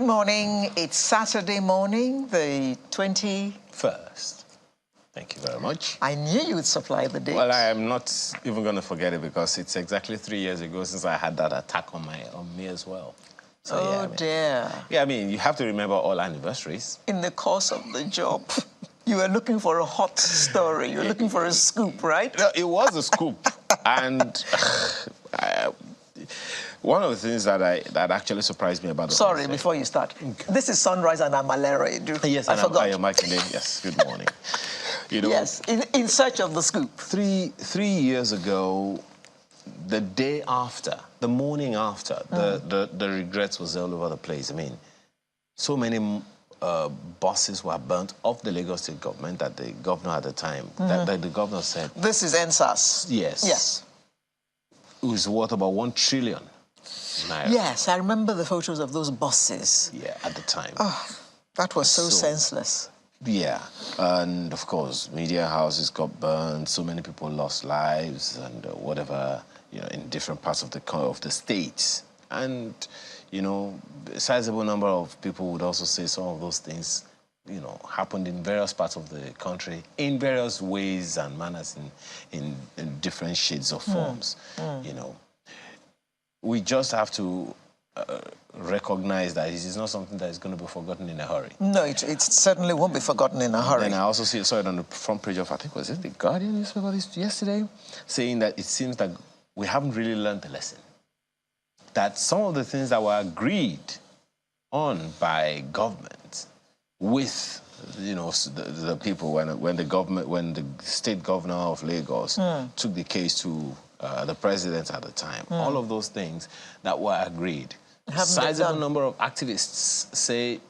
Good morning. It's Saturday morning, the 21st. Thank you very much. I knew you would supply the date. Well, I am not even going to forget it because it's exactly 3 years ago since I had that attack on me as well. So, oh, yeah, dear. Yeah, I mean, you have to remember all anniversaries. In the course of the job, you were looking for a hot story. You were looking for a scoop, right? No, it was a scoop. And one of the things that actually surprised me about the Sorry, before you start. Okay. This is Sunrise and Amalera. Yes, I forgot. I am actually, yes, good morning. You know, yes, in search of the scoop. Three years ago, the day after, the morning after, the regrets was all over the place. I mean, so many buses were burnt off the Lagos State government that the governor at the time, that the governor said... This is NSAS. Yes. Yes. It was worth about 1 trillion naira. Yes, I remember the photos of those buses. Yeah, at the time. Oh, that was so senseless. Yeah, and of course, media houses got burned. So many people lost lives and whatever, you know, in different parts of the state. And, you know, a sizable number of people would also say some of those things, you know, happened in various parts of the country in various ways and manners, in different shades of forms. You know, we just have to recognize that it is not something that is going to be forgotten in a hurry. No, it certainly won't be forgotten in a hurry. And I also saw it on the front page of, I think, was it the Guardian newspaper yesterday, saying that it seems that we haven't really learned the lesson. That some of the things that were agreed on by government with, you know, the people, when the state governor of Lagos took the case to the president at the time, all of those things that were agreed, a sizable number of activists say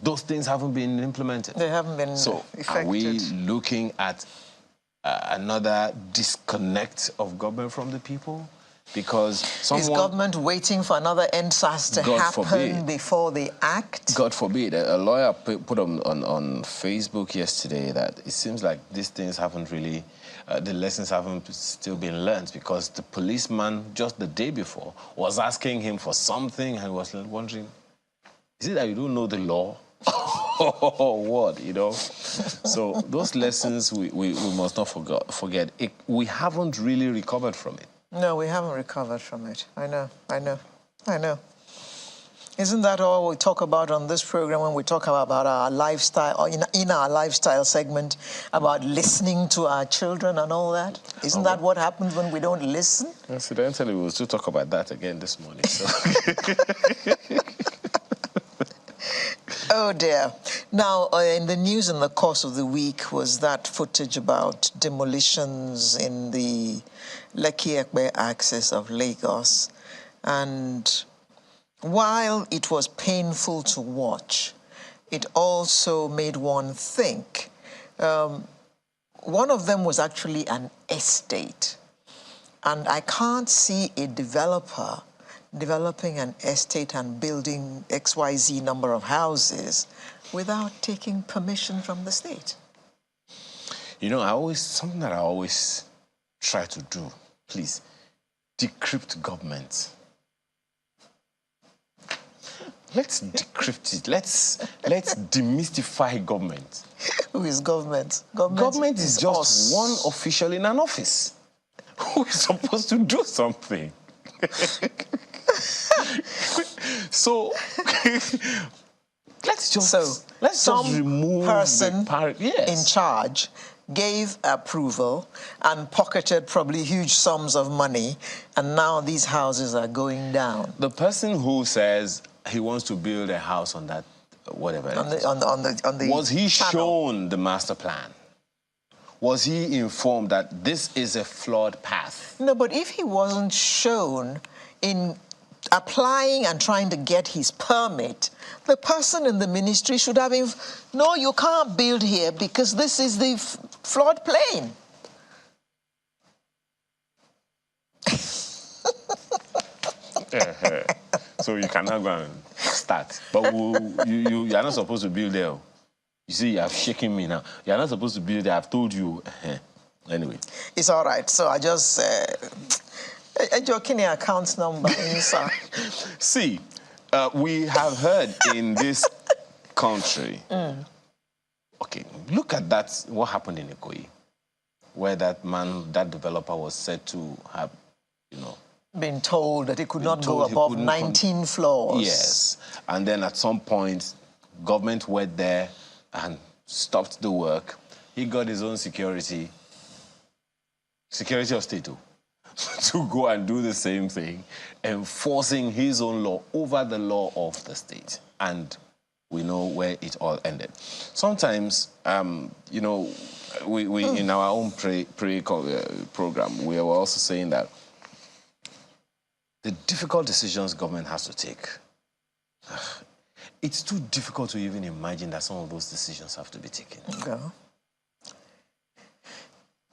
those things haven't been implemented. They haven't been effected. Are we looking at another disconnect of government from the people? Because is government waiting for another NSAS to happen before they act? God forbid. A lawyer put on Facebook yesterday that it seems like these things haven't really, the lessons haven't still been learned, because the policeman just the day before was asking him for something and was wondering, is it that you don't know the law? Or what, you know? So those lessons we must not forget. We haven't really recovered from it. No, we haven't recovered from it. I know. Isn't that all we talk about on this program when we talk about our lifestyle, or in our lifestyle segment, about listening to our children and all that? Isn't that what happens when we don't listen? Incidentally, we will still talk about that again this morning. So. Oh, dear. Now, in the news in the course of the week was that footage about demolitions in the Lekki-Ekpe axis of Lagos. And while it was painful to watch, it also made one think. One of them was actually an estate. And I can't see a developer developing an estate and building XYZ number of houses without taking permission from the state. You know, something that I always try to do, please, decrypt government. Let's decrypt it. Let's demystify government. Who is government? Government is just one official in an office who is supposed to do something. So let's just remove person in charge gave approval and pocketed probably huge sums of money, and now these houses are going down. The person who says he wants to build a house on that, whatever, on the was he channel. Shown the master plan? Was he informed that this is a flawed path? No, but if he wasn't shown in applying and trying to get his permit, the person in the ministry should have him, no, you can't build here because this is the flood plain. So you cannot go and start. But you are not supposed to build there. You see, you have shaken me now. You are not supposed to build there. I've told you. Anyway. It's all right. So I just... Your account number, sir. See, We have heard in this country. Okay, look at that. What happened in Ikoyi, where that developer was said to have, been told that he could not go above 19 floors. Yes, and then at some point, government went there and stopped the work. He got his own security of state to go and do the same thing, enforcing his own law over the law of the state. And we know where it all ended. Sometimes, we in our own program, we were also saying that the difficult decisions government has to take, it's too difficult to even imagine that some of those decisions have to be taken. Okay.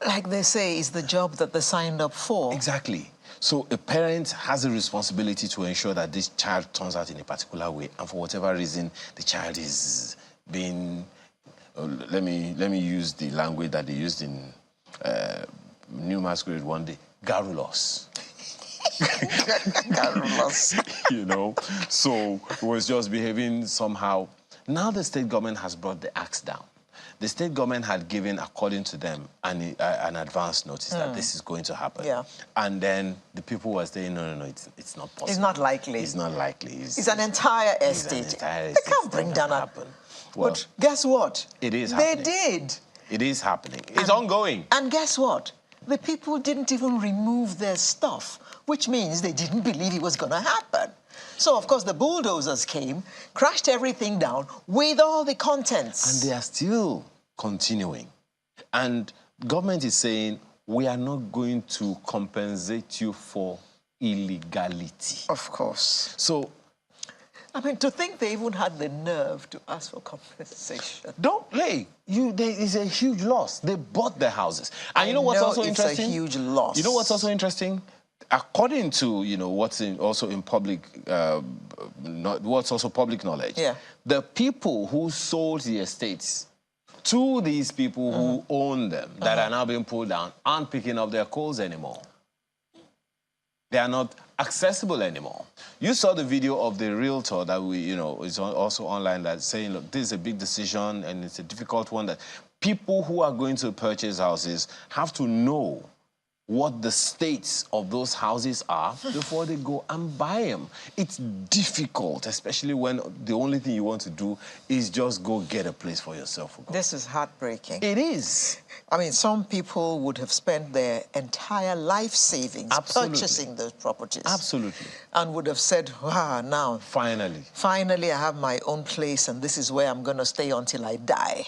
Like they say, it's the job that they signed up for. Exactly. So a parent has a responsibility to ensure that this child turns out in a particular way, and for whatever reason, the child is being, let me use the language that they used in New Masquerade one day, garrulous. Garrulous. So it was just behaving somehow. Now the state government has brought the axe down. The state government had given, according to them, an advance notice that this is going to happen. Yeah. And then the people were saying, no, it's not possible. It's not likely. It's not likely. It's an entire estate. They can't bring down happen. Well, but guess what? It is happening. They did. It is happening. It's ongoing. And guess what? The people didn't even remove their stuff, which means they didn't believe it was going to happen. So, of course, the bulldozers came, crashed everything down with all the contents. And they are still continuing. And government is saying, we are not going to compensate you for illegality. Of course. So, I mean, to think they even had the nerve to ask for compensation. It's a huge loss. They bought their houses. And you know what's also interesting? It's a huge loss. You know what's also interesting? According to, what's also in public, what's also public knowledge, the people who sold the estates to these people who own them, that are now being pulled down, aren't picking up their calls anymore. They are not accessible anymore. You saw the video of the realtor that is also online, that's saying, look, this is a big decision and it's a difficult one, that people who are going to purchase houses have to know what the states of those houses are before they go and buy them. It's difficult, especially when the only thing you want to do is just go get a place for yourself. This is heartbreaking. It is. I mean, some people would have spent their entire life savings purchasing those properties. Absolutely. And would have said, wow, now... Finally, I have my own place and this is where I'm going to stay until I die.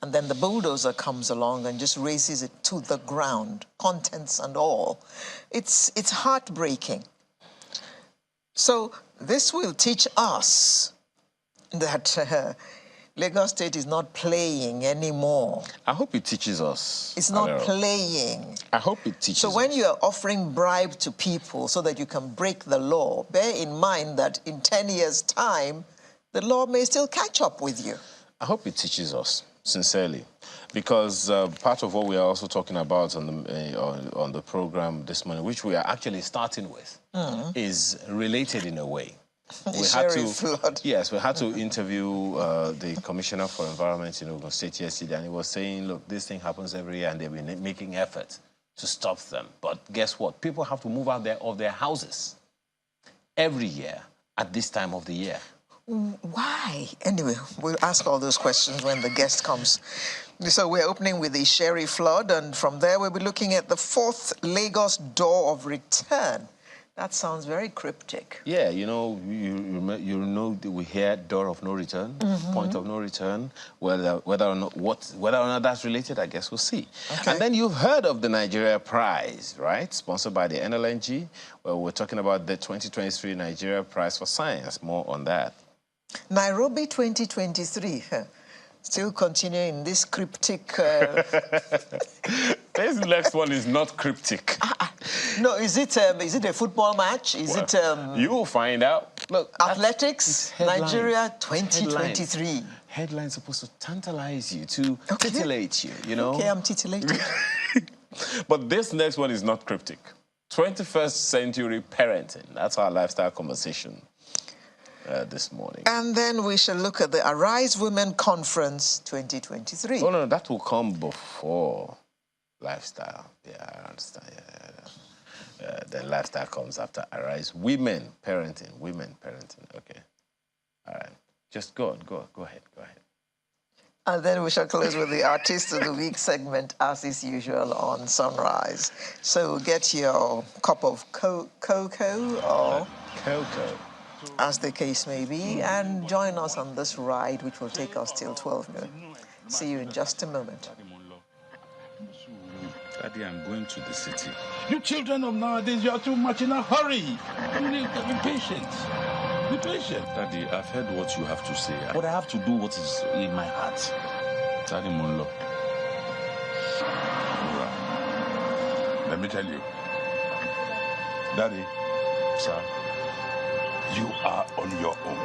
And then the bulldozer comes along and just razes it to the ground, contents and all. It's heartbreaking. So this will teach us that Lagos State is not playing anymore. I hope it teaches us. It's not playing. I hope it teaches us. So when you are offering bribe to people so that you can break the law, bear in mind that in 10 years' time, the law may still catch up with you. I hope it teaches us. Sincerely, because part of what we are also talking about on the program this morning, which we are actually starting with, is related in a way. Flood. We had to interview the Commissioner for Environment in Ogun State yesterday, and he was saying, look, this thing happens every year, and they've been making efforts to stop them. But guess what? People have to move out of their houses every year at this time of the year. Why? Anyway, we'll ask all those questions when the guest comes. So we're opening with the Isheri flood, and from there we'll be looking at the fourth Lagos door of return. That sounds very cryptic. Yeah, you know we hear door of no return, point of no return. Whether or not that's related, I guess we'll see. Okay. And then you've heard of the Nigeria Prize, right? Sponsored by the NLNG. Well, we're talking about the 2023 Nigeria Prize for Science. More on that. Nairobi 2023. Still continuing in this cryptic... This next one is not cryptic. No, is it a football match? Is it... You will find out. Look, athletics, Nigeria 2023. Headlines supposed to tantalize you, to titillate you, you know? Okay, I'm titillated. But this next one is not cryptic. 21st century parenting. That's our lifestyle conversation. this morning. And then we shall look at the Arise Women Conference 2023. Oh, no, that will come before lifestyle. Yeah, I understand. Then lifestyle comes after Arise Women Parenting. Okay. All right. Just go ahead. And then we shall close with the Artist of the Week segment, as is usual on Sunrise. So get your cup of cocoa or cocoa, as the case may be, and join us on this ride, which will take us till 12 noon. See you in just a moment. Daddy, I'm going to the city. You children of nowadays, you are too much in a hurry. You need to be patient. Be patient. Daddy, I've heard what you have to say. But I have to do what is in my heart. Daddy Monlo. Let me tell you. Daddy. Sir. You are on your own.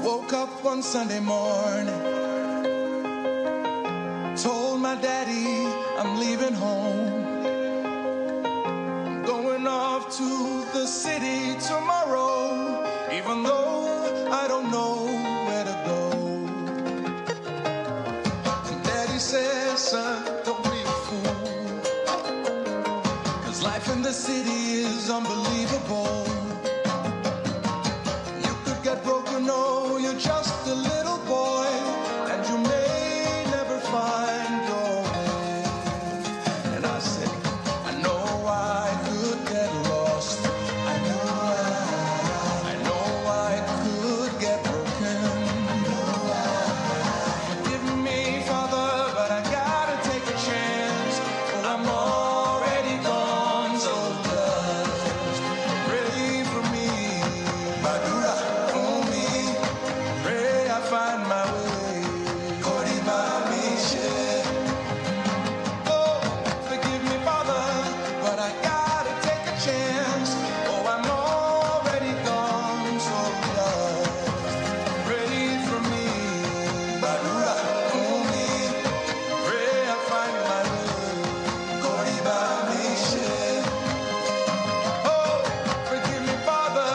Woke up one Sunday morning, told my daddy I'm leaving home. I'm going off to the city tomorrow, even though I don't know where to go. And daddy says, son, don't be a fool, 'cause life in the city is unbelievable. You could get broken, no, you're just a little boy, and you may never find your way. And I said, I know I could get lost. I know I could get broken. Forgive me, Father, but I gotta take a chance. Oh, I'm already gone, so just pray for me. Madura, for me. Pray I find my way. Koriba Mishe. Oh, forgive me, Father, but I gotta take a chance. Oh, I'm already gone, so just pray for me. Madura, for me. Pray I find my way. Koriba Mishe. Oh, forgive me, Father,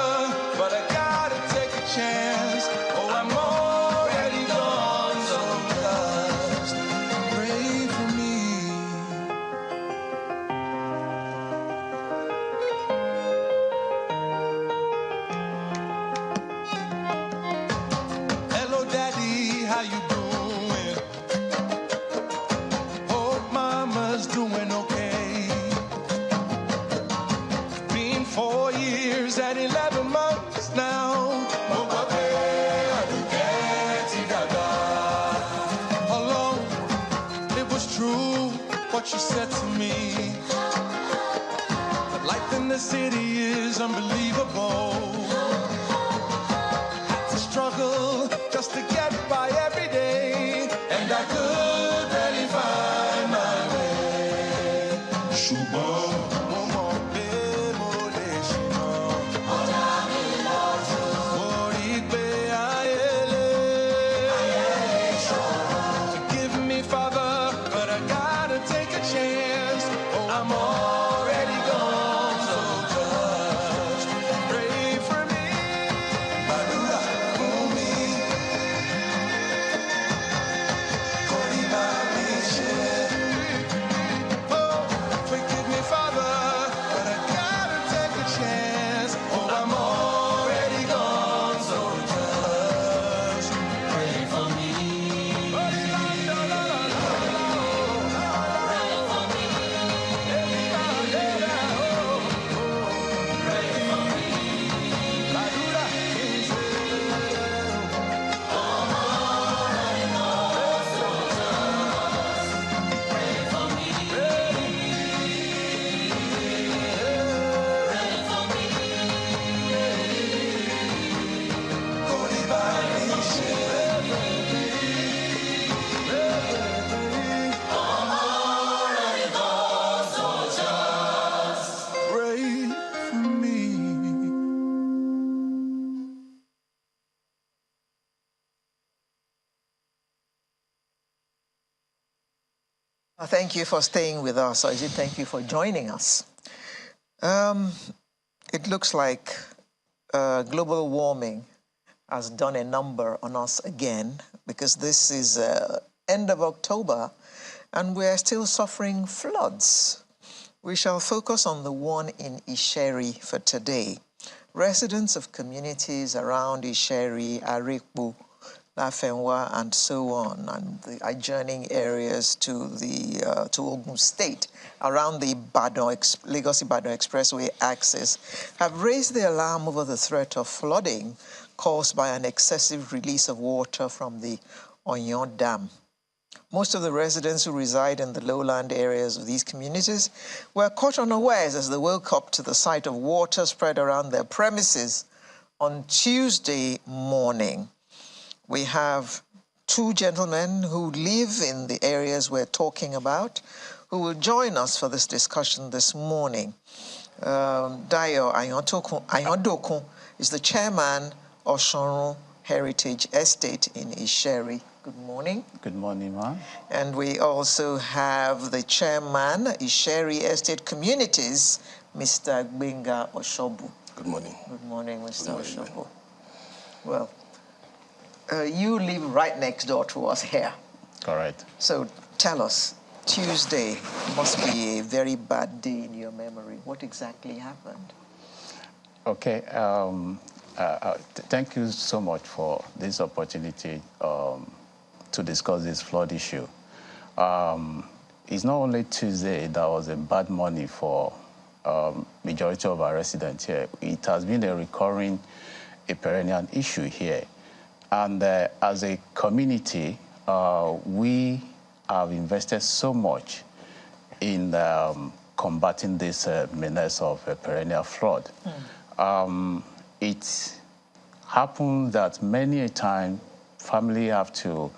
but I gotta take a chance. Oh, I'm already gone, so just pray for me. Hello, Daddy, how you doing? Hope Mama's doing okay. Been 4 years and 11 months now. Alone, it was true what she said to me. But life in the city is unbelievable. Had to struggle just to get by every day, and I could barely find my way. Shubom. Forgive me, Father, but I gotta take a chance. Oh, I'm already gone, so just pray for me. Madura, for me. Koriba Mishe. Oh, forgive me, Father. thank you for staying with us, or is it thank you for joining us? It looks like global warming has done a number on us again, because this is end of October and we are still suffering floods. We shall focus on the one in Isheri for today. Residents of communities around Isheri, Arikbu, Lafenwa, and so on, and the adjoining areas to the to Ogun State around the Lagos-Ibadan Expressway axis have raised the alarm over the threat of flooding caused by an excessive release of water from the Onyon Dam. Most of the residents who reside in the lowland areas of these communities were caught unawares as they woke up to the sight of water spread around their premises on Tuesday morning. We have two gentlemen who live in the areas we're talking about who will join us for this discussion this morning. Dayo Ayondokun is the chairman of Shorun Heritage Estate in Isheri. Good morning. Good morning, ma'am. And we also have the chairman, Isheri Estate Communities, Mr. Gbenga Oshobu. Good morning. Good morning, Mr. Good morning, Oshobu. Well, you live right next door to us here. Correct. So tell us, Tuesday must be a very bad day in your memory. What exactly happened? Okay. Thank you so much for this opportunity to discuss this flood issue. It's not only Tuesday that was a bad morning for majority of our residents here. It has been a recurring, a perennial issue here. And as a community, we have invested so much in combating this menace of a perennial flood. It happens that many a time family have to,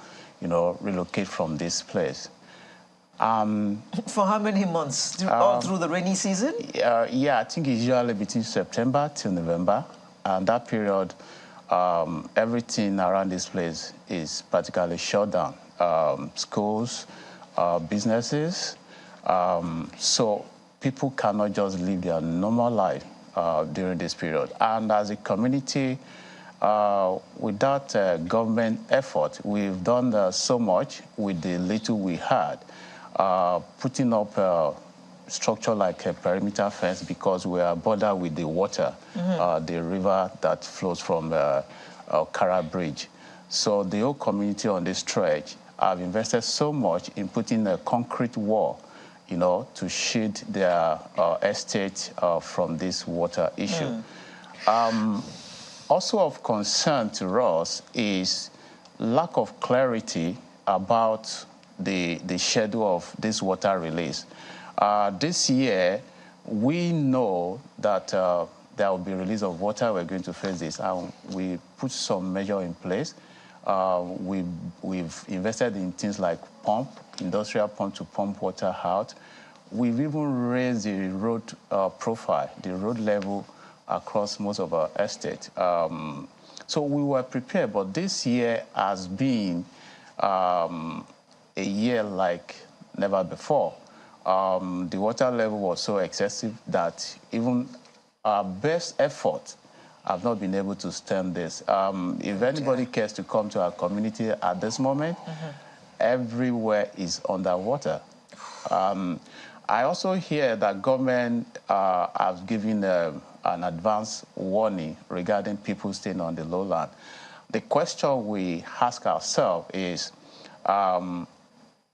relocate from this place. For how many months? All through the rainy season? Yeah, I think it's usually between September till November. And that period, everything around this place is practically shut down. Schools, businesses. So people cannot just live their normal life during this period. And as a community, without government effort, we've done so much with the little we had, putting up a structure like a perimeter fence because we are bordered with the water, the river that flows from Kara Bridge. So the whole community on this stretch have invested so much in putting a concrete wall, to shield their estate from this water issue. Also of concern to us is lack of clarity about the schedule of this water release. This year, we know that there will be release of water. We're going to face this, and we put some measure in place. We've invested in things like industrial pump to pump water out. We've even raised the road profile, the road level across most of our estate. So we were prepared, but this year has been a year like never before. The water level was so excessive that even our best effort have not been able to stem this. If anybody cares to come to our community at this moment, everywhere is underwater. I also hear that government has given an advance warning regarding people staying on the lowland. The question we ask ourselves is,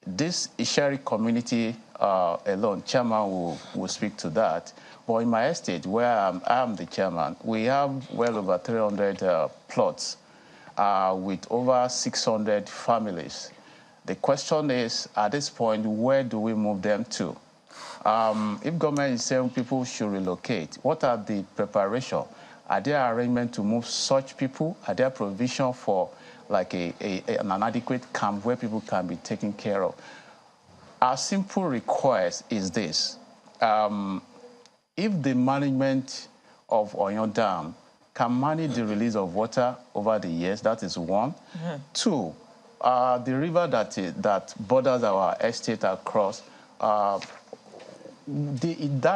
this Isheri community alone, chairman will speak to that. But in my estate, where I am the chairman, we have well over 300 plots with over 600 families. The question is, at this point, where do we move them to? If government is saying people should relocate, what are the preparations? Are there arrangements to move such people? Are there provision for like an adequate camp where people can be taken care of? Our simple request is this. If the management of Onyon Dam can manage the release of water over the years, that is one. Two, the river that borders our estate across that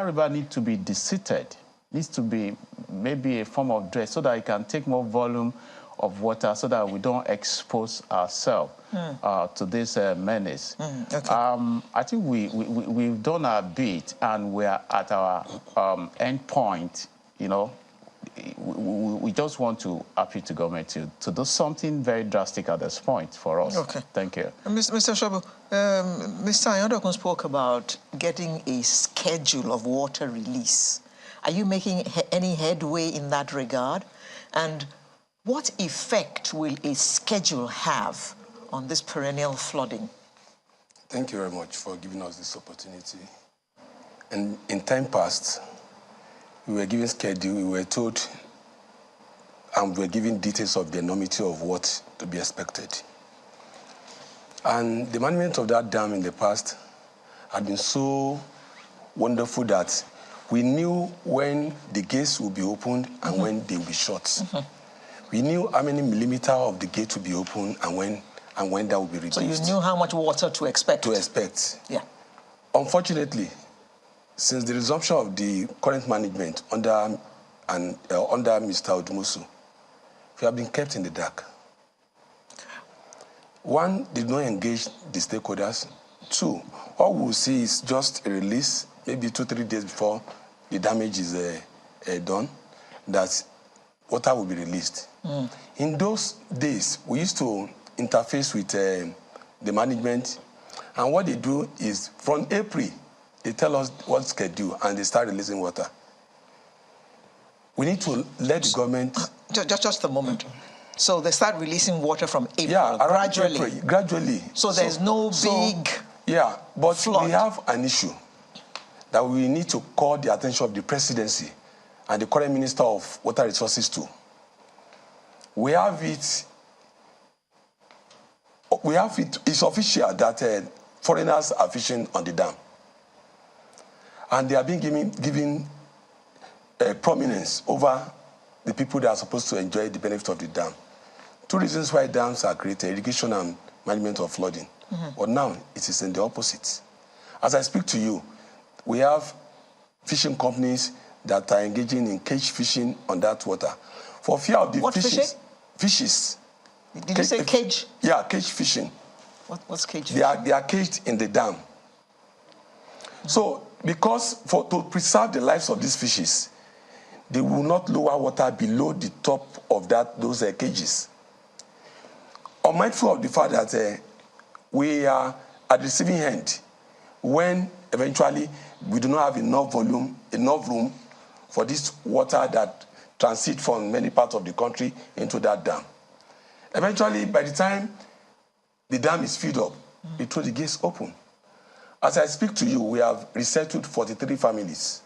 river needs to be deseated, needs to be maybe a form of dredge so that it can take more volume of water so that we don't expose ourselves to this menace. Okay. I think we've done our bit and we are at our end point, you know. We just want to appeal to government to do something very drastic at this point for us. Okay. Thank you. Mr. Shobo, Mr. Ayodokun spoke about getting a schedule of water release. Are you making any headway in that regard? And what effect will a schedule have on this perennial flooding? Thank you very much for giving us this opportunity. And in time past, we were given schedule, we were told, and we were given details of the enormity of what to be expected. And the management of that dam in the past had been so wonderful that we knew when the gates would be opened and when they would be shut. We knew how many millimeters of the gate would be opened and when that would be reduced. So you knew how much water to expect? To expect. Yeah. Unfortunately, since the resumption of the current management under Mr. Odumusu, we have been kept in the dark. One, did not engage the stakeholders. Two, all we will see is just a release, maybe 2-3 days before the damage is done, that water will be released. In those days, we used to interface with the management, and what they do is from April, they tell us what schedule and they start releasing water. We need to let the government... Just a moment. So they start releasing water from April, yeah, gradually? April, gradually. So there's no big yeah, but flood. We have an issue that we need to call the attention of the presidency and the current Minister of Water Resources to. We have it, it's official that foreigners are fishing on the dam. And they are being given prominence over the people that are supposed to enjoy the benefit of the dam. Two reasons why dams are created: irrigation and management of flooding. But now it is in the opposite. As I speak to you, we have fishing companies that are engaging in cage fishing on that water. For fear of the what fishes. Fishing? Fishes. Did you say cage? Yeah, cage fishing. What's cage fishing? They are caged in the dam. So, because to preserve the lives of these fishes, they will not lower water below the top of those cages. Unmindful of the fact that we are at the receiving end when eventually we do not have enough room for this water that transits from many parts of the country into that dam. Eventually, by the time the dam is filled up, we throw the gates open. As I speak to you, we have resettled 43 families.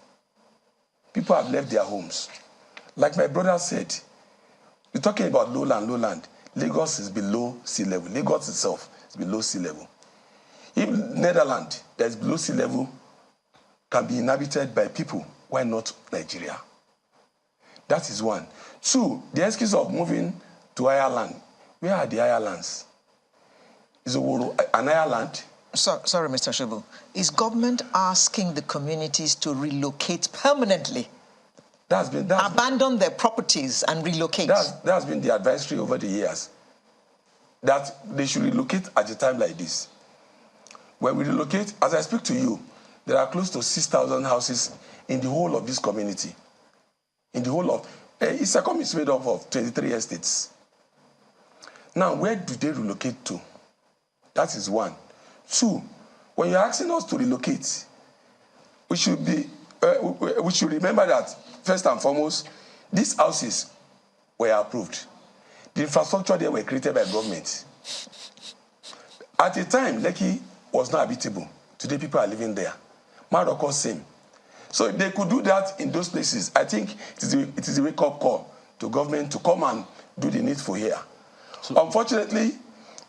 People have left their homes. Like my brother said, we're talking about lowland. Lagos is below sea level. Lagos itself is below sea level. If Netherlands, that is below sea level, can be inhabited by people, why not Nigeria? That is one. Two, the excuse of moving to Ireland. Where are the Irelands? Is an Ireland? Sorry, Mr. Shobo. Is government asking the communities to relocate permanently? Abandon their properties and relocate? That has been the advisory over the years, that they should relocate at a time like this. When we relocate, as I speak to you, there are close to 6,000 houses in the whole of this community. In the whole of... Isacom is made up of 23 estates. Now, where do they relocate to? That is one. Two, when you're asking us to relocate, we should remember that, first and foremost, these houses were approved. The infrastructure there were created by government. At the time, Lekki was not habitable. Today, people are living there. Morocco, same. So if they could do that in those places, I think it is a wake-up call to government to come and do the needful here. So, unfortunately,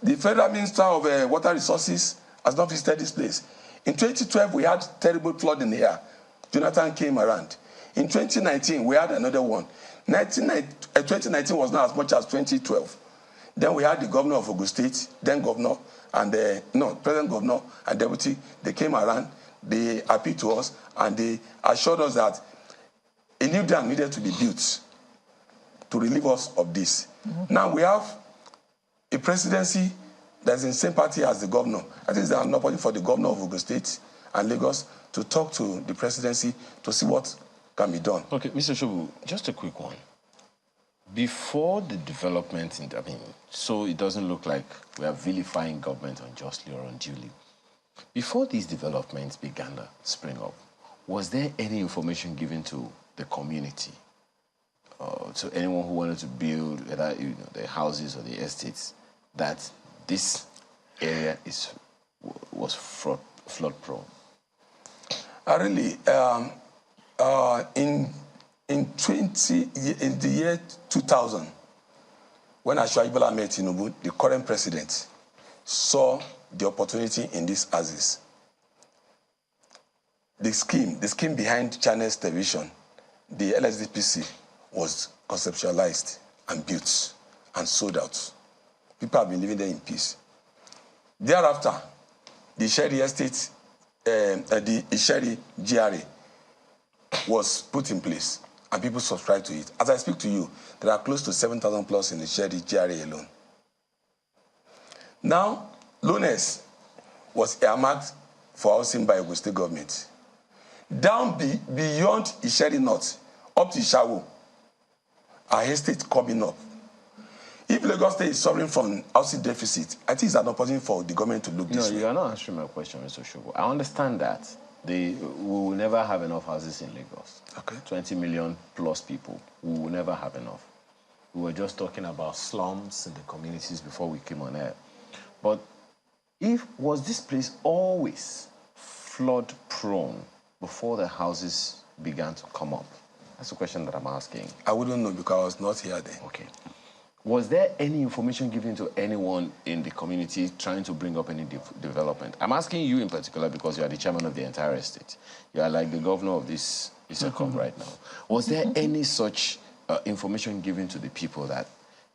the Federal Minister of Water Resources has not visited this place. In 2012, we had terrible flooding here. Jonathan came around. In 2019, we had another one. 2019 was not as much as 2012. Then we had the governor of Ogun State, then governor, and present governor and deputy. They came around, they appealed to us, and they assured us that a new dam needed to be built to relieve us of this. Now we have a presidency that's in the same party as the governor. I think there's an opportunity for the governor of Ogun State and Lagos to talk to the presidency to see what can be done. Okay, Mr. Shobu, just a quick one. Before the development, so it doesn't look like we are vilifying government unjustly or unduly. Before these developments began to spring up, was there any information given to the community, to anyone who wanted to build either the houses or the estates, that this area was flood prone? Really, in the year 2000, when Isheri met Tinubu, the current president, saw the opportunity in these houses. The scheme behind Channels Television, the LSDPC, was conceptualized and built and sold out. People have been living there in peace. Thereafter, the Isheri estate, the Isheri GRA was put in place and people subscribed to it. As I speak to you, there are close to 7,000 plus in the Isheri GRA alone. Now, Lones was earmarked for housing by Ogun State government. Down beyond Isheri North, up to Ishawo, our estate coming up. If Lagos State is suffering from housing deficit, I think it's an opportunity for the government to look this way. No, you are not answering my question, Mr. Shogo. I understand that we will never have enough houses in Lagos. Okay. 20 million plus people. We will never have enough. We were just talking about slums in the communities before we came on air. But was this place always flood prone before the houses began to come up? That's the question that I'm asking. I wouldn't know because I was not here then. Okay. Was there any information given to anyone in the community trying to bring up any development? I'm asking you in particular because you are the chairman of the entire estate. You are like the governor of this Isecom right now. Was there any such information given to the people that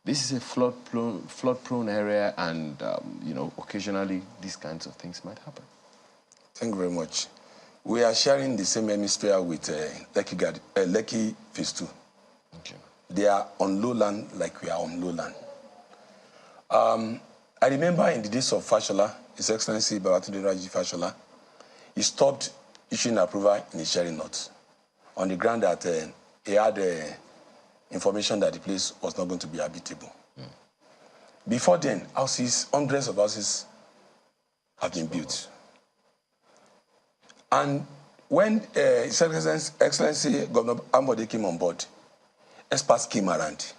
this is a flood-prone area and, occasionally these kinds of things might happen? Thank you very much. We are sharing the same hemisphere with Lekki Phase 2. Okay. They are on lowland like we are on lowland. I remember in the days of Fashola, His Excellency Babatunde Raji Fashola, he stopped issuing approval in Isheri North on the ground that he had information that the place was not going to be habitable. Before then, hundreds of houses have been built. And when His Excellency Governor Ambode came on board, experts came around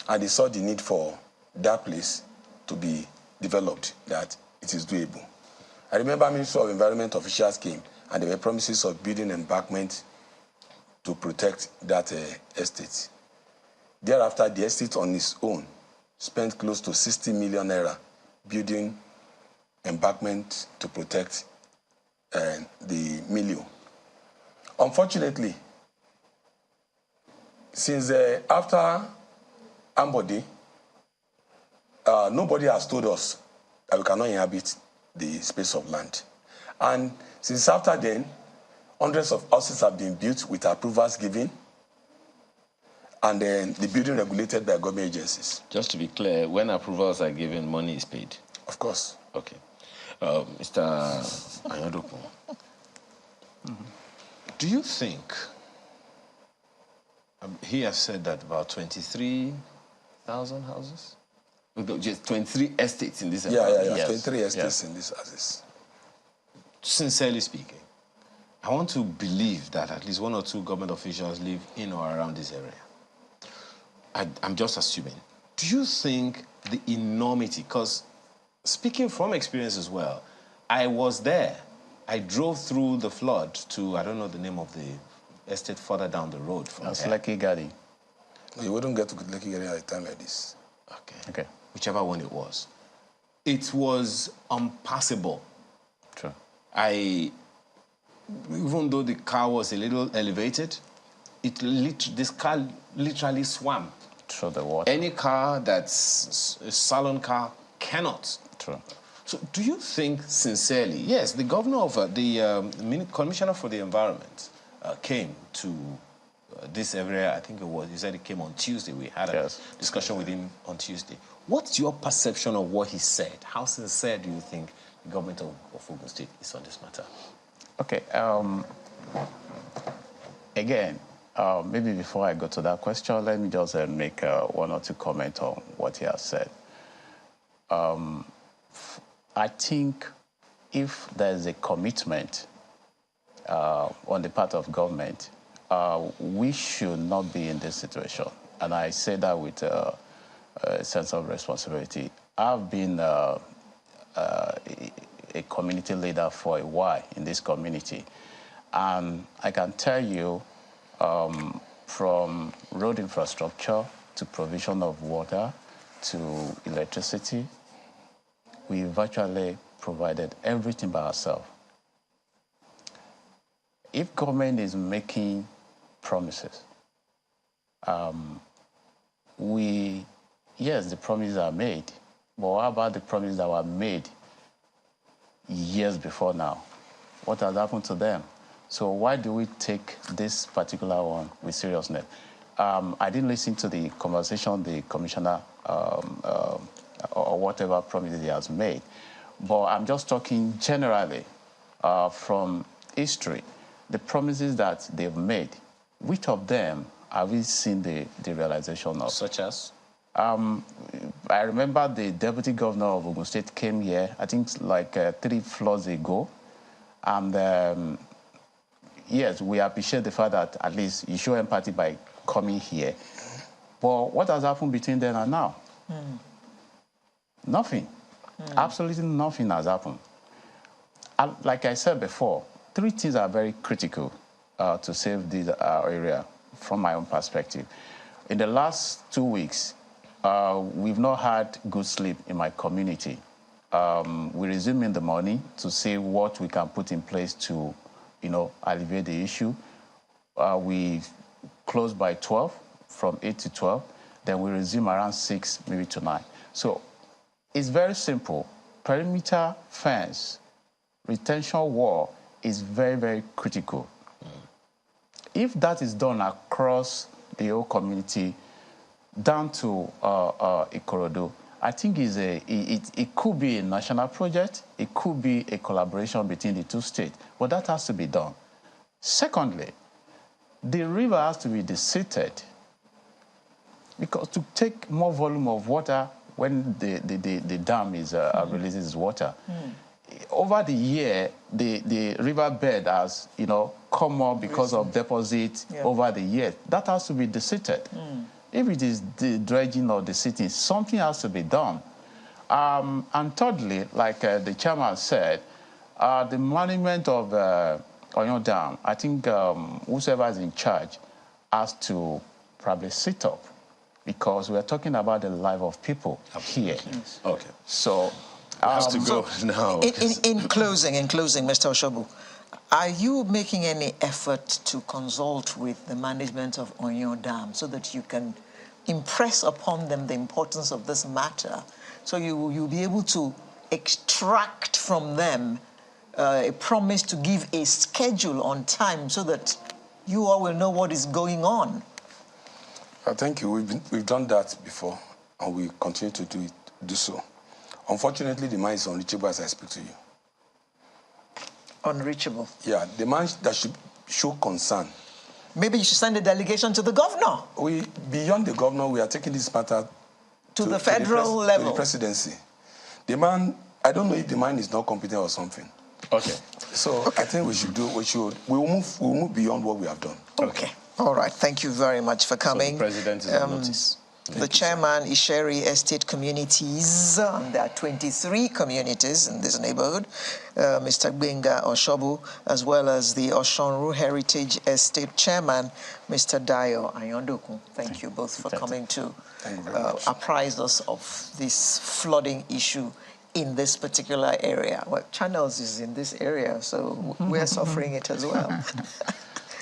and they saw the need for that place to be developed, that it is doable. I remember Ministry of Environment officials came and there were promises of building embankment to protect that estate. Thereafter, the estate on its own spent close to 60 million naira building embankment to protect the milieu. Unfortunately, since after Ambode, nobody has told us that we cannot inhabit the space of land. And since after then, hundreds of houses have been built with approvals given, and then the building regulated by government agencies. Just to be clear, when approvals are given, money is paid? Of course. Okay. Mr. Ayodoko, do you think, he has said that about 23,000 houses? Just 23 estates in this area? Yeah. Yes. 23 estates in these houses. Sincerely speaking, I want to believe that at least one or two government officials live in or around this area. I'm just assuming. Do you think the enormity, because speaking from experience as well, I was there. I drove through the flood to, I don't know the name of the estate further down the road from That's there. Lekki Gadi. No, you wouldn't get to Lekki Gadi at a time like this. Okay. Whichever one it was. It was unpassable. True. Even though the car was a little elevated, this car literally swam through the water. Any car that's a salon car cannot. True. So do you think sincerely, yes, the governor of the commissioner for the environment came to this area, I think it was, you said it came on Tuesday. We had a discussion with him on Tuesday. What's your perception of what he said? How sincere do you think the government of Ogun State is on this matter? Okay. Again, maybe before I go to that question, let me just make one or two comments on what he has said. I think if there's a commitment on the part of government, we should not be in this situation. And I say that with a sense of responsibility. I've been a community leader for a while in this community. And I can tell you, from road infrastructure to provision of water to electricity, we virtually provided everything by ourselves. If government is making promises, yes, the promises are made, but what about the promises that were made years before now? What has happened to them? So why do we take this particular one with seriousness? I didn't listen to the conversation the commissioner or whatever promises he has made, but I'm just talking generally from history. The promises that they've made, which of them have we seen the realization of? Such as? I remember the deputy governor of Ogun State came here, I think like 3 floors ago, and yes, we appreciate the fact that at least you show empathy by coming here. But what has happened between then and now? Nothing. Absolutely nothing has happened. And like I said before, 3 things are very critical to save this area from my own perspective. In the last 2 weeks, we've not had good sleep in my community. We resume in the morning to see what we can put in place to, alleviate the issue. We close by 12, from 8 to 12. Then we resume around 6, maybe to 9. So it's very simple. Perimeter fence, retention wall is very, very critical. If that is done across the whole community, down to Ikorodu, I think it could be a national project. It could be a collaboration between the 2 states, but that has to be done. Secondly, the river has to be deseated, because to take more volume of water when the dam is releases water. Over the year, the riverbed has come up because of deposits over the year. That has to be deseated. If it is the dredging or the deseating, something has to be done. And thirdly, like the chairman said, the management of Oyon Dam, I think whoever is in charge has to probably sit up, because we are talking about the life of people here. Okay. So have to go now. In closing, Mr. Oshobu, are you making any effort to consult with the management of Oyon Dam so that you can impress upon them the importance of this matter, so you'll be able to extract from them a promise to give a schedule on time so that you all will know what is going on? Thank you. We've done that before, and we continue to do so. Unfortunately, the man is unreachable as I speak to you. Unreachable? Yeah, the man that should show concern. Maybe you should send a delegation to the governor. Beyond the governor, we are taking this matter to the federal level. To the presidency. The man, I don't know if the man is not competent or something. Okay. So I think we'll move beyond what we have done. Okay. All right. Thank you very much for coming. So the president is on notice. The chairman, Isheri Estate Communities, there are 23 communities in this neighborhood, Mr. Gbenga Oshobu, as well as the Oshonru Heritage Estate chairman, Mr. Dayo Ayondokun. Thank you both for coming to apprise us of this flooding issue in this particular area. Well, Channels is in this area, so we're suffering it as well.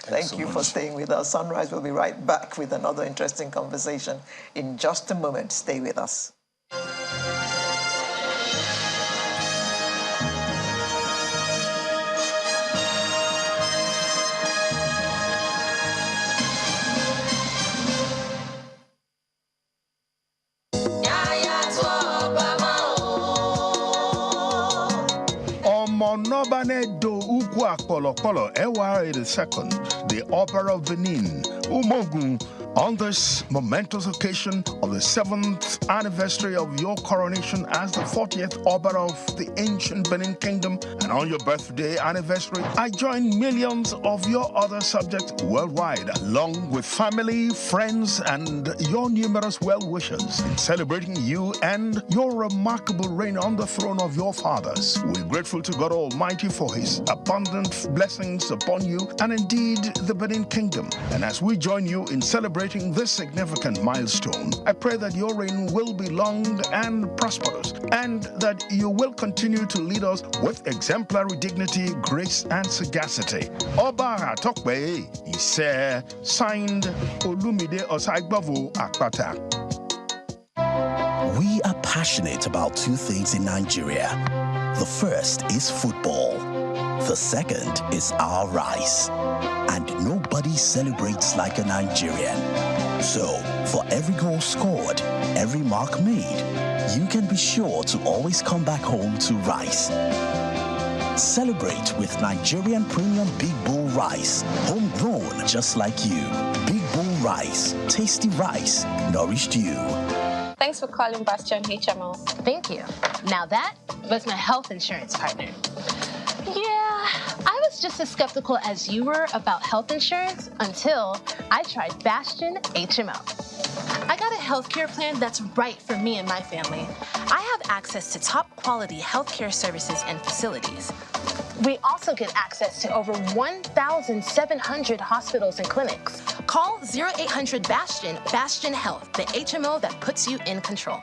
Thank you for staying with us. Sunrise will be right back with another interesting conversation in just a moment. Stay with us. Nobane do ukwa polo Ewa the second, the Opera of Benin, Umogun, on this momentous occasion of the 7th anniversary of your coronation as the 40th Oba of the ancient Benin Kingdom, and on your birthday anniversary, I join millions of your other subjects worldwide, along with family, friends, and your numerous well-wishers in celebrating you and your remarkable reign on the throne of your fathers. We're grateful to God Almighty for his abundant blessings upon you and indeed the Benin Kingdom. And as we join you in celebrating this significant milestone, I pray that your reign will be long and prosperous, and that you will continue to lead us with exemplary dignity, grace, and sagacity. Oba Tokwe Ise, signed Olumide Osaigbovo Akpata. We are passionate about two things in Nigeria. The first is football. The second is our rice. And nobody celebrates like a Nigerian. So, for every goal scored, every mark made, you can be sure to always come back home to rice. Celebrate with Nigerian Premium Big Bull Rice, homegrown just like you. Big Bull Rice, tasty rice, nourished you. Thanks for calling Bastion HMO. Thank you. Now that was my health insurance partner. Yeah, I was just as skeptical as you were about health insurance until I tried Bastion HMO. I got a healthcare plan that's right for me and my family. I have access to top quality healthcare services and facilities. We also get access to over 1,700 hospitals and clinics. Call 0800 Bastion, Bastion Health, the HMO that puts you in control.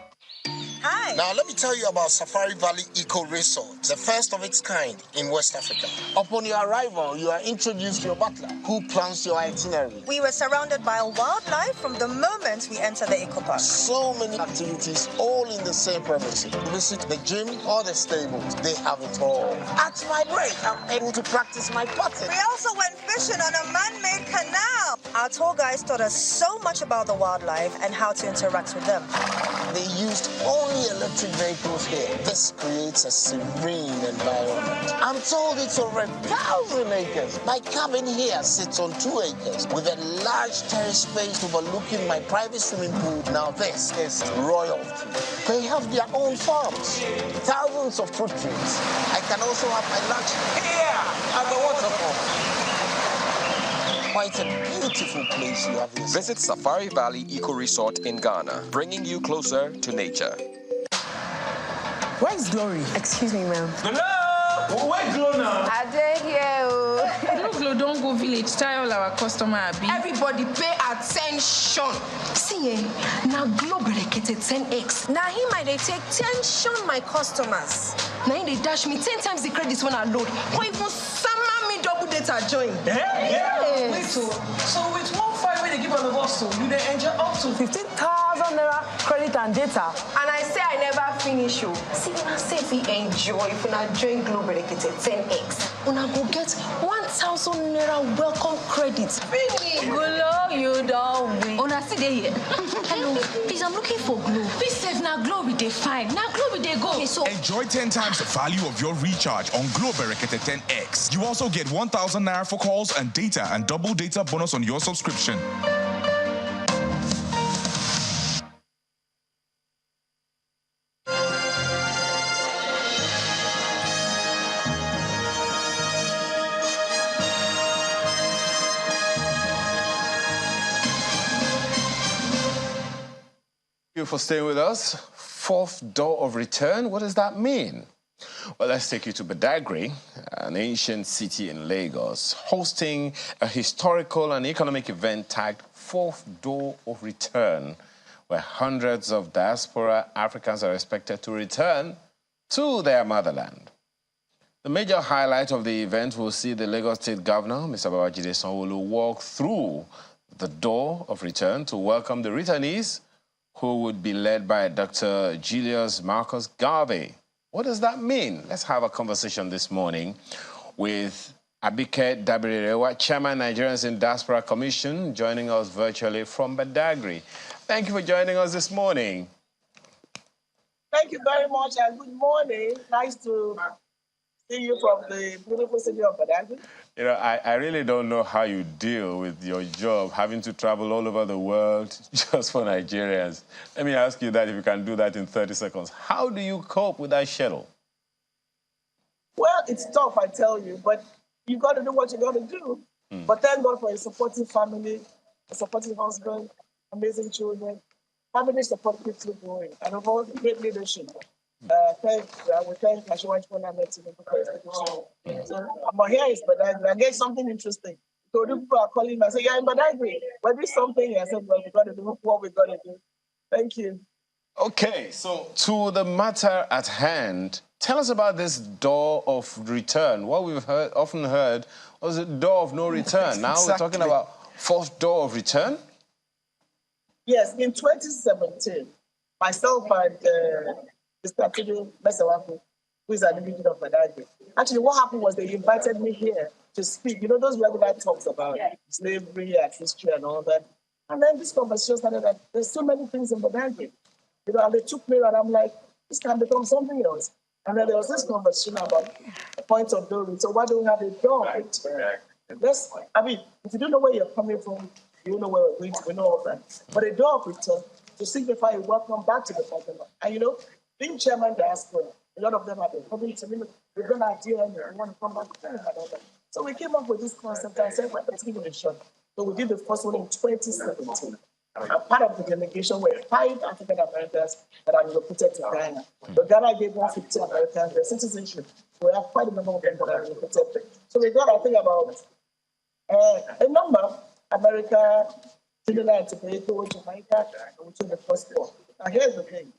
Hi. Now, let me tell you about Safari Valley Eco Resort, the first of its kind in West Africa. Upon your arrival, you are introduced to your butler, who plans your itinerary. We were surrounded by wildlife from the moment we entered the eco park. So many activities, all in the same premises. Visit the gym or the stables, they have it all. At my break, I'm able to practice my putting. We also went fishing on a man-made canal. Our tour guides taught us so much about the wildlife and how to interact with them. They used only electric vehicles here. This creates a serene environment. I'm told it's over 1,000 acres. My cabin here sits on 2 acres with a large terrace space overlooking my private swimming pool. Now this is royalty. They have their own farms, thousands of fruit trees. I can also have my lunch here at the waterfall. Quite a beautiful place you have here. Visit Safari Valley Eco Resort in Ghana, bringing you closer to nature. Where's Glory? Excuse me, ma'am. Hello? Where's Glory now? I did here. Glow don't go village, tell all our customer. Everybody pay attention. See, now Glow berekete 10x. Now he might they take tension my customers. Now they dash me 10 times the credits when I load. Or even summer me double data join. Yeah. Wait, so with 1.5 when they give on the boss, so you they enjoy up to 15,000 naira credit and data. And I say I never finish you. See, I say if we enjoy, if we not join Glow berekete 10x, una go get 1,000 naira welcome credits. Finish. Glow, you don't win. Una see they here. Hello, please, I'm looking for Glow. Please save now Glow with they fine. Now Glow with they go. Okay, so enjoy 10 times the value of your recharge on Glow berekete 10x. You also get 1,000 naira for calls and data and double data bonus on your subscription. Thank you for staying with us. Fourth door of return, what does that mean? Well, let's take you to Badagry, an ancient city in Lagos, hosting a historical and economic event tagged Fourth Door of Return, where hundreds of diaspora Africans are expected to return to their motherland. The major highlight of the event will see the Lagos State Governor, Mr. Babajide Sanwo-Olu, walk through the door of return to welcome the returnees, who would be led by Dr. Julius Marcus Garvey. What does that mean? Let's have a conversation this morning with Abike Dabirirewa, Chairman, Nigerians in Diaspora Commission, joining us virtually from Badagry. Thank you for joining us this morning. Thank you very much and good morning. Nice to see you from the beautiful city of Badagry. You know, I really don't know how you deal with your job, having to travel all over the world just for Nigerians. Let me ask you that, if you can do that in 30 seconds. How do you cope with that schedule? Well, it's tough, I tell you, but you got to do what you got to do. But thank God for a supportive family, a supportive husband, amazing children. Family support keeps you going. And of all, great leadership. We thank Kashiwaj Bola So I'm here is Badagry. I get something interesting. So people are calling me and say, "Yeah, in Badagry." But this something I said, well, we got to do what we got to do. Thank you. Okay, so to the matter at hand, tell us about this door of return. What we've often heard was a door of no return. Now we're talking about fourth door of return? Yes, in 2017, myself and Mr. Tidu Mesawaku, who is an individual of Badagry. Actually, what happened was they invited me here to speak. You know, those regular talks about slavery and history and all that. And then this conversation started that there's so many things in Badagry. You know, and they took me and I'm like, this can become something else. And then there was this conversation about the point of no return. So why don't we have a door? I mean, if you don't know where you're coming from, you don't know where we're going to, we know all that. But a door of return to signify a welcome back to the continent. And you know, being chairman diaspora, a lot of them have been coming to me, we've done our idea and we want to come back to Canada. So we came up with this concept and said, well, let's give it a shot. So we did the first one in 2017. And part of the delegation were 5 African Americans that are relocated to Ghana. So Ghana gave 150 Americans their citizenship. So we have quite a number of them that are relocated. So we got, I think, about a number: America, Trinidad and Tobago, Jamaica, and we took the first one. Now here's the thing.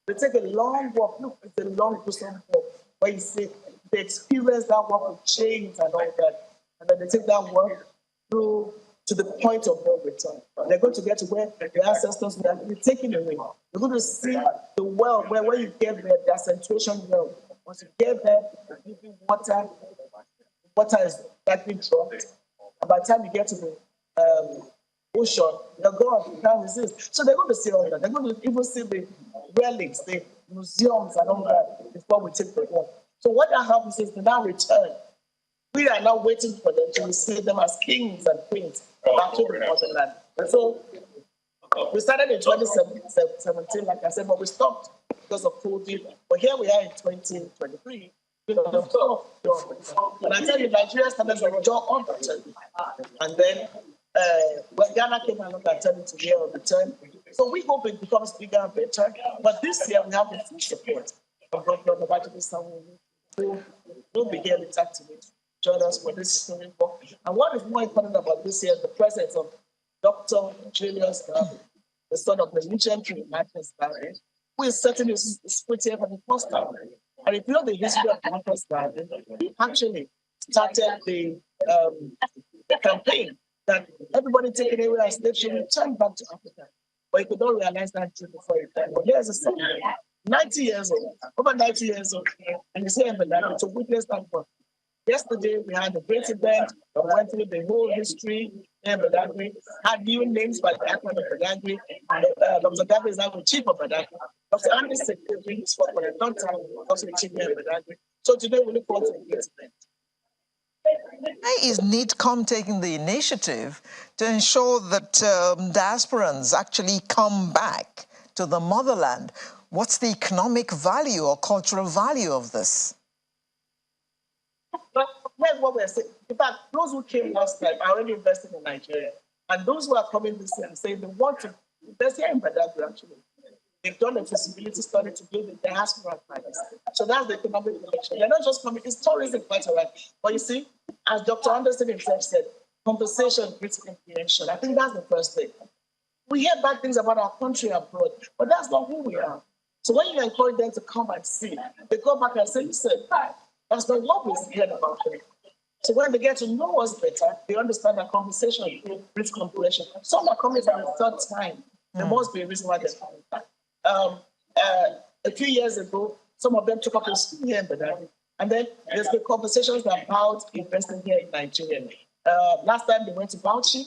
They take a long walk. Look, it's a long person walk where you see they experience that walk with chains and all that. And then they take that walk through to the point of no return. They're going to get to where their ancestors were actually taken away. You're going to see the world where when you get there, the accentuation world. Once you get there, you give water. Water is likely dropped. And by the time you get to the ocean, you're gone. You can't resist. So they're going to see all that. They're going to even see the relics, the museums and all that before we take the walk. So what that happens is they now return. We are now waiting for them to receive them as kings and queens back to the motherland. And so we started in 2017, like I said, but we stopped because of COVID. But here we are in 2023. You know, and I tell you, Nigeria started with jaw on the turn. And then when Ghana came and looked at turning to year of the turn. So we hope it becomes bigger and better. But this year we have the full support of Governor Babajide Sanwo-Olu, who will be here to activate. Join us for this historic book. And what is more important about this year, the presence of Dr. Julius Garvey, the son of the legendary Marcus Garvey, who is setting his foot here for the first time. And if you know the history of Marcus Garvey, he actually started the campaign that everybody taken away as slaves should return back to Africa. But he could not realize that before he died. But here's a son, 90 years old, over 90 years old, and he's here in Badagry to witness that work. Yesterday, we had a great event. We went through the whole history in Badagry, had new names by the Akron of Badagry. Dr. Garvey is now the chief of Badagry. Dr. Andy Secretary is for a long time, also the chief of Badagry. So today, we look forward to the great event. Why is NITCOM taking the initiative to ensure that diasporans actually come back to the motherland? What's the economic value or cultural value of this? But here's what we're saying. In fact, those who came last time are already invested in Nigeria. And those who are coming this year and saying they want to invest here in Badagry, actually. They've done a feasibility study to build the diaspora finance. So that's the economic connection. They're not just coming, it's tourism quite all right. But you see, as Dr. Anderson himself said, conversation breeds comprehension. I think that's the first thing. We hear bad things about our country abroad, but that's not who we are. So when you encourage them to come and see, they go back and say, listen, That's not what we heard about them. So when they get to know us better, they understand our conversation, breeds comprehension. Some are coming for the third time. There must be a reason why they're coming back. A few years ago, some of them took up a school here in Benin. And then there's been conversations about investing here in Nigeria. Last time they went to Bauchi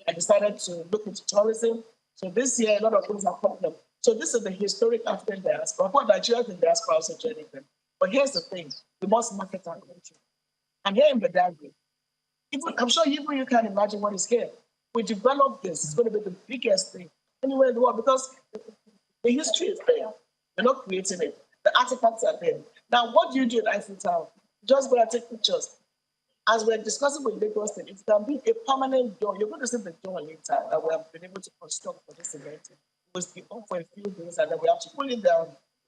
and decided to look into tourism. So this year, a lot of things are coming up. So this is the historic African diaspora. What Nigerians in diaspora also joining them. But here's the thing, we must market our country. And here in Badagry, I'm sure even you can imagine what is here. We developed this, it's going to be the biggest thing anywhere in the world because the history is there. We're not creating it. The artifacts are there. Now, what do you do in Eiffel Tower? Just go and take pictures. As we're discussing with Lagos State, it can be a permanent door. You're going to see the door later that we have been able to construct for this event. It was be up for a few days and then we have to pull it down.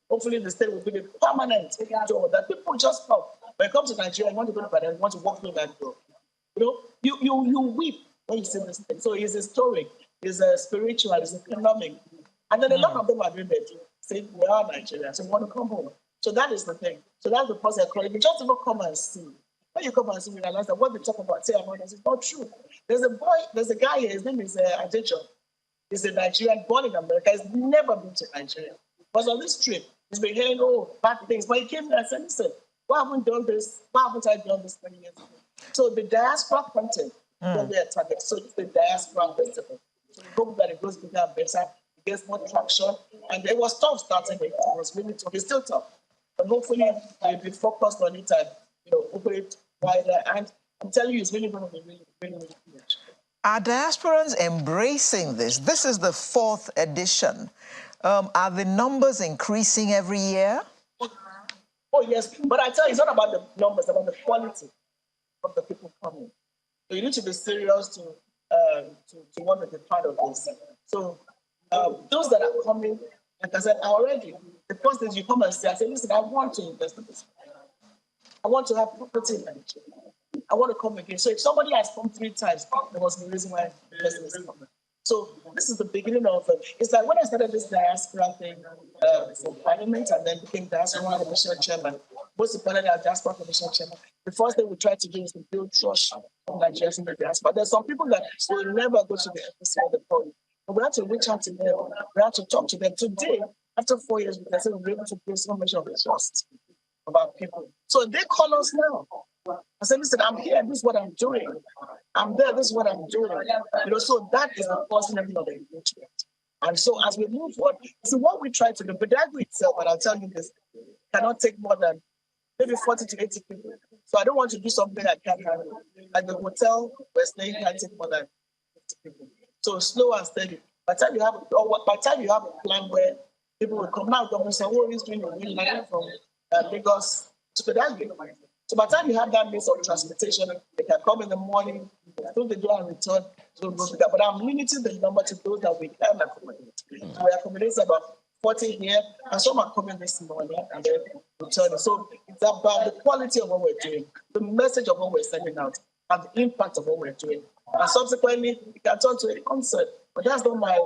Hopefully, the state will be a permanent door that people just pop. When it comes to Nigeria, you want to go to Badagry, you want to walk through that door. You know, you weep when you see this thing. So it's historic, it's spiritual, it's economic. And then a lot of them are doing that, saying, we are Nigerians, so we want to come home. So that is the thing. So that's the process. You just even come and see. When you come and see, you realize that what they talk about, say about us, is not true. There's a guy here, his name is Adejo. He's a Nigerian born in America. He's never been to Nigeria. But on this trip, he's been hearing bad things. But he came here and said, listen, why haven't done this? Why haven't I done this 20 years ago? So the diaspora content, when they're targeted. So it's the diaspora festival. So we hope that it goes bigger and better, it gets more traction. And it was tough starting it. It was really tough. It's still tough. But hopefully we'll be focused on it and open it wider. And I'm telling you, it's really going to be really, really, really huge. Are diasporans embracing this? This is the 4th edition. Are the numbers increasing every year? Oh, yes. But I tell you, it's not about the numbers, it's about the quality of the people coming. So you need to be serious to want to be part of this. So those that are coming, like I said, already, the first thing you come and say, I say, listen, I want to invest in this. I want to have property in Nigeria. I want to come again. So if somebody has come 3 times, there was no reason why the person is coming. So this is the beginning of it. It's like when I started this diaspora thing for Parliament and then became diaspora commission chairman, most importantly as diaspora commission chairman, the first thing we tried to do is to build trust from Nigerians in the diaspora. There's some people that will never go to the embassy or the podium, but we have to reach out to them. We have to talk to them. Today, after 4 years, we can say we're able to build so much of the trust about people. So they call us now. I said, listen, I'm here, this is what I'm doing. I'm there, this is what I'm doing. So that is the positive of the engagement. And so as we move forward, so what we try to do, Badagry itself, and I'll tell you this, cannot take more than maybe 40 to 80 people. So I don't want to do something I can't handle. Like the hotel we're staying can't take more than 50 people. So slow and steady. By the time you have a plan where people will come out, government say, oh, he's doing a really nice from Lagos to Badagry. So by the time you have that means of transportation, they can come in the morning, through the door and return. But I'm limiting the number to those that we can accommodate. So we accommodate about 40 here, and some are coming this morning and then returning. So it's about the quality of what we're doing, the message of what we're sending out, and the impact of what we're doing. And subsequently, we can turn to a concert. But that's not my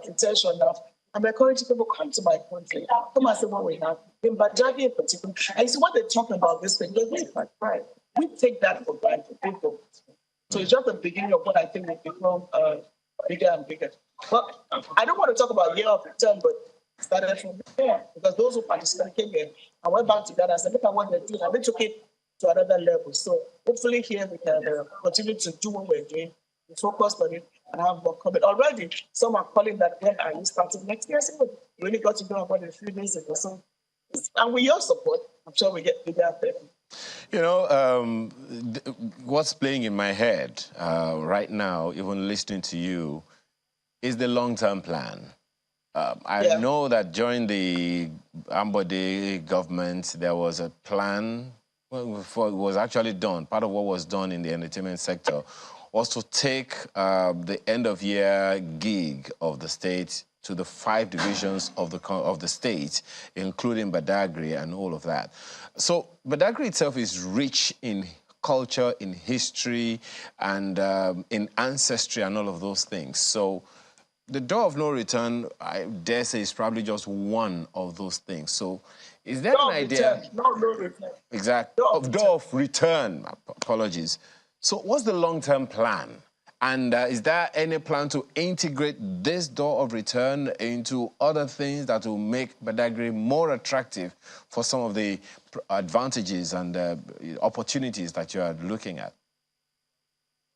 intention now. I'm encouraging people to come to my country, come and see what we have. In Badagry in particular, and see what they talk about this thing. Right. We take that for granted. So it's just the beginning of what I think will become bigger and bigger. But I don't want to talk about year of return, but started from there because those who participated came here and went back to that and said, look at what they're doing, and they took it to another level. So hopefully here we can continue to do what we're doing, we focus on it, and have more comment. Already, some are calling that when are you starting next year? So we really got to know about it a few days ago. So, and with your support, I'm sure we get bigger and better. What's playing in my head right now, even listening to you, is the long-term plan. I know that during the Ambode government, there was a plan, it was actually done. Part of what was done in the entertainment sector was to take the end-of-year gig of the state to the 5 divisions of the state, including Badagry and all of that. So Badagry itself is rich in culture, in history, and in ancestry and all of those things. So the door of no return, I dare say, is probably just one of those things. So Is there an idea? No return. Exactly. Door of return. Apologies. So what's the long-term plan? And is there any plan to integrate this door of return into other things that will make Badagry more attractive for some of the advantages and opportunities that you are looking at?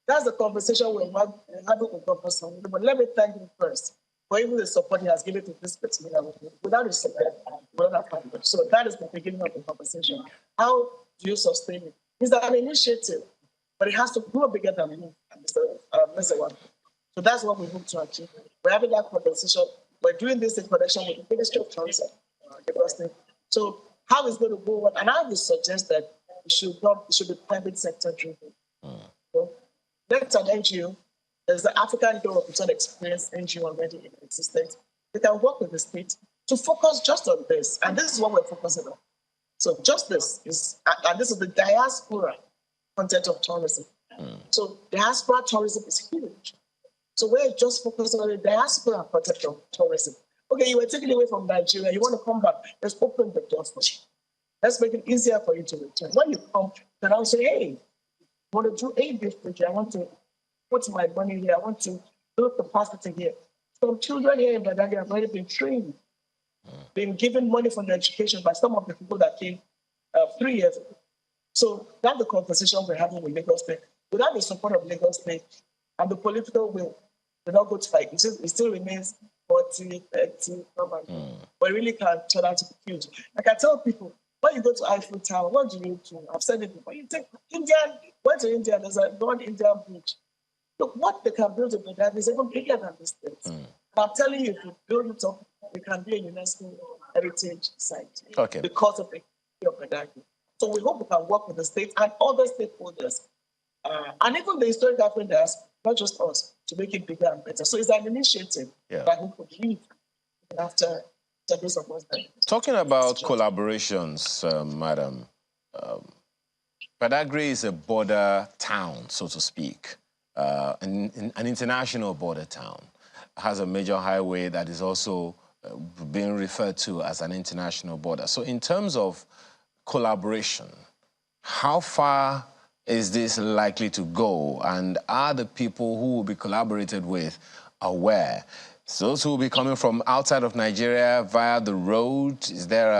That's the conversation we're having with Dr. Song. But let me thank him first for even the support he has given to this particular work. Without his support, we don't have time. So that is the beginning of the conversation. How do you sustain it? It's an initiative, but it has to grow bigger than me, Mr. One. So that's what we hope to achieve. We're having that conversation. We're doing this in connection with the Ministry of Tourism. So how is going to go on? And I would suggest that it should be private sector driven. So, that's an NGO. There's the African Door of Return Experience NGO already in existence. They can work with the state to focus just on this. And this is what we're focusing on. So just this is, and this is the diaspora content of tourism. So diaspora tourism is huge. So we're just focusing on the diaspora content of tourism. Okay, you were taken away from Nigeria, you want to come back, let's open the door for you. Let's make it easier for you to return. When you come, then I'll say, hey, I want to do a project. I want to put my money here. I want to build capacity here. Some children here in Badagry have already been trained, been given money for their education by some of the people that came 3 years ago. So that's the conversation we're having with Lagos State. Without the support of Lagos State and the political will not go to fight, it still remains 40, 30, but it really can turn out to be huge. Like I tell people, when you go to Eiffel Tower, what do you do? I've said it before. You take went to India, there's a non-Indian bridge. Look, what they can build in Badagry is even bigger than this state. And I'm telling you, if you build it up, it can be a UNESCO heritage site because of the history of Badagry. So we hope we can work with the state and other stakeholders, and even the historic Africans, not just us, to make it bigger and better. So it's an initiative that we could lead after this of us. Talking about collaborations, Madam, Badagry is a border town, so to speak, an international border town. It has a major highway that is also being referred to as an international border. So in terms of collaboration, how far is this likely to go? And are the people who will be collaborated with aware? So those who will be coming from outside of Nigeria via the road, is there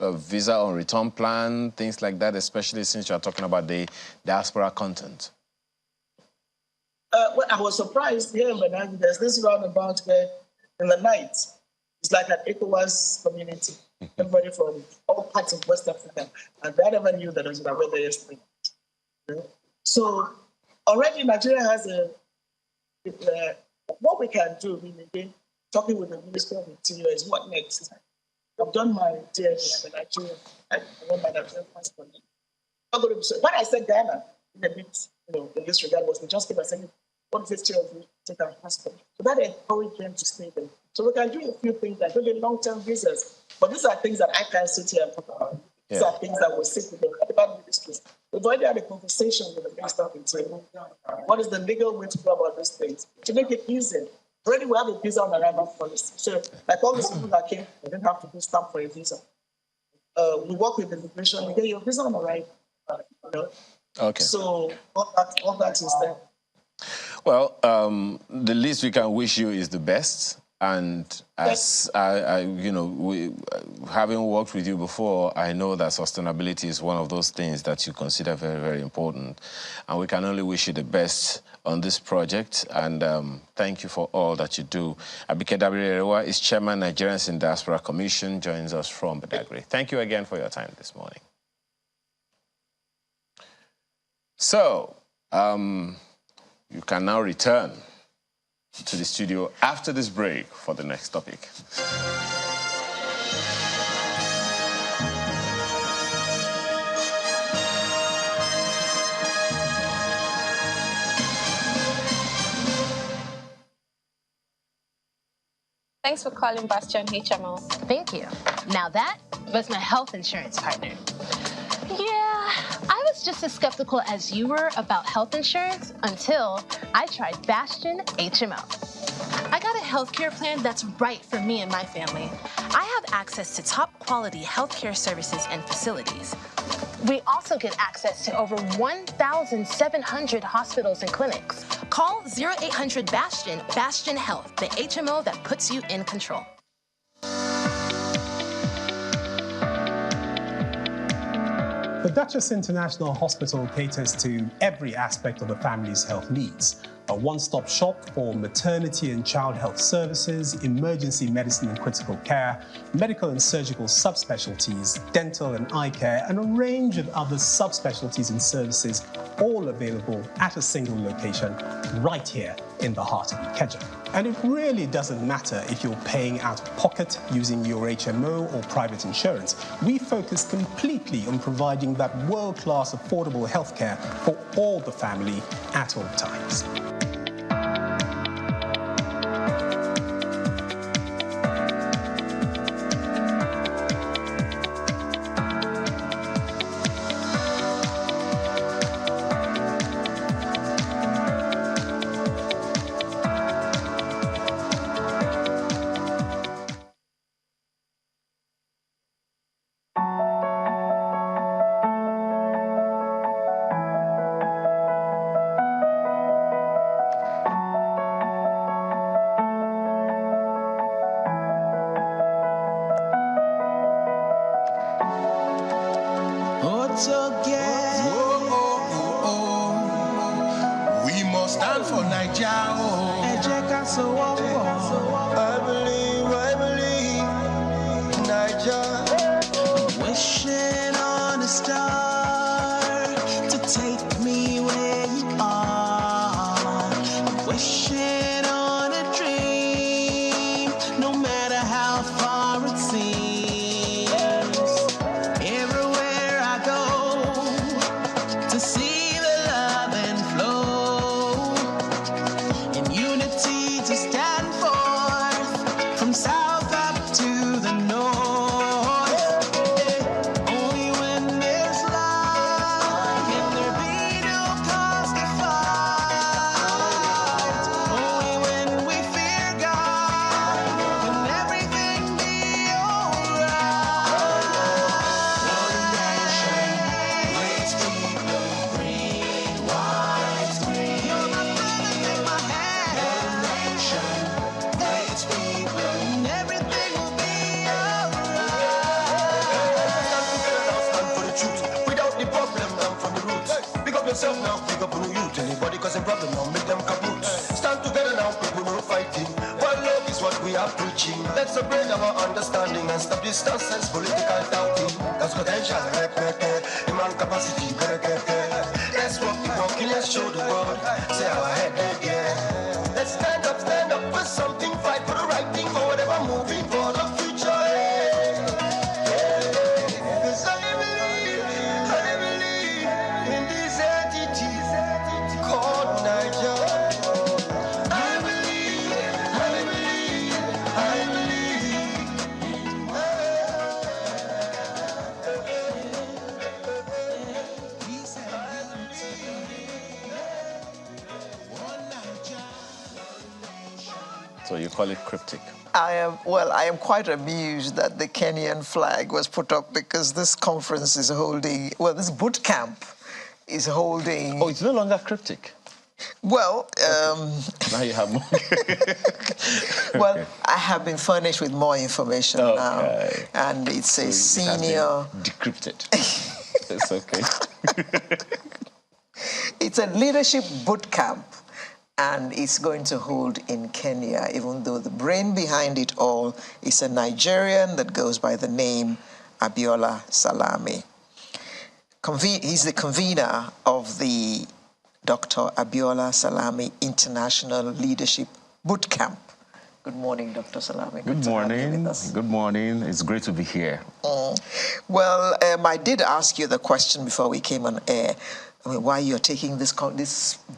a visa on return plan, things like that, especially since you're talking about the diaspora content? Well, I was surprised here in Badagry. There's this roundabout where in the night, it's like an ECOWAS community. Everybody from all parts of West Africa. And I never knew that I was aware there yesterday. So already Nigeria has what we can do, again, talking with the Minister of Interior is what next. I've done my DNA in Nigeria. I want my Nigerian passport. When I said Ghana, in a bit, in this regard, was they just keep saying, what is history of you take our passport? So that encouraged them to stay there. So we can do a few things like maybe long-term visas. But these are things that I can't sit here and talk about. These are things that will sit with the relevant ministries. We've already had a conversation with the Minister of Interior. What is the legal way to go about these things? To make it easier. Already we have a visa on arrival policy. So like all these people that came, they didn't have to do stamp for a visa. We work with immigration, we get your visa on arrival. Okay. So all that is there. Well, the least we can wish you is the best. And as having worked with you before, I know that sustainability is one of those things that you consider very, very important. And we can only wish you the best on this project. And thank you for all that you do. Abike Dabiri-Erewa is Chairman, Nigerians in Diaspora Commission, joins us from Badagry. Thank you again for your time this morning. So, you can now return to the studio after this break for the next topic. Thanks for calling Bastion HMO. Thank you. Now that was my health insurance partner. Yeah, I was just as skeptical as you were about health insurance until I tried Bastion HMO. I I got a healthcare plan that's right for me and my family. I have access to top quality healthcare services and facilities. We also get access to over 1,700 hospitals and clinics. Call 0800 Bastion, Bastion Health, the HMO that puts you in control. The Duchess International Hospital caters to every aspect of the family's health needs. A one-stop shop for maternity and child health services, emergency medicine and critical care, medical and surgical subspecialties, dental and eye care, and a range of other subspecialties and services, all available at a single location right here in the heart of Ikeja. And it really doesn't matter if you're paying out of pocket using your HMO or private insurance. We focus completely on providing that world-class affordable healthcare for all the family at all times. We must stand for Nigeria. I believe, Nigeria. Wishing on a star to take me where you are. Wishing on a dream, no matter how far it seems. Everywhere I go to see the love and flow, in unity to stand forth from south up to the north. Yourself now, pick up on the youth. Anybody causing problem now, make them kaput. Stand together now, people no fighting. One love is what we are preaching. Let's upgrade our understanding and stop this nonsense, political doubting. That's potential, demand capacity, let's walk the walking, let's show the world. Say our head again. Let's stand up for something, fight for the right thing, for whatever, moving for the future. Cause I believe in this entity called Nigeria. I believe. So you call it cryptic? I am quite amused that the Kenyan flag was put up because this conference is holding, this boot camp is holding... Oh, it's no longer cryptic? Well... Now you have more. Well, I have been furnished with more information now. And it's a senior... Decrypted. It's okay. It's a leadership boot camp. And it's going to hold in Kenya, even though the brain behind it all is a Nigerian that goes by the name Babalola Salami. He's the convener of the Dr. Babalola Salami International Leadership Boot Camp. Good morning, Dr. Salami. Good morning. Good morning. It's great to be here. Well, I did ask you the question before we came on air. Why you're taking this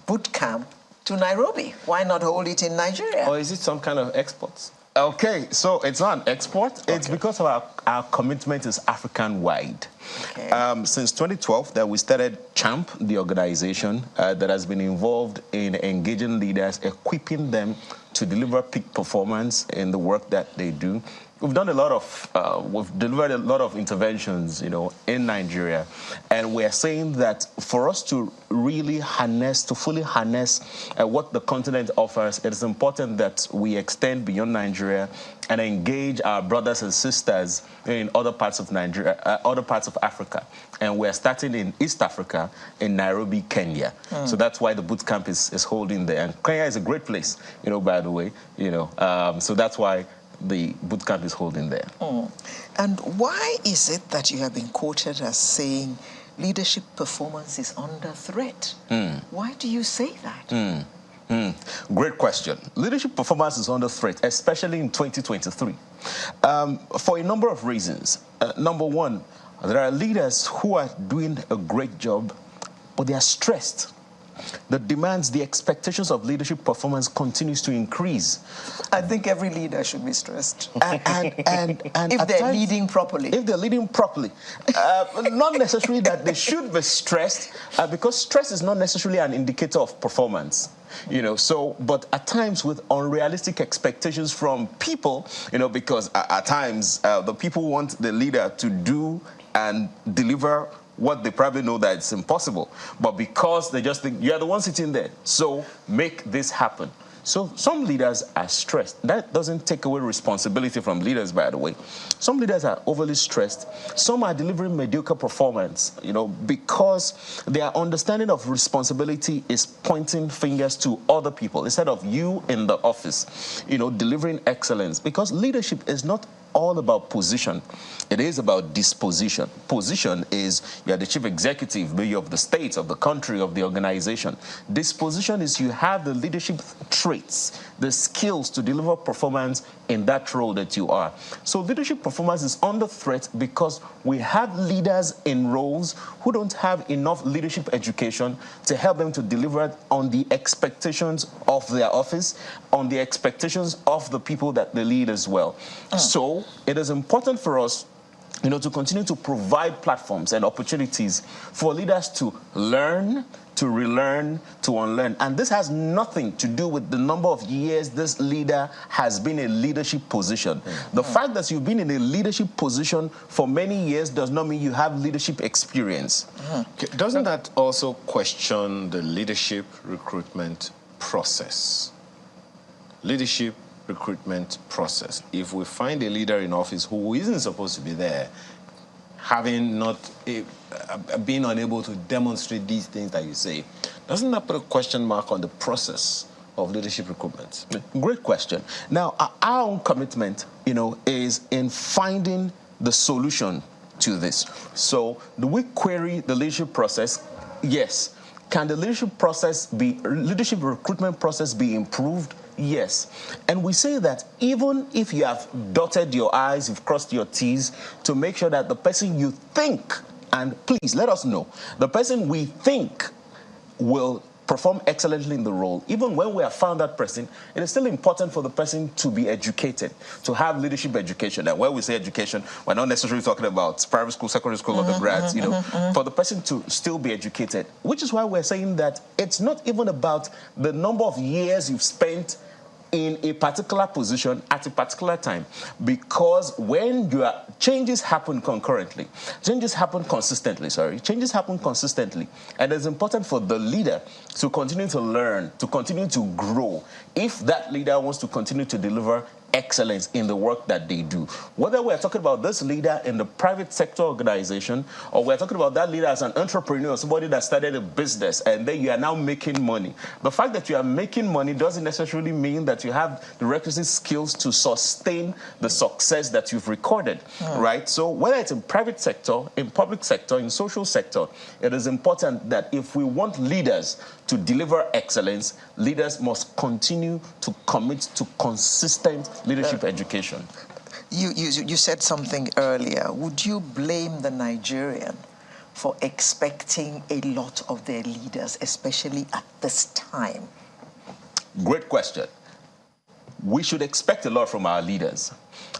boot camp to Nairobi? Why not hold it in Nigeria? Or is it some kind of export? Okay, so it's not an export. It's because of our commitment is African-wide. Okay. Since 2012, that we started CHAMP, the organization that has been involved in engaging leaders, equipping them to deliver peak performance in the work that they do. We've done a lot of, we've delivered a lot of interventions, in Nigeria, and we're saying that for us to really harness, to fully harness what the continent offers, it is important that we extend beyond Nigeria and engage our brothers and sisters in other parts of Nigeria, other parts of Africa. And we're starting in East Africa, in Nairobi, Kenya. So that's why the boot camp is holding there. And Kenya is a great place, by the way, so that's why the boot camp is holding there. And why is it that you have been quoted as saying leadership performance is under threat? Why do you say that? Great question. Leadership performance is under threat, especially in 2023, for a number of reasons. Number one, there are leaders who are doing a great job, but they are stressed. The demands, the expectations of leadership performance continues to increase. I think every leader should be stressed. And if they're leading properly. If they're leading properly. Not necessarily that they should be stressed, because stress is not necessarily an indicator of performance. But at times with unrealistic expectations from people, because at times the people want the leader to do and deliver what they probably know that it's impossible. But because they just think, you're the one sitting there, so make this happen. So some leaders are stressed. That doesn't take away responsibility from leaders, by the way. Some leaders are overly stressed. Some are delivering mediocre performance, because their understanding of responsibility is pointing fingers to other people instead of you in the office, delivering excellence. Because leadership is not all about position. It is about disposition. Position is you're the chief executive, maybe of the state, of the country, of the organization. Disposition is you have the leadership traits, the skills to deliver performance in that role that you are. So leadership performance is under threat because we have leaders in roles who don't have enough leadership education to help them to deliver on the expectations of their office, on the expectations of the people that they lead as well. So it is important for us to continue to provide platforms and opportunities for leaders to learn, to relearn, to unlearn. And this has nothing to do with the number of years this leader has been in a leadership position. The fact that you've been in a leadership position for many years does not mean you have leadership experience. Doesn't that also question the leadership recruitment process? Leadership recruitment process. If we find a leader in office who isn't supposed to be there, having not being unable to demonstrate these things that you say, doesn't that put a question mark on the process of leadership recruitment? Great question. Now, our own commitment, is in finding the solution to this. So, do we query the leadership process? Yes. Can the leadership recruitment process be improved? Yes. And we say that even if you have dotted your I's, you've crossed your T's, to make sure that the person you think, and please let us know, the person we think will perform excellently in the role, even when we have found that person, it is still important for the person to be educated, to have leadership education. And when we say education, we're not necessarily talking about private school, secondary school, undergrads, for the person to still be educated, which is why we're saying that it's not even about the number of years you've spent in a particular position at a particular time, because when changes happen concurrently, changes happen consistently, and it's important for the leader to continue to learn, to continue to grow, if that leader wants to continue to deliver excellence in the work that they do. Whether we're talking about this leader in the private sector organization, or we're talking about that leader as an entrepreneur, somebody that started a business and then you are now making money. The fact that you are making money doesn't necessarily mean that you have the requisite skills to sustain the success that you've recorded, right? So whether it's in private sector, in public sector, in social sector, it is important that if we want leaders to deliver excellence, leaders must continue to commit to consistent leadership education. You said something earlier. Would you blame the Nigerian for expecting a lot of their leaders, especially at this time? Great question. We should expect a lot from our leaders.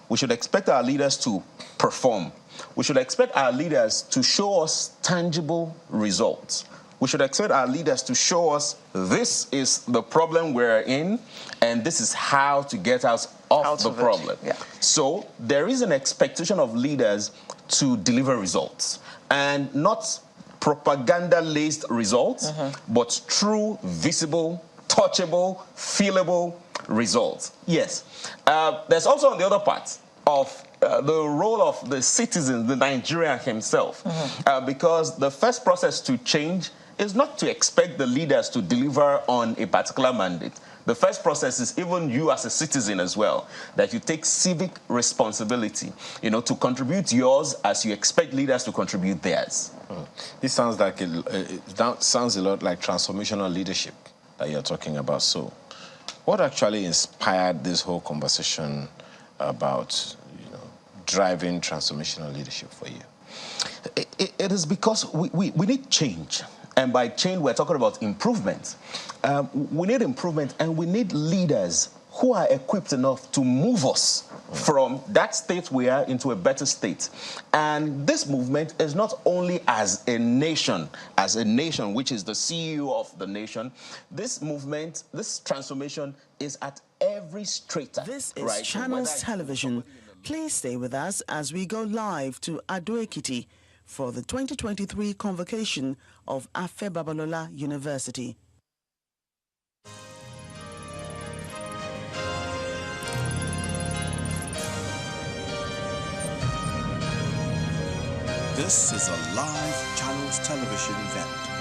We should expect our leaders to perform. We should expect our leaders to show us tangible results. we should expect our leaders to show us this is the problem we're in, and this is how to get us off the problem. Yeah. So there is an expectation of leaders to deliver results, and not propaganda-laced results, but true, visible, touchable, feelable results. Yes. There's also on the other part of the role of the citizen, the Nigerian himself, because the first process to change is not to expect the leaders to deliver on a particular mandate. The first process is even you as a citizen as well, that you take civic responsibility, to contribute yours as you expect leaders to contribute theirs. This sounds like sounds a lot like transformational leadership that you're talking about. So, what actually inspired this whole conversation about, driving transformational leadership for you? It is because we need change. And by change, we're talking about improvement. We need improvement, and we need leaders who are equipped enough to move us from that state we are into a better state. And this movement is not only as a nation, which is the CEO of the nation. This movement, this transformation is at every strata. This is Channels Television. Please stay with us as we go live to Ado-Ekiti for the 2023 convocation of Afe Babalola University. This is a live Channels Television event.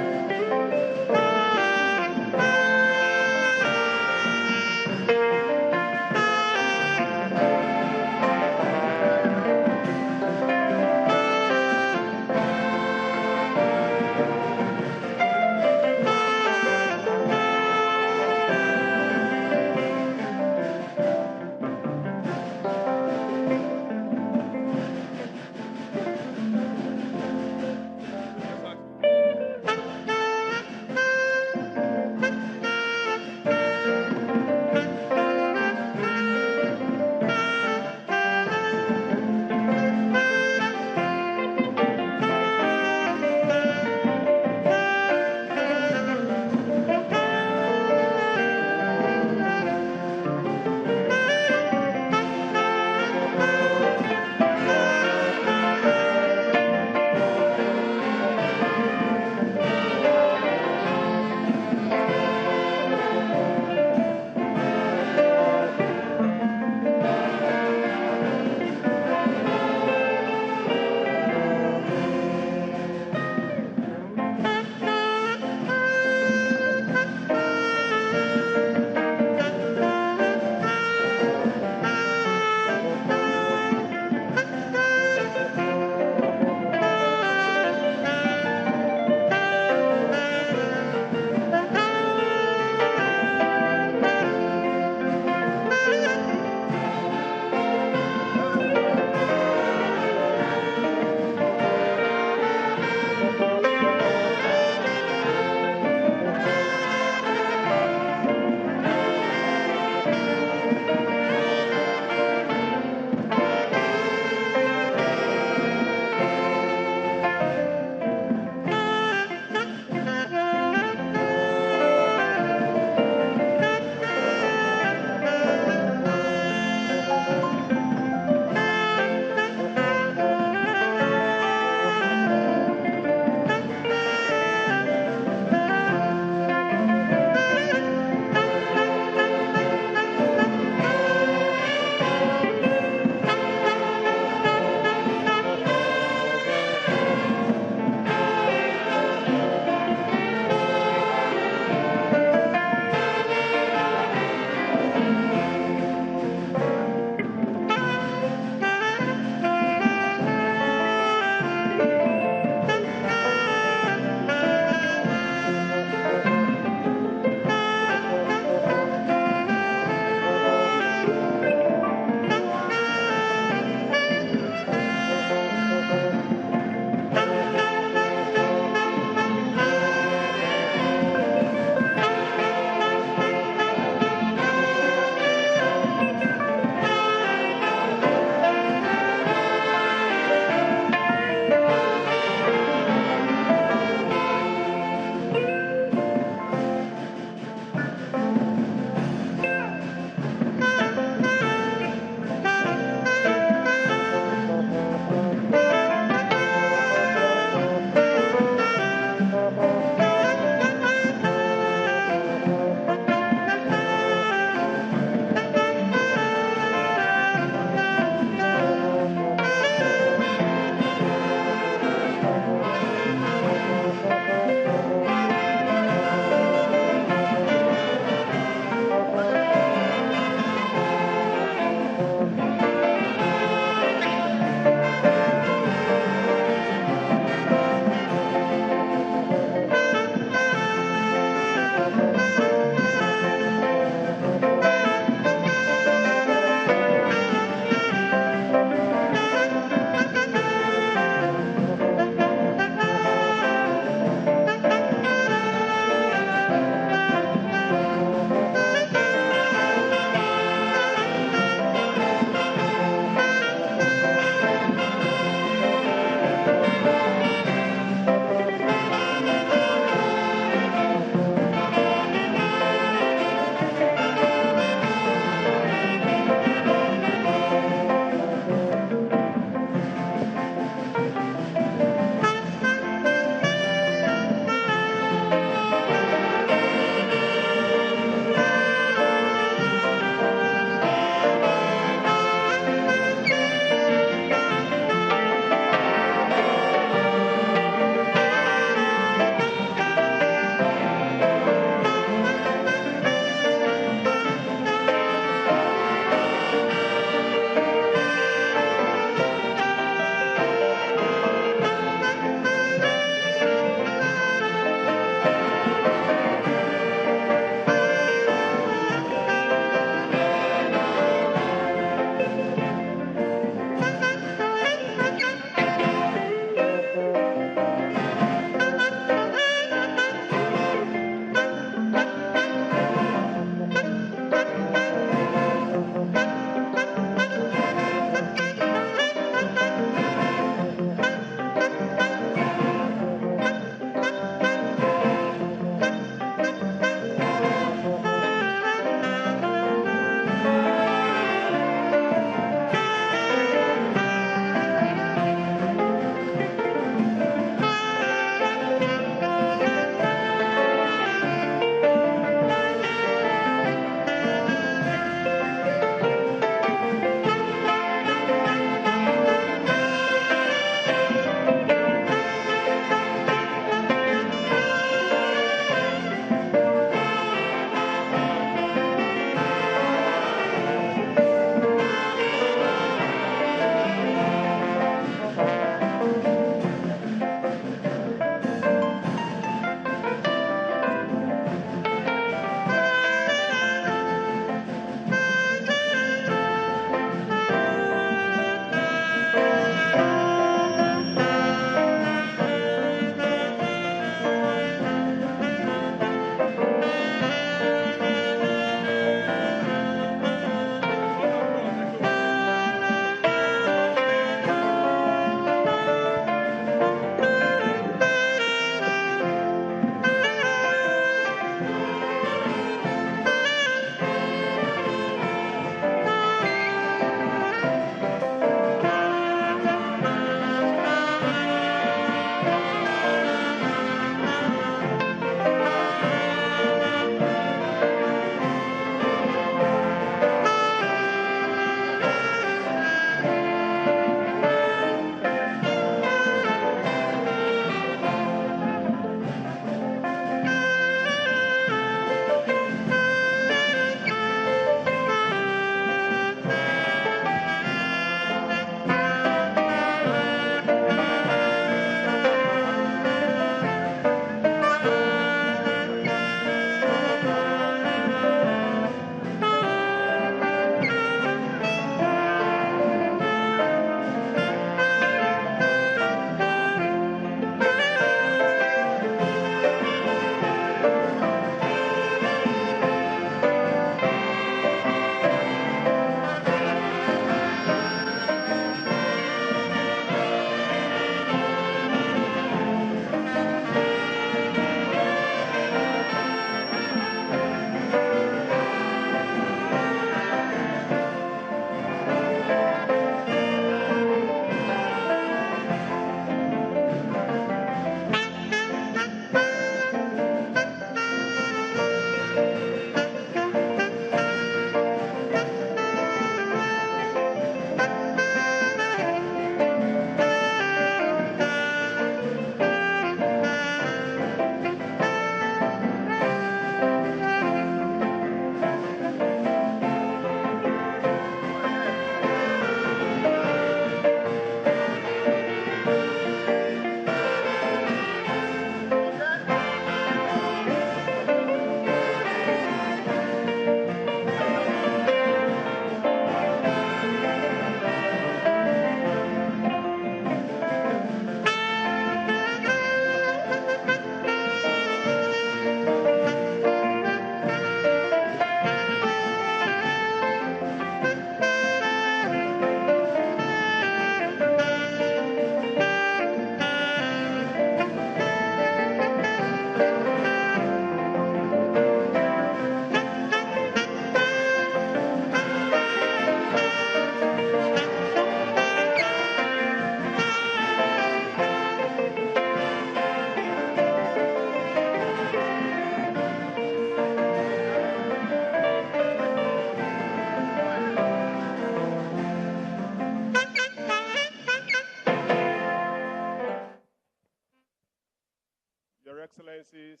Excellencies,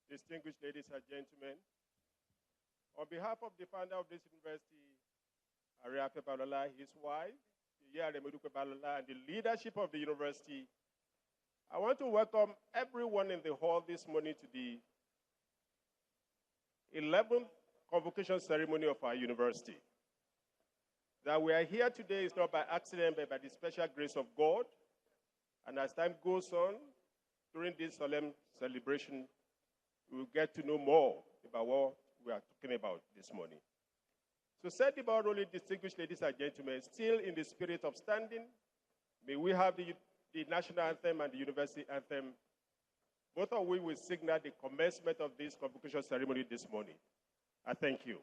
distinguished ladies and gentlemen, on behalf of the founder of this university, Afe Babalola, his wife, Isheri Babalola, and the leadership of the university, I want to welcome everyone in the hall this morning to the 11th convocation ceremony of our university. That we are here today is not by accident, but by the special grace of God. And as time goes on, during this solemn celebration, we will get to know more about what we are talking about this morning. So set the ball rolling, distinguished ladies and gentlemen, still in the spirit of standing, may we have the national anthem and the university anthem, both of which will signal the commencement of this convocation ceremony this morning. I thank you.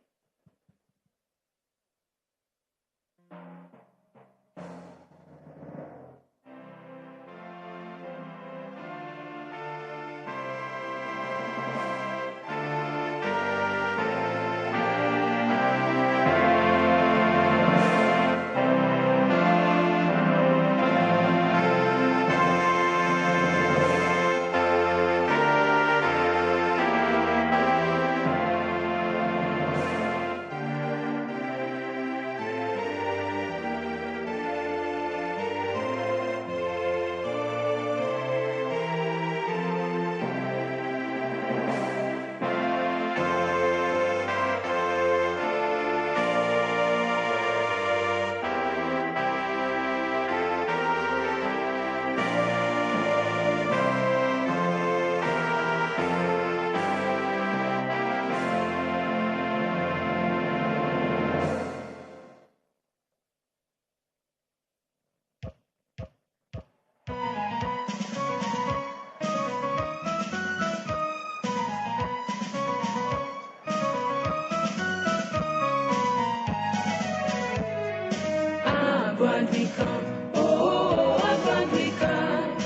Upward we come, oh, upward we come.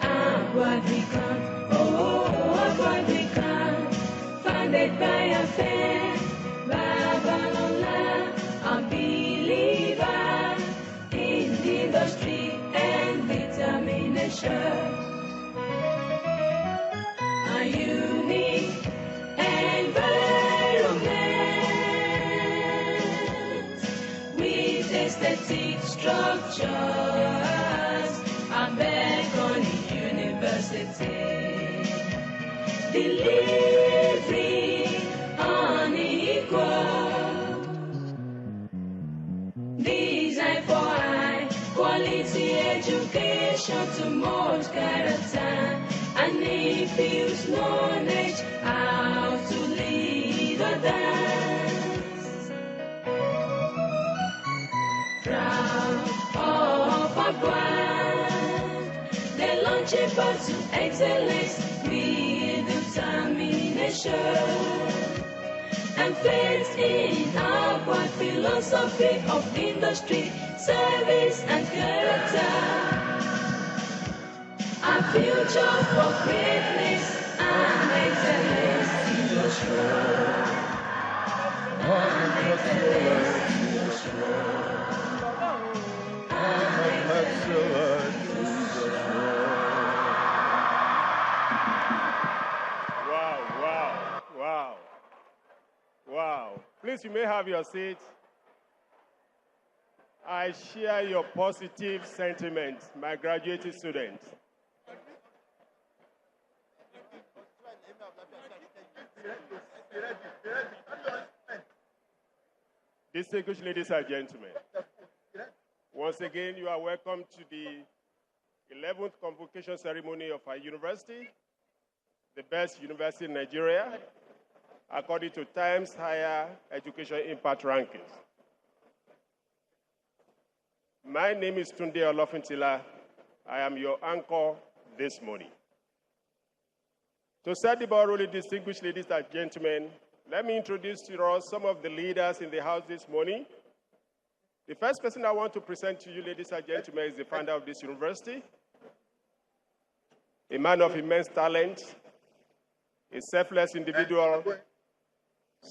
Upward we come, oh, upward we come. Founded by Afe Babalola, a believer in industry and determination. A unique environment with aesthetic structures, a beckoning university, delivery unequal, design for high quality education to mold character and infuse knowledge how to lead others. Proud of our brand, they launch a path to excellence with determination and faith in our philosophy of industry, service, and character. A future for greatness and excellence in your show. And excellence in your show. Wow. Please, you may have your seat. I share your positive sentiments, my graduating students. Distinguished ladies and gentlemen, once again, you are welcome to the 11th convocation ceremony of our university, the best university in Nigeria, according to Times Higher Education Impact Rankings. My name is Tunde Olofintila. I am your anchor this morning. To set the ball rolling, distinguished ladies and gentlemen, let me introduce to you some of the leaders in the house this morning. The first person I want to present to you, ladies and gentlemen, is the founder of this university, a man of immense talent, a selfless individual,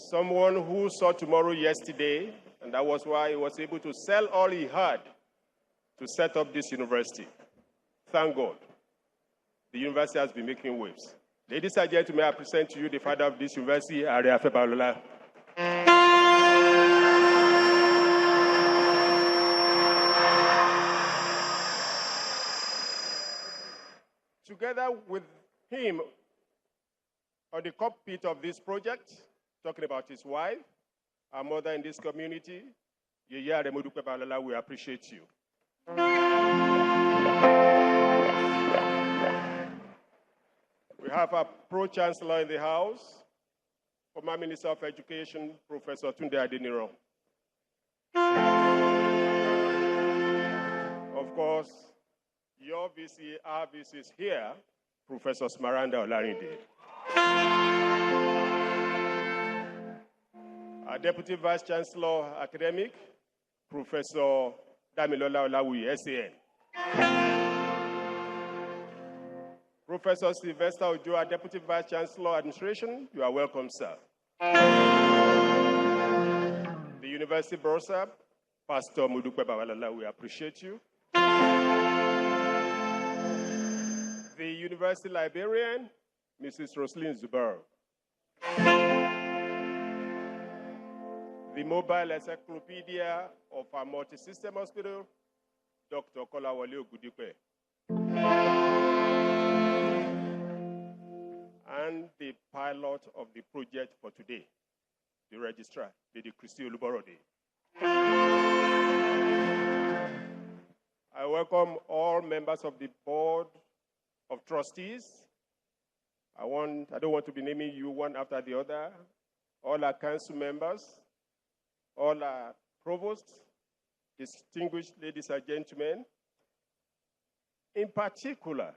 someone who saw tomorrow yesterday, and that was why he was able to sell all he had to set up this university. Thank God. the university has been making waves. Ladies and gentlemen, I present to you the father of this university, Afe Babalola. Together with him on the cockpit of this project, talking about his wife, our mother in this community, Yeye Afe Babalola, we appreciate you. We have a pro-chancellor in the house, former Minister of Education, Professor Tunde Adeniro. Of course, your VC, our VC is here, Professor Smaranda Olarinde. Our Deputy Vice Chancellor, Academic, Professor Damilola Olawi, SAN. Professor Sylvester Ojo, our Deputy Vice Chancellor, Administration, you are welcome, sir. The University Bursar, Pastor Modupe Babalola, we appreciate you. The University Librarian, Mrs. Roslyn Zubar. The Mobile Encyclopedia of our multi-system hospital, Dr. Kolawole Ogudipe. And the pilot of the project for today, the registrar, Lady Christy Oluborode. I welcome all members of the board of trustees. I don't want to be naming you one after the other. All our council members, all our provosts, distinguished ladies and gentlemen. In particular,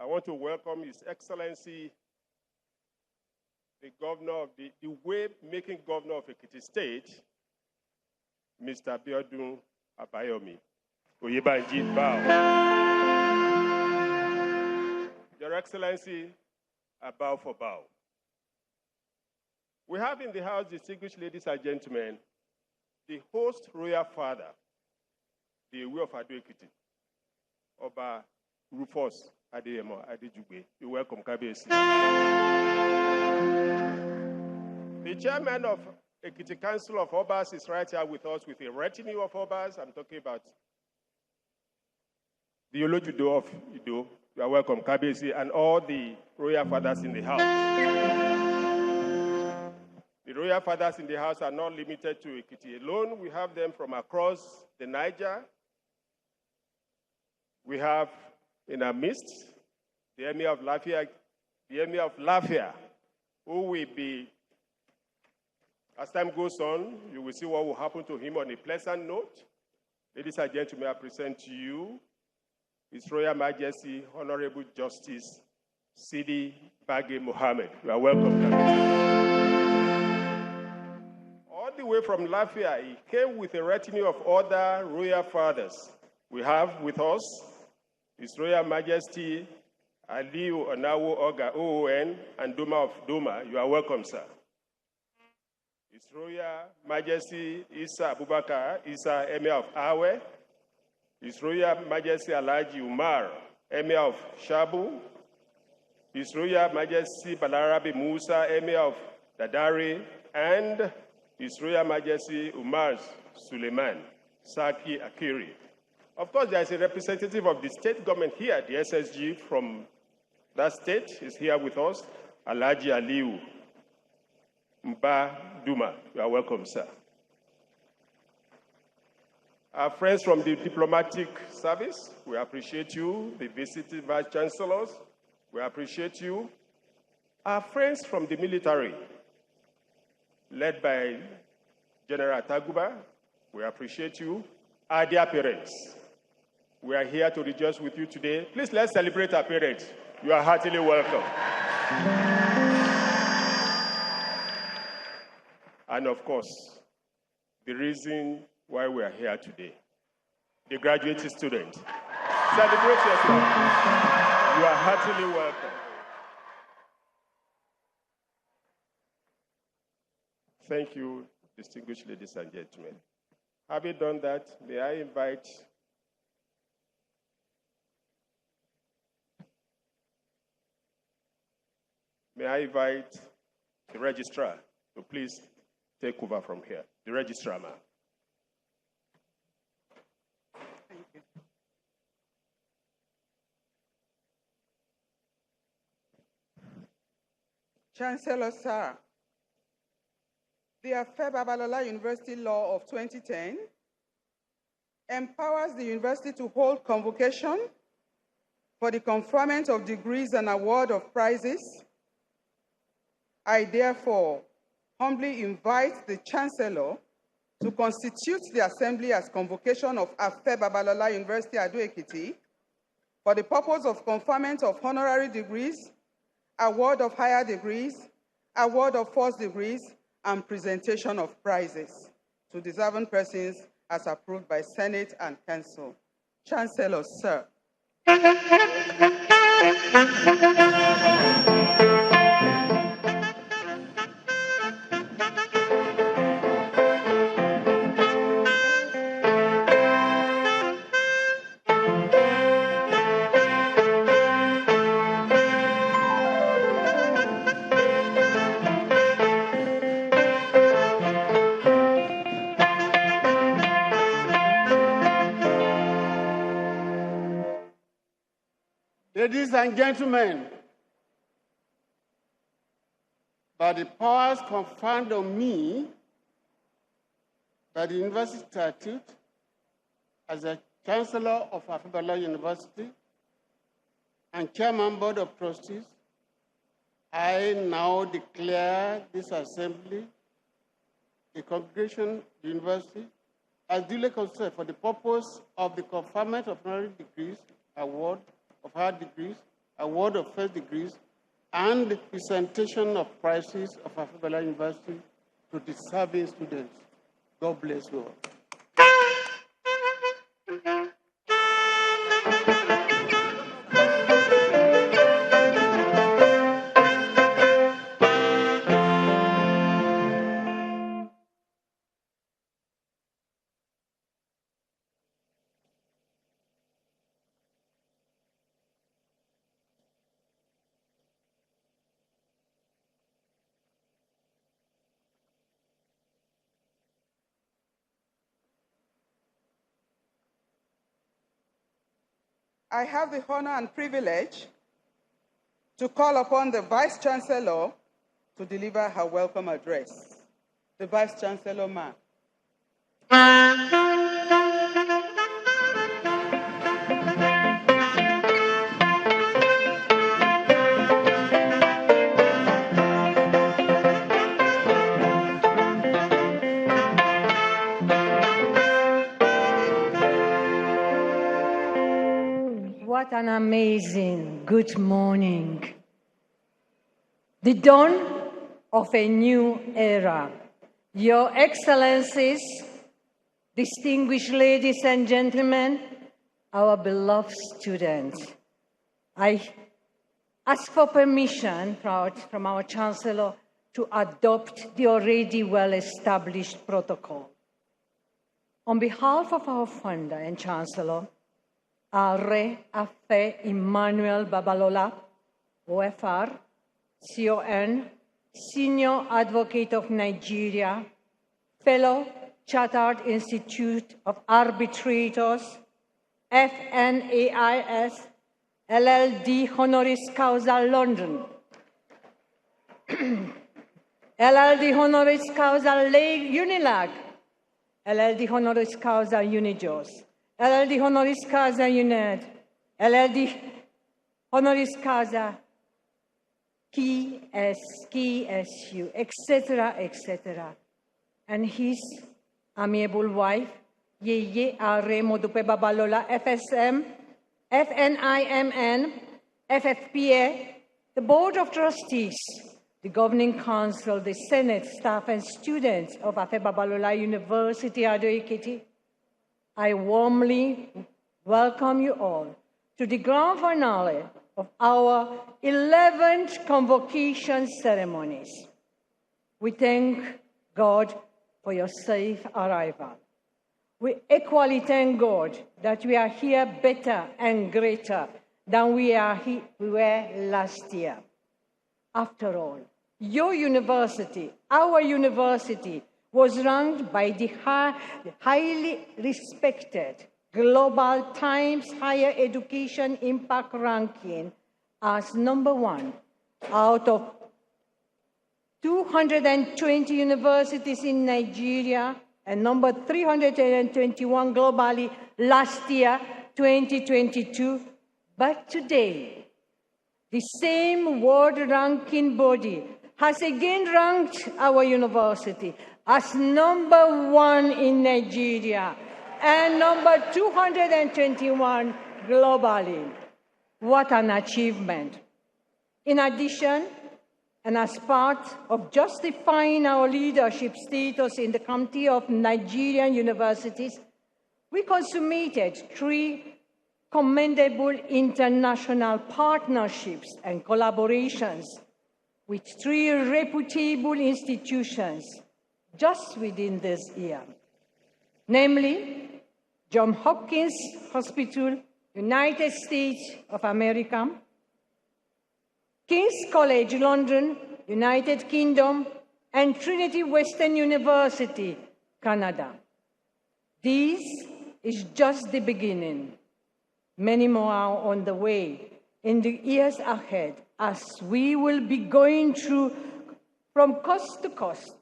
I want to welcome His Excellency, the governor of the way-making governor of Ekiti State, Mr. Biodun Abayomi. Oyebanji Bao. Your Excellency, a bow for bow. We have in the house, distinguished ladies and gentlemen, the host royal father, the Ewe of Ado Ekiti, Oba Rufus Adeyemo Adejugbe. You're welcome, Kabiyesi. The chairman of Ekiti Council of Obas is right here with us with a retinue of Obas. I'm talking about the Olojudo of Ido. You are welcome, Kabiyesi, and all the royal fathers in the house. The royal fathers in the house are not limited to Ekiti alone. We have them from across the Niger. We have in our midst the Emir of Lafia, who will be, as time goes on, you will see what will happen to him on a pleasant note. Ladies and gentlemen, I present to you His Royal Majesty, Honorable Justice Sidi Bagay Mohammed. You are welcome. All the way from Lafia, he came with a retinue of other royal fathers. We have with us His Royal Majesty Aliu Onawo Oga OON and Duma of Duma. You are welcome, sir. His Royal Majesty Isa Abubakar Isa, Emir of Awe. His Royal Majesty Alhaji Umar, Emir of Shabu. His Royal Majesty Balarabe Musa, Emir of Dadari. And His Royal Majesty Umar Suleiman Saki Akiri. Of course, there is a representative of the state government here, the SSG from that state is here with us, Alhaji Aliu Mba Duma. You are welcome, sir. Our friends from the diplomatic service, we appreciate you. The visiting vice chancellors, we appreciate you. Our friends from the military, led by General Taguba, we appreciate you. Our dear parents, we are here to rejoice with you today. Please, let's celebrate our parents. You are heartily welcome. And of course, the reason why we are here today, the graduating students. Celebrate yourself. You are heartily welcome. Thank you, distinguished ladies and gentlemen. Having done that, may I invite May I invite the registrar to please take over from here. The registrar, ma'am. Thank you. Chancellor, sir, the Afe Babalola University Law of 2010 empowers the university to hold convocation for the conferment of degrees and award of prizes. I therefore humbly invite the Chancellor to constitute the Assembly as convocation of Afe Babalola University Ado-Ekiti for the purpose of conferment of honorary degrees, award of higher degrees, award of first degrees, and presentation of prizes to deserving persons as approved by Senate and Council. Chancellor, sir. Ladies and gentlemen, by the powers conferred on me by the University Statute as a Chancellor of Afe Babalola University and Chairman Board of Trustees, I now declare this assembly, the congregation, the university, as duly constituted for the purpose of the conferment of honorary degrees, award of higher degrees, award of first degrees, and the presentation of prizes of Afe Babalola University to deserving students. God bless you all. I have the honor and privilege to call upon the Vice Chancellor to deliver her welcome address. The Vice Chancellor, ma'am. What an amazing good morning. The dawn of a new era. Your Excellencies, distinguished ladies and gentlemen, our beloved students, I ask for permission from our Chancellor to adopt the already well-established protocol. On behalf of our founder and Chancellor, Are Afe Emmanuel Babalola, OFR, CON, Senior Advocate of Nigeria, Fellow Chartered Institute of Arbitrators, FNAIS, LLD Honoris Causa London, LLD Honoris Causa Unilag, LLD Honoris Causa Unijos, LLD Honoris Causa UNED, LLD Honoris Causa KSU, etc., etc. And his amiable wife, Yeye Are Modupe Babalola, FSM, FNIMN, FFPA, the Board of Trustees, the Governing Council, the Senate, staff, and students of Afe Babalola University, Ado-Ekiti, I warmly welcome you all to the grand finale of our 11th convocation ceremonies. We thank God for your safe arrival. We equally thank God that we are here better and greater than we were last year. After all, your university, our university, was ranked by the highly respected Global Times Higher Education Impact Ranking as #1 out of 220 universities in Nigeria and number 321 globally last year, 2022. But today, the same world ranking body has again ranked our university as #1 in Nigeria and number 221 globally. What an achievement. In addition, and as part of justifying our leadership status in the Committee of Nigerian Universities, we consummated 3 commendable international partnerships and collaborations with 3 reputable institutions just within this year, namely Johns Hopkins Hospital, United States of America, King's College London, United Kingdom, and Trinity Western University, Canada. This is just the beginning. Many more are on the way in the years ahead as we will be going through from coast to coast,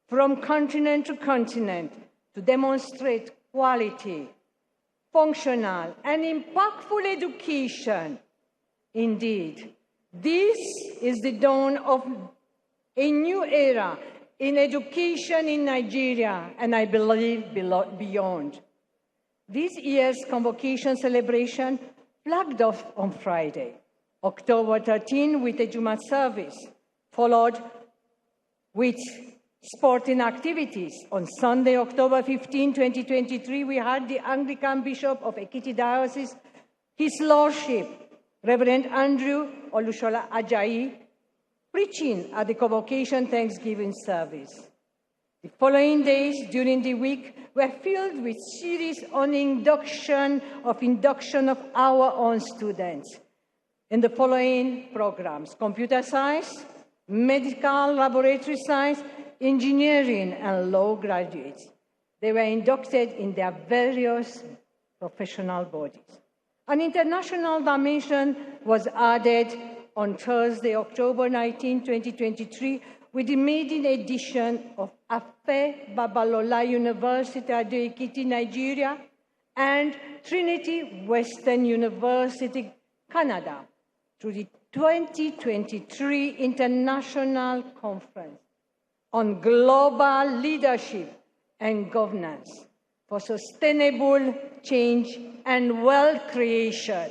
from continent to continent, to demonstrate quality, functional, and impactful education. Indeed, this is the dawn of a new era in education in Nigeria, and I believe beyond. This year's convocation celebration flagged off on Friday, October 13, with a Jumat service, followed with sporting activities. On Sunday, October 15, 2023, we had the Anglican Bishop of Ekiti Diocese, His Lordship, Reverend Andrew Olushola Ajayi, preaching at the convocation Thanksgiving service. The following days during the week were filled with series on induction of our own students in the following programs: computer science, medical laboratory science, engineering, and law graduates. They were inducted in their various professional bodies. An international dimension was added on Thursday, October 19, 2023, with the maiden edition of Afe Babalola University at Ekiti, Nigeria, and Trinity Western University, Canada, through the 2023 International Conference on Global Leadership and Governance for Sustainable Change and Wealth Creation.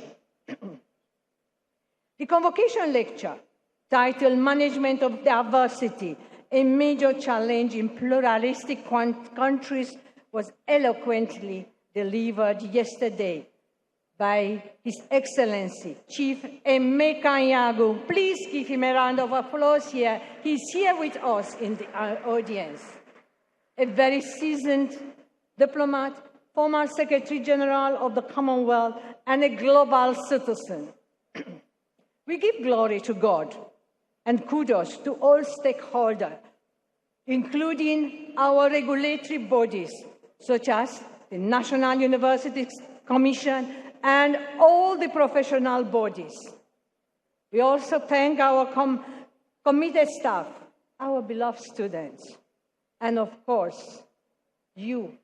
The convocation lecture, titled Management of Diversity, a Major Challenge in Pluralistic Countries, was eloquently delivered yesterday by His Excellency Chief Emeka Nyagu. Please give him a round of applause here. He's here with us in the audience. A very seasoned diplomat, former Secretary General of the Commonwealth, and a global citizen. We give glory to God and kudos to all stakeholders, including our regulatory bodies, such as the National University Commission and all the professional bodies. We also thank our committed staff, our beloved students, and of course, you,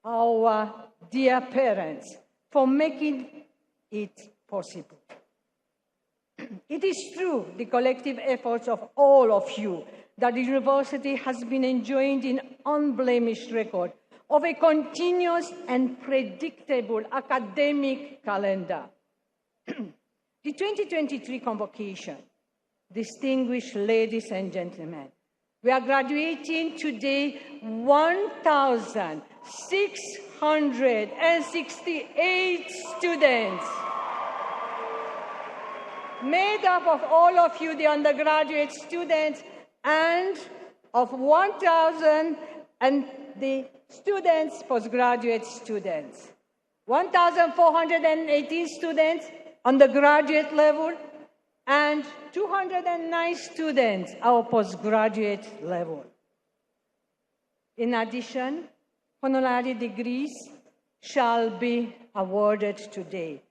our dear parents, for making it possible. It is through the collective efforts of all of you that the university has been enjoying an unblemished record of a continuous and predictable academic calendar. The 2023 convocation, distinguished ladies and gentlemen, we are graduating today 1,668 students, made up of all of you, the undergraduate students, and of 1,000 and the students, postgraduate students. 1,418 students, undergraduate level, and 209 students our postgraduate level. In addition, honorary degrees shall be awarded today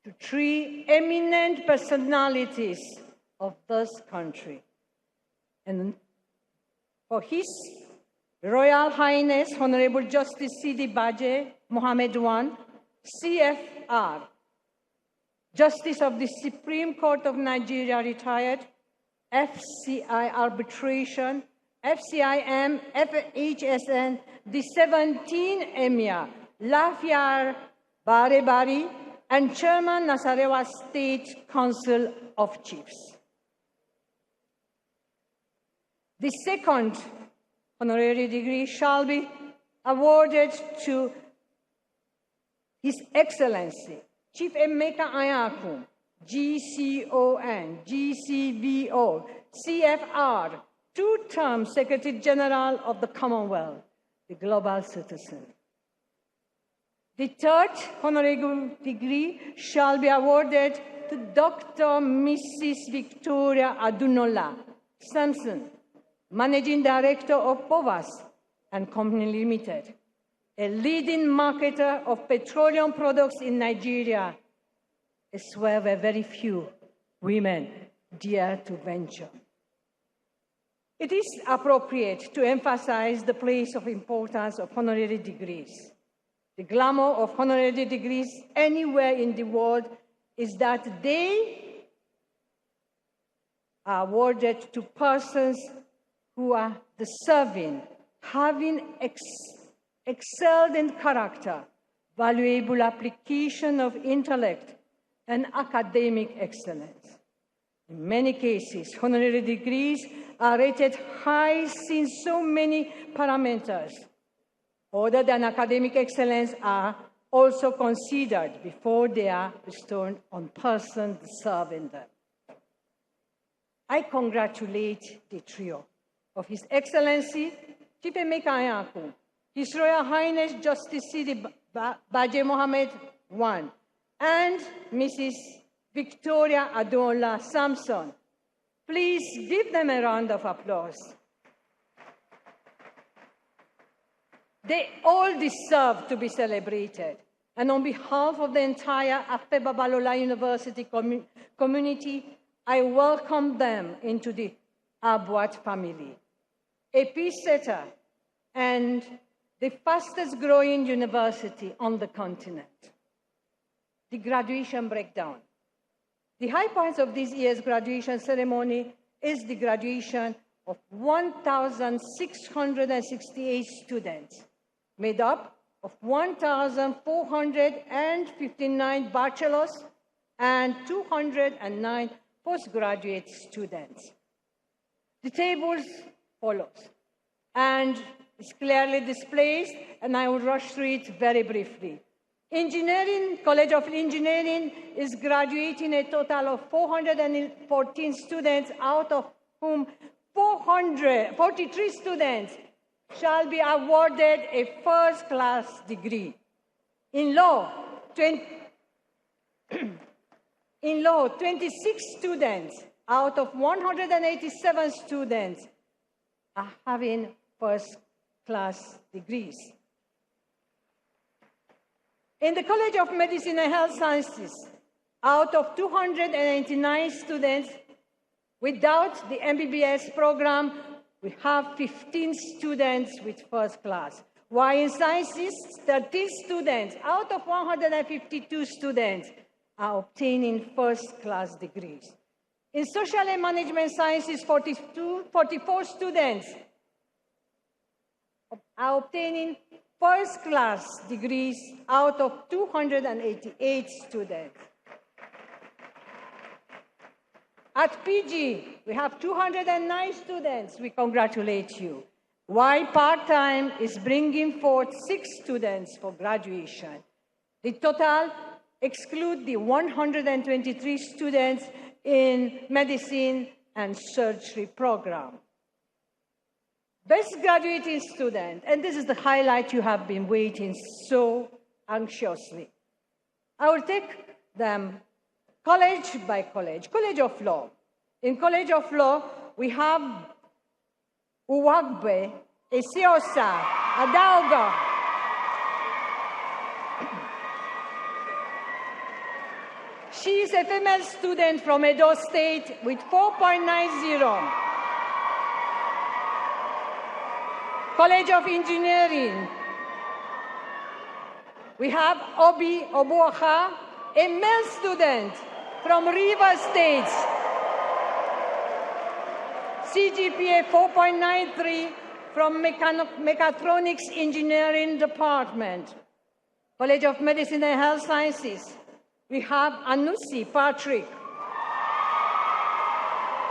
to 3 eminent personalities of this country. And for His Royal Highness Honorable Justice Sidi Baje Mohammed I, CFR, Justice of the Supreme Court of Nigeria retired, FCI Arbitration, FCIM, FHSN, the 17 Emir, Lafayar Barebari, and Chairman Nasarawa State Council of Chiefs. The second honorary degree shall be awarded to His Excellency Chief Emeka Ayakum, GCON, GCVO, CFR, 2-term Secretary General of the Commonwealth, the Global Citizen. The third honorary degree shall be awarded to Dr. Mrs. Victoria Adunola Sampson, Managing Director of Povas and Company Limited, a leading marketer of petroleum products in Nigeria, is where there are very few women dare to venture. It is appropriate to emphasize the place of importance of honorary degrees. The glamour of honorary degrees anywhere in the world is that they are awarded to persons who are deserving, having excelled in character, valuable application of intellect, and academic excellence. In many cases, honorary degrees are rated high in so many parameters. Other than academic excellence are also considered before they are bestowed on persons deserving them. I congratulate the trio of His Excellency Chief Emeka Ayaku, His Royal Highness Justice Sidi Baje Mohammed I, and Mrs. Victoria Adola Sampson. Please give them a round of applause. They all deserve to be celebrated. And on behalf of the entire Afe Babalola University community, I welcome them into the Abuat family, a peace-setter and the fastest growing university on the continent. The graduation breakdown. The high points of this year's graduation ceremony is the graduation of 1,668 students, made up of 1,459 bachelor's and 209 postgraduate students. The tables follows, and it's clearly displayed, and I will rush through it very briefly. Engineering, College of Engineering is graduating a total of 414 students, out of whom 443 students shall be awarded a first-class degree. In law, 26 students out of 187 students are having first-class degrees. In the College of Medicine and Health Sciences, out of 299 students without the MBBS program, we have 15 students with first class. While in sciences, 13 students out of 152 students are obtaining first class degrees. In social and management sciences, 44 students are obtaining first-class degrees out of 288 students. At PG, we have 209 students. We congratulate you. While part-time is bringing forth 6 students for graduation. The total excludes the 123 students in medicine and surgery program. Best graduating student, and this is the highlight you have been waiting so anxiously. I will take them college by college. College of Law. In College of Law, we have Uwagbe, Esiosa, Adauga. She is a female student from Edo State with 4.90. College of Engineering. We have Obi Obuaha, a male student from Rivers State. CGPA 4.93 from Mechatronics Engineering Department. College of Medicine and Health Sciences. We have Anusi Patrick.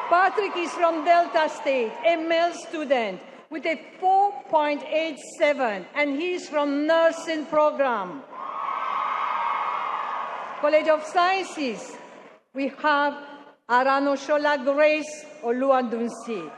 Patrick is from Delta State, a male student with a 4.87, and he's from nursing program. College of Sciences, we have Aranoshola Grace Oluwadunsi.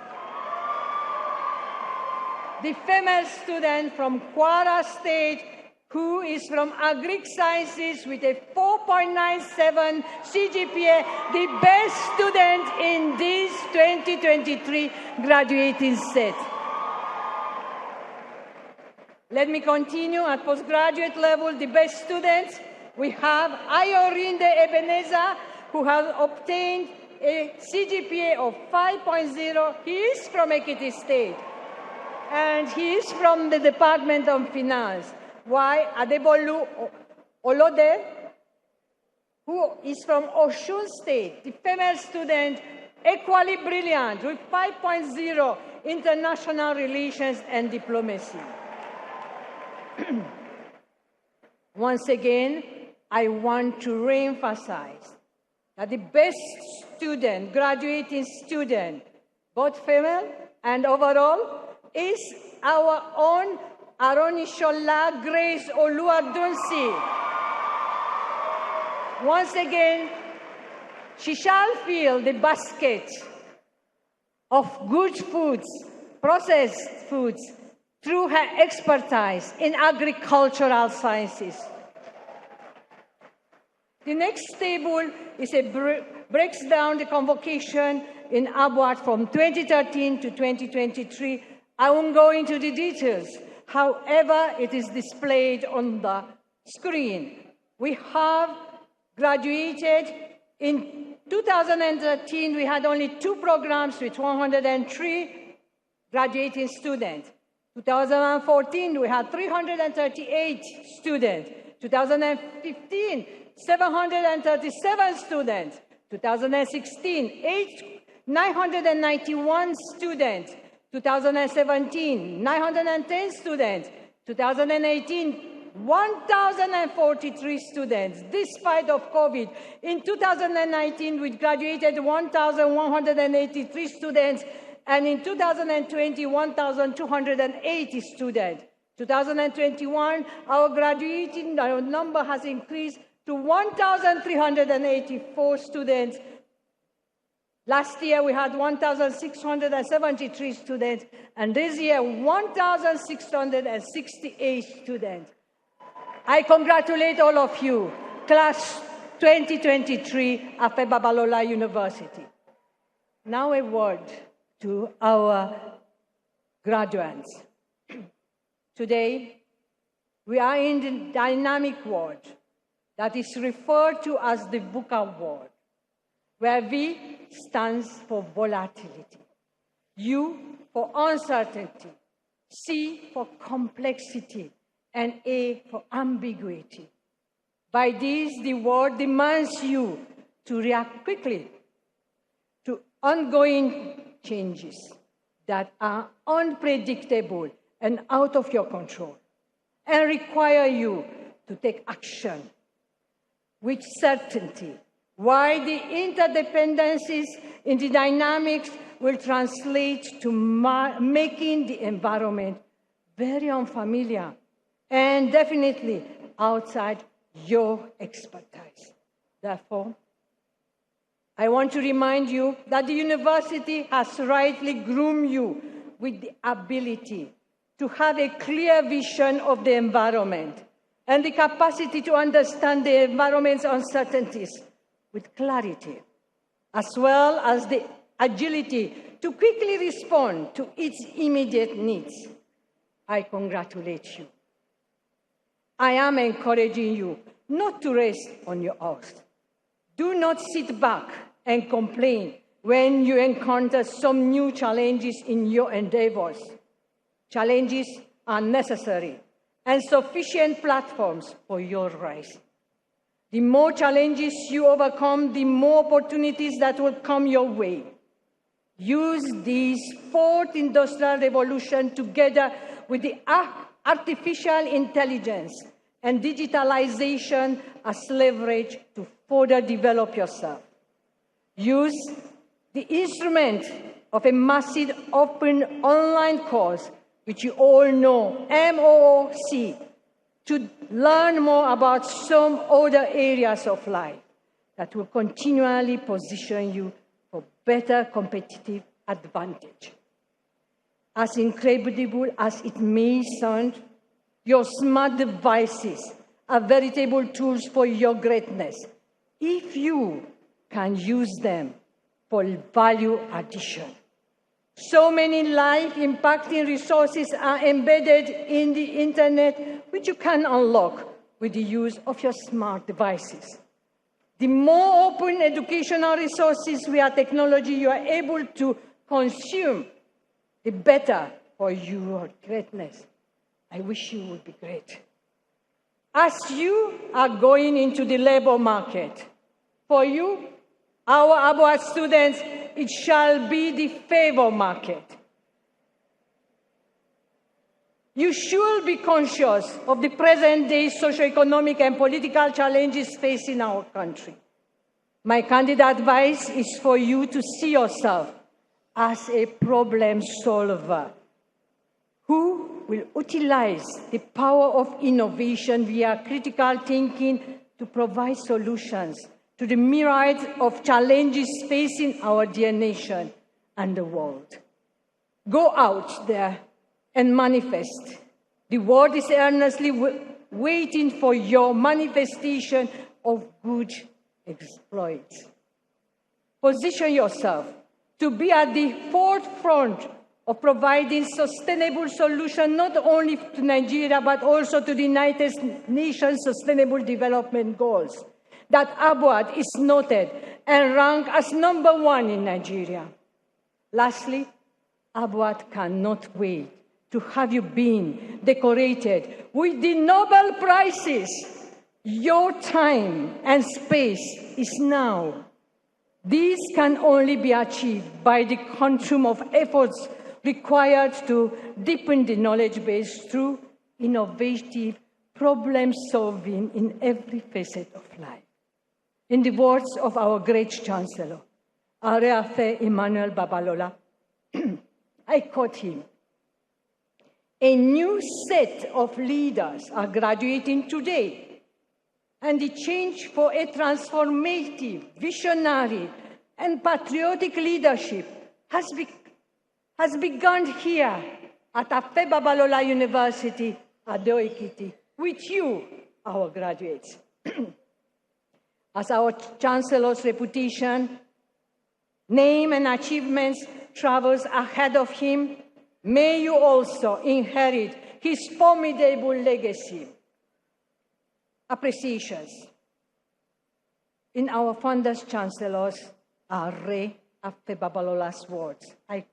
The female student from Kwara State, who is from Agric Sciences with a 4.97 CGPA, the best student in this 2023 graduating set. Let me continue at postgraduate level, the best students. We have Ayorinde Ebenezer, who has obtained a CGPA of 5.0. He is from Ekiti State, and he is from the Department of Finance. Why? Adebolu Olode, who is from Osun State, the female student, equally brilliant, with 5.0 international relations and diplomacy. Once again, I want to reemphasize that the best student, graduating student, both female and overall, is our own Aronishola Grace Oluwadunsi. Once again, she shall fill the basket of good foods, processed foods, through her expertise in agricultural sciences. The next table is breaks down the convocation in Abuad from 2013 to 2023. I won't go into the details. However, it is displayed on the screen. We have graduated in 2013. We had only 2 programs with 103 graduating students. 2014, we had 338 students. 2015, 737 students. 2016, 991 students. 2017, 910 students. 2018, 1,043 students, despite of COVID. In 2019, we graduated 1,183 students, and in 2020, 1,280 students. 2021, our graduating number has increased to 1,384 students. Last year, we had 1,673 students, and this year, 1,668 students. I congratulate all of you, Class 2023, Afe Babalola University. Now a word to our graduates. Today, we are in the dynamic world that is referred to as the VUCA world, where V stands for volatility, U for uncertainty, C for complexity, and A for ambiguity. By this, the world demands you to react quickly to ongoing changes that are unpredictable and out of your control, and require you to take action with certainty, while the interdependencies in the dynamics will translate to making the environment very unfamiliar and definitely outside your expertise. Therefore, I want to remind you that the university has rightly groomed you with the ability to have a clear vision of the environment and the capacity to understand the environment's uncertainties, with clarity, as well as the agility to quickly respond to its immediate needs. I congratulate you. I am encouraging you not to rest on your oars. Do not sit back and complain when you encounter some new challenges in your endeavors. Challenges are necessary and sufficient platforms for your rise. The more challenges you overcome, the more opportunities that will come your way. Use this fourth industrial revolution together with the artificial intelligence and digitalization as leverage to further develop yourself. Use the instrument of a massive open online course, which you all know, MOOC, to learn more about some other areas of life that will continually position you for better competitive advantage. As incredible as it may sound, your smart devices are veritable tools for your greatness if you can use them for value addition. So many life-impacting resources are embedded in the internet, which you can unlock with the use of your smart devices. The more open educational resources via technology you are able to consume, the better for your greatness. I wish you would be great. As you are going into the labor market, for you, our Abuad students, it shall be the favor market. You should be conscious of the present-day socioeconomic and political challenges facing our country. My candid advice is for you to see yourself as a problem solver who will utilize the power of innovation via critical thinking to provide solutions to the myriad of challenges facing our dear nation and the world. Go out there and manifest. The world is earnestly waiting for your manifestation of good exploits. Position yourself to be at the forefront of providing sustainable solutions not only to Nigeria but also to the United Nations Sustainable Development Goals. That Abuad is noted and ranked as #1 in Nigeria. Lastly, Abuad cannot wait to have you been decorated with the Nobel Prizes. Your time and space is now. These can only be achieved by the quantum of efforts required to deepen the knowledge base through innovative problem solving in every facet of life. In the words of our great Chancellor, Afe Babalola, I quote him, "A new set of leaders are graduating today, and the change for a transformative, visionary, and patriotic leadership has begun here at Afe Babalola University, Ado-Ekiti, with you, our graduates." As our Chancellor's reputation, name, and achievements travels ahead of him, may you also inherit his formidable legacy. Appreciations. In our founder's Chancellor's Afe Babalola's words, I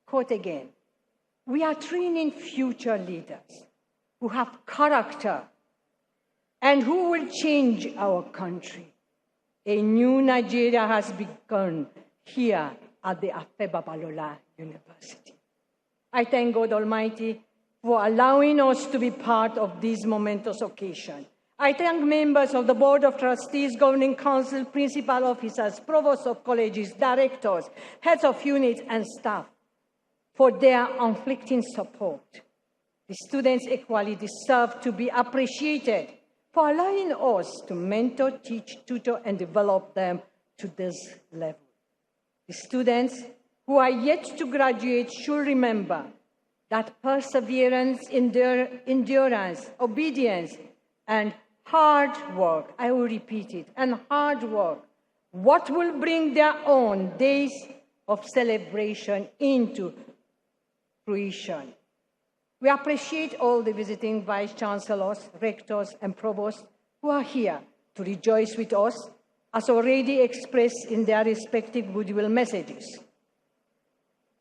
quote again, "We are training future leaders who have character and who will change our country. A new Nigeria has begun here at the Afe Babalola University." I thank God Almighty for allowing us to be part of this momentous occasion. I thank members of the Board of Trustees, Governing Council, principal officers, provosts of colleges, directors, heads of units, and staff for their unflinching support. The students equally deserve to be appreciated for allowing us to mentor, teach, tutor, and develop them to this level. The students who are yet to graduate should remember that perseverance, endurance, obedience, and hard work, I will repeat it, and hard work what will bring their own days of celebration into fruition. We appreciate all the visiting vice chancellors, rectors, and provosts who are here to rejoice with us, as already expressed in their respective goodwill messages.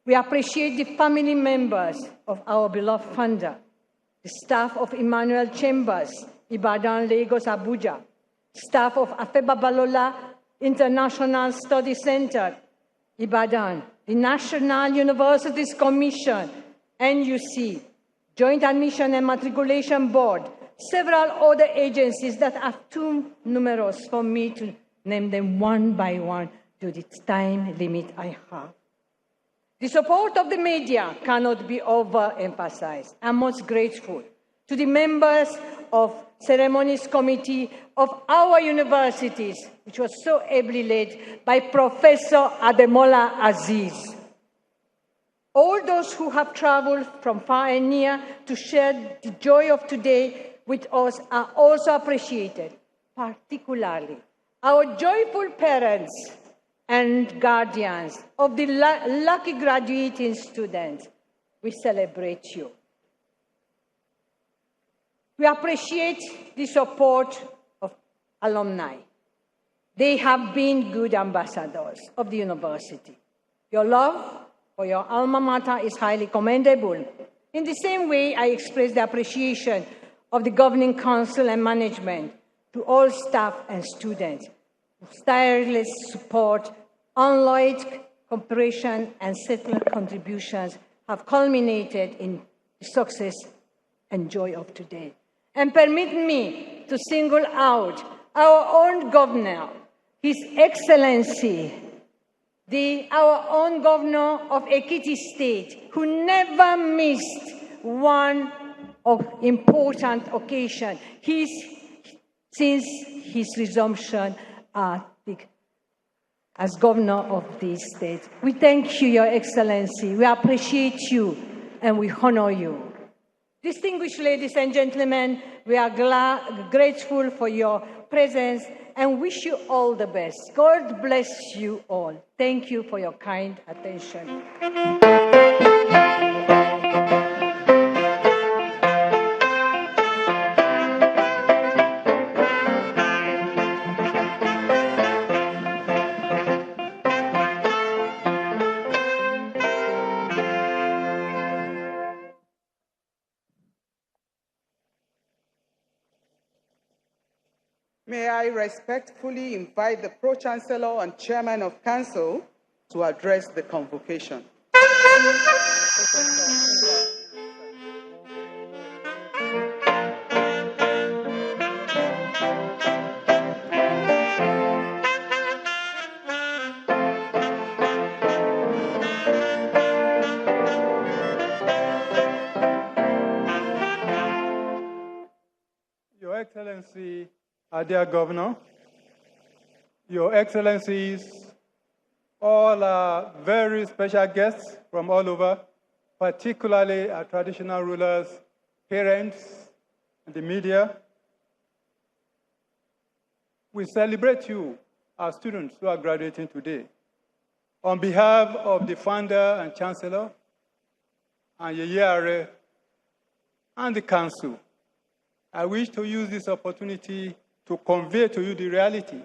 We appreciate the family members of our beloved founder, the staff of Emmanuel Chambers, Ibadan, Lagos, Abuja, staff of Afe Babalola International Study Center, Ibadan, the National Universities Commission, NUC, Joint Admission and Matriculation Board, several other agencies that are too numerous for me to name them one by one due to the time limit I have. The support of the media cannot be overemphasized. I'm most grateful to the members of Ceremonies Committee of our universities, which was so ably led by Professor Ademola Aziz. All those who have traveled from far and near to share the joy of today with us are also appreciated, particularly our joyful parents and guardians of the lucky graduating students. We celebrate you. We appreciate the support of alumni. They have been good ambassadors of the university. Your love for your alma mater is highly commendable. In the same way, I express the appreciation of the governing council and management to all staff and students whose tireless support, unalloyed cooperation, and settler contributions have culminated in the success and joy of today. And permit me to single out our own governor, His Excellency, our own governor of Ekiti State, who never missed one important occasion since his resumption as governor of this state. We thank you, Your Excellency. We appreciate you and we honor you. Distinguished ladies and gentlemen, we are grateful for your presence and wish you all the best. God bless you all. Thank you for your kind attention. May I respectfully invite the Pro-Chancellor and Chairman of Council to address the convocation. Your Excellency, our dear Governor, Your Excellencies, all our very special guests from all over, particularly our traditional rulers, parents, and the media, we celebrate you, our students who are graduating today. On behalf of the founder and chancellor, and Isheri, and the council, I wish to use this opportunity to convey to you the reality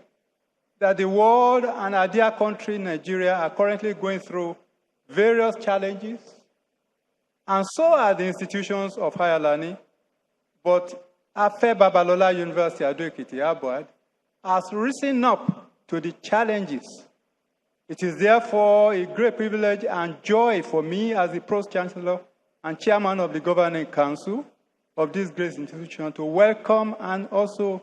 that the world and our dear country, Nigeria, are currently going through various challenges, and so are the institutions of higher learning. But Afe Babalola University, Ado-Ekiti, Abuad, has risen up to the challenges. It is therefore a great privilege and joy for me as the Pro-Chancellor and Chairman of the Governing Council of this great institution to welcome and also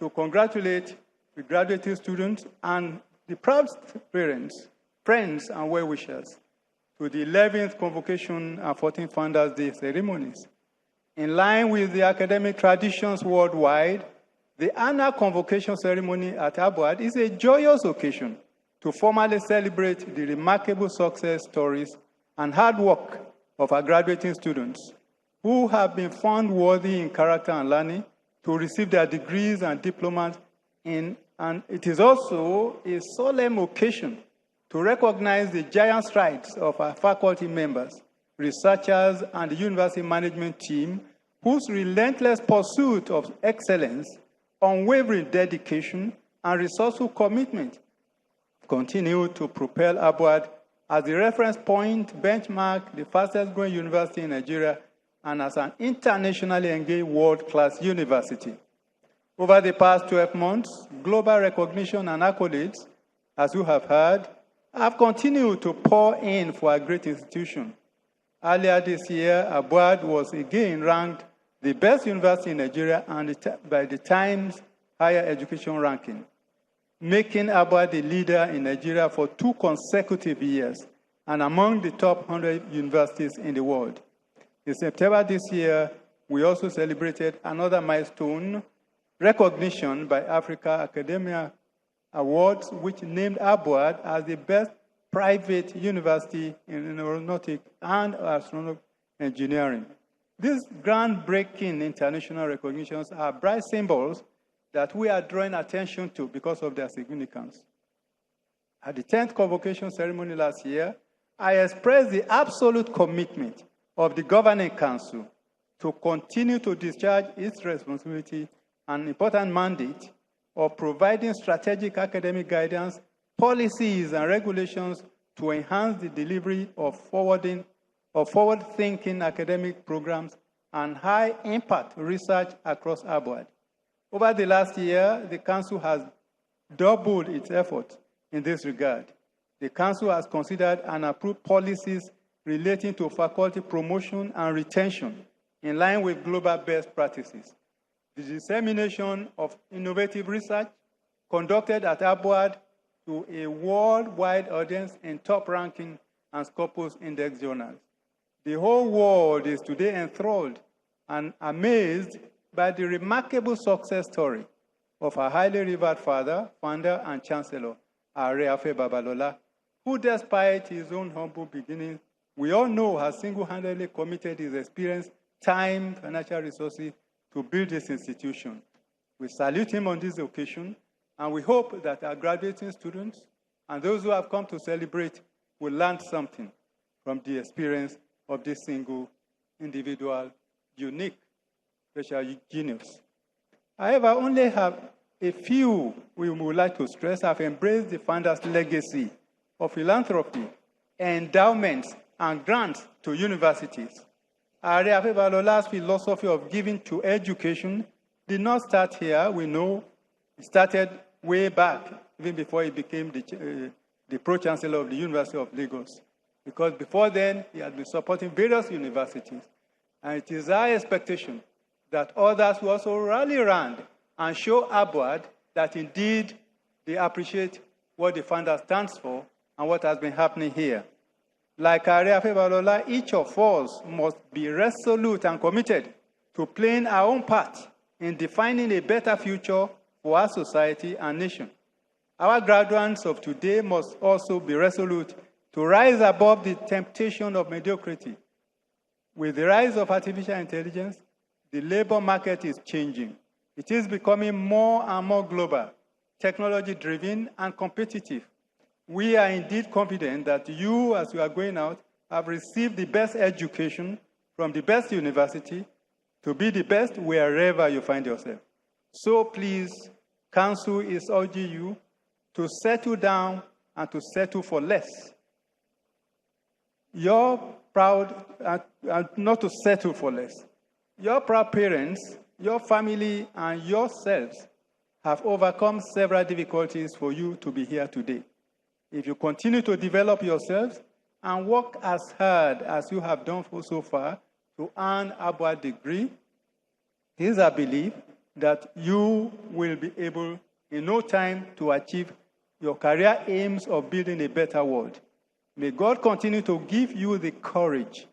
to congratulate the graduating students and the proud parents, friends, and well-wishers to the 11th Convocation and 14th Founders' Day ceremonies. In line with the academic traditions worldwide, the annual convocation ceremony at Abuad is a joyous occasion to formally celebrate the remarkable success stories and hard work of our graduating students who have been found worthy in character and learning to receive their degrees and diplomas And it is also a solemn occasion to recognize the giant strides of our faculty members, researchers, and the university management team whose relentless pursuit of excellence, unwavering dedication, and resourceful commitment continue to propel upward as the reference point, benchmark, the fastest growing university in Nigeria, and as an internationally engaged world-class university. Over the past 12 months, global recognition and accolades, as you have heard, have continued to pour in for a great institution. Earlier this year, Abuad was again ranked the best university in Nigeria by the Times Higher Education Ranking, making Abuad the leader in Nigeria for 2 consecutive years and among the top 100 universities in the world. In September this year, we also celebrated another milestone, recognition by Africa Academia Awards, which named Abuad as the best private university in aeronautic and astronautical engineering. These groundbreaking international recognitions are bright symbols that we are drawing attention to because of their significance. At the 10th convocation ceremony last year, I expressed the absolute commitment of the Governing Council to continue to discharge its responsibility and important mandate of providing strategic academic guidance, policies, and regulations to enhance the delivery of forward-thinking academic programs and high-impact research across Abuad. Over the last year, the Council has doubled its efforts in this regard. The Council has considered and approved policies relating to faculty promotion and retention in line with global best practices. The dissemination of innovative research conducted at Abuad to a worldwide audience in top-ranking and Scopus Index journals. The whole world is today enthralled and amazed by the remarkable success story of our highly revered father, founder, and chancellor, Afe Babalola, who, despite his own humble beginnings, we all know has single-handedly committed his experience, time, financial resources to build this institution. We salute him on this occasion, and we hope that our graduating students and those who have come to celebrate will learn something from the experience of this single individual, unique, special genius. However, only have a few we would like to stress have embraced the founder's legacy of philanthropy, endowments, and grants to universities. Afe Babalola's philosophy of giving to education did not start here. We know it started way back, even before he became the Pro-Chancellor of the University of Lagos. Because before then, he had been supporting various universities. And it is our expectation that others will also rally around and show Abuad that indeed they appreciate what the founder stands for and what has been happening here. Like Afe Babalola, each of us must be resolute and committed to playing our own part in defining a better future for our society and nation. Our graduates of today must also be resolute to rise above the temptation of mediocrity. With the rise of artificial intelligence, the labor market is changing. It is becoming more and more global, technology-driven, and competitive. We are indeed confident that you, as you are going out, have received the best education from the best university to be the best wherever you find yourself. So please, Council is urging you to settle down and to settle for less. You're proud, not to settle for less. Your proud parents, your family, and yourselves have overcome several difficulties for you to be here today. If you continue to develop yourselves and work as hard as you have done so far to earn a Abuad degree, it is our belief that you will be able in no time to achieve your career aims of building a better world. May God continue to give you the courage,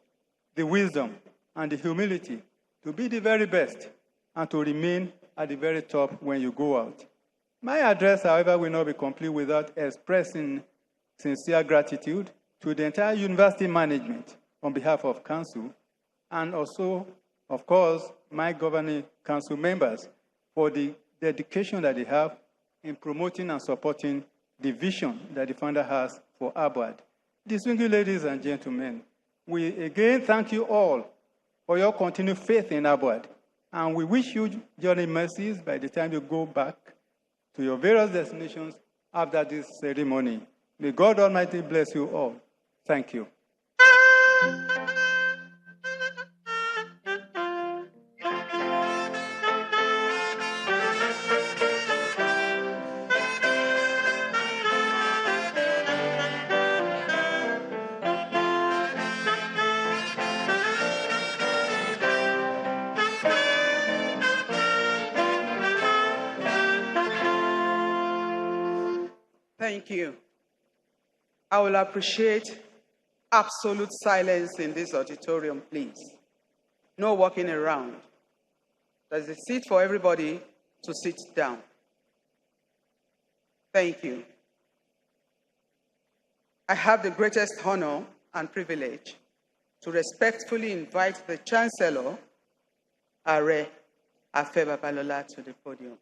the wisdom, and the humility to be the very best and to remain at the very top when you go out. My address, however, will not be complete without expressing sincere gratitude to the entire university management on behalf of Council, and also, of course, my governing Council members for the dedication that they have in promoting and supporting the vision that the founder has for ABWAD. Distinguished ladies and gentlemen, we again thank you all for your continued faith in ABWAD, and we wish you journey mercies by the time you go back to your various destinations after this ceremony. May God Almighty bless you all. Thank you. Thank you. I will appreciate absolute silence in this auditorium, please. No walking around. There's a seat for everybody to sit down. Thank you. I have the greatest honor and privilege to respectfully invite the Chancellor, Afe Babalola, to the podium.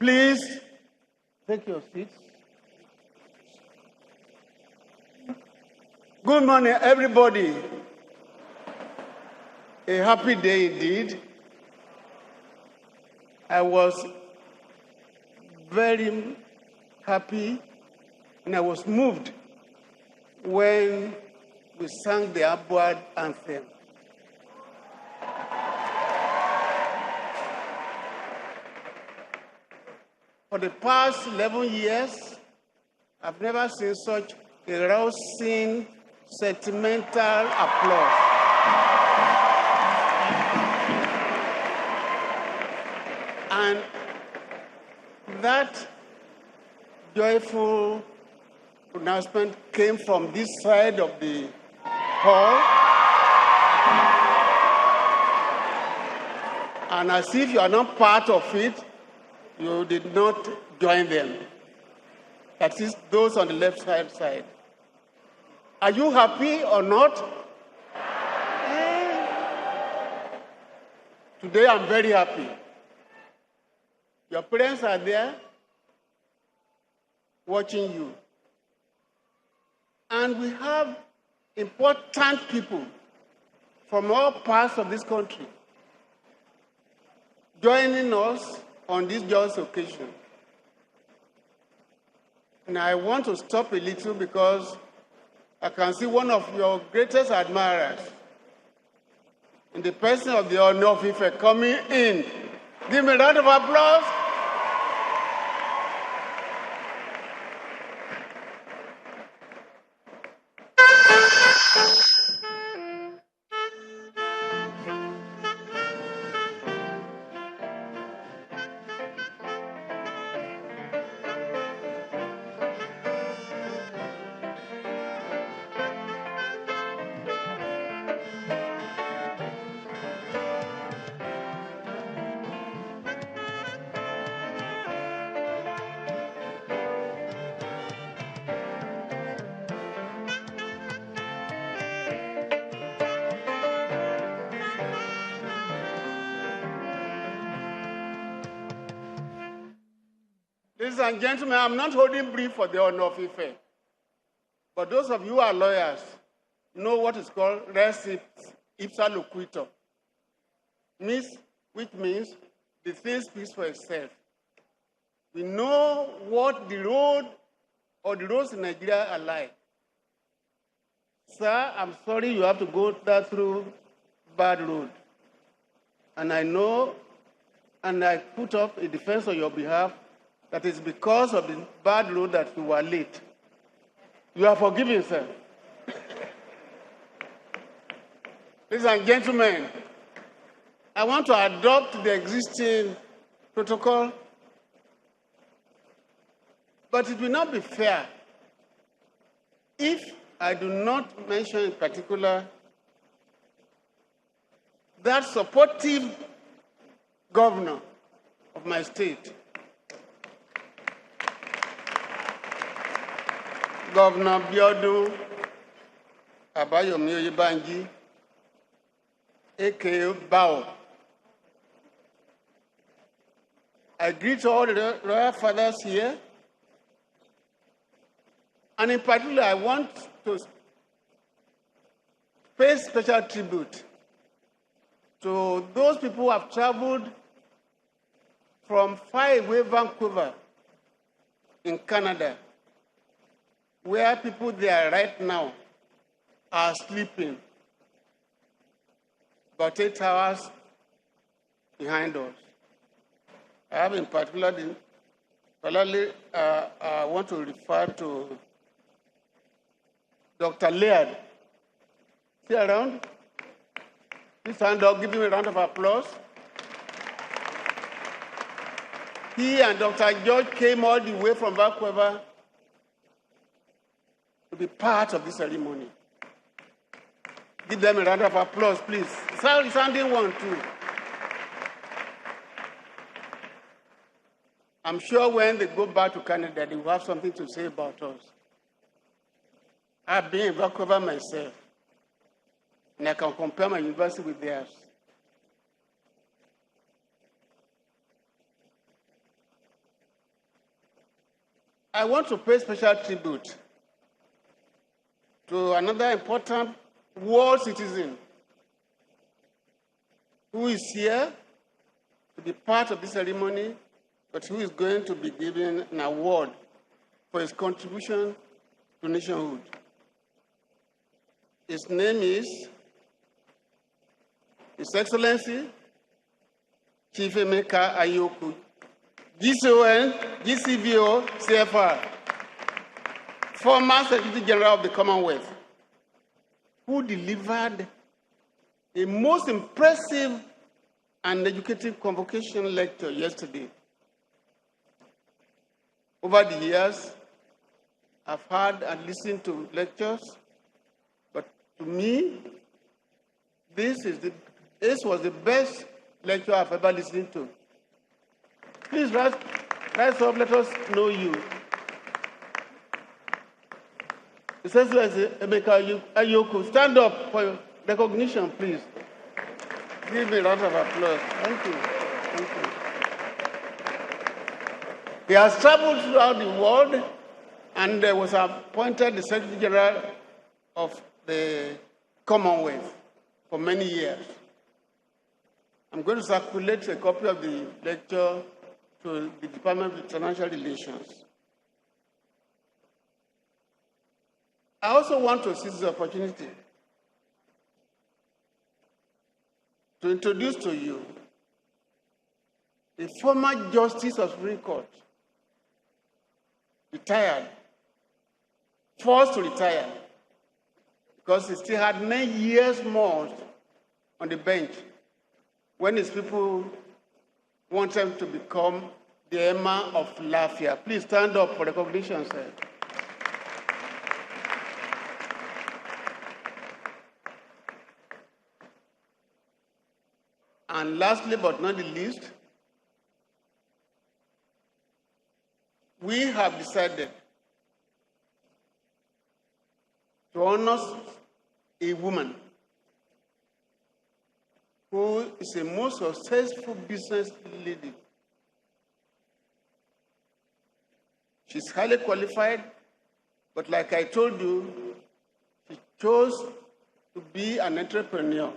Please take your seats. Good morning, everybody. A happy day indeed. I was very happy and I was moved when we sang the ABWAD anthem. For the past 11 years, I've never seen such a rousing, sentimental applause. And that joyful pronouncement came from this side of the hall. And as if you are not part of it, you did not join them. That is, those on the left hand side. Are you happy or not? Today I'm very happy. Your parents are there watching you. And we have important people from all parts of this country joining us on this joyous occasion. And I want to stop a little because I can see one of your greatest admirers in the person of the Honor of Ife coming in. Give me a round of applause. Ladies and gentlemen, I'm not holding brief for the Honor of Ife. But those of you who are lawyers know what is called res ipsa loquitur, which means the thing speaks for itself. We know what the road or the roads in Nigeria are like. Sir, I'm sorry you have to go through bad road. And I know, and I put up a defense on your behalf, that is because of the bad road that you were late. You are forgiven, sir. Ladies and gentlemen, I want to adopt the existing protocol, but it will not be fair if I do not mention in particular that supportive governor of my state, Governor Biodun Abayomi Oyebanji, aka Bao. I greet all the royal fathers here, and in particular, I want to pay special tribute to those people who have traveled from far away Vancouver in Canada, where people there right now are sleeping about 8 hours behind us. I have in particular, I want to refer to Dr. Laird. Is he around? Please stand up, give him a round of applause. He and Dr. George came all the way from Vancouver to be part of this ceremony. Give them a round of applause, please. Sounding one, too. I'm sure when they go back to Canada, they will have something to say about us. I've been in Vancouver myself, and I can compare my university with theirs. I want to pay special tribute to another important world citizen who is here to be part of this ceremony, but who is going to be given an award for his contribution to nationhood. His name is His Excellency Chief Emeka Ayoku, GCON, GCVO, CFR, former Secretary General of the Commonwealth, who delivered a most impressive and educative convocation lecture yesterday. Over the years, I've heard and listened to lectures, but to me, this was the best lecture I've ever listened to. Please rise up, let us know you. His Excellency Emeka Ayoku, stand up for your recognition, please. Give me a round of applause. Thank you. Thank you. He has traveled throughout the world and was appointed the Secretary General of the Commonwealth for many years. I'm going to circulate a copy of the lecture to the Department of International Relations. I also want to seize the opportunity to introduce to you the former Justice of Supreme Court, retired, forced to retire, because he still had 9 years more on the bench when his people wanted him to become the Emma of Lafia. Please stand up for recognition, sir. And lastly, but not the least, we have decided to honor a woman who is a most successful business lady. She's highly qualified, but like I told you, she chose to be an entrepreneur.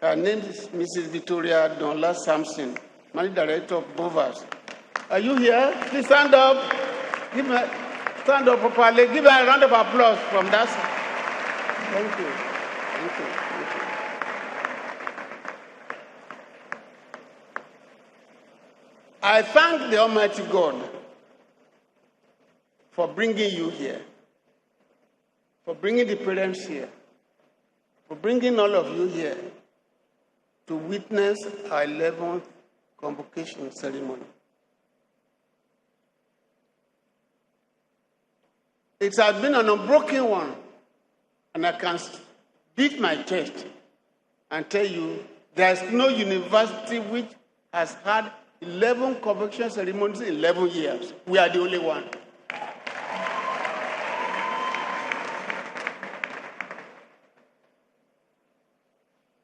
Her name is Mrs. Victoria Donla Sampson, Managing Director of Bovas. Are you here? Please stand up. Stand up properly. Give her a round of applause from that side. Thank you. Thank you. Thank you. I thank the Almighty God for bringing you here, for bringing the parents here, for bringing all of you here to witness our 11th convocation ceremony. It has been an unbroken one, and I can beat my chest and tell you there is no university which has had 11 convocation ceremonies in 11 years. We are the only one.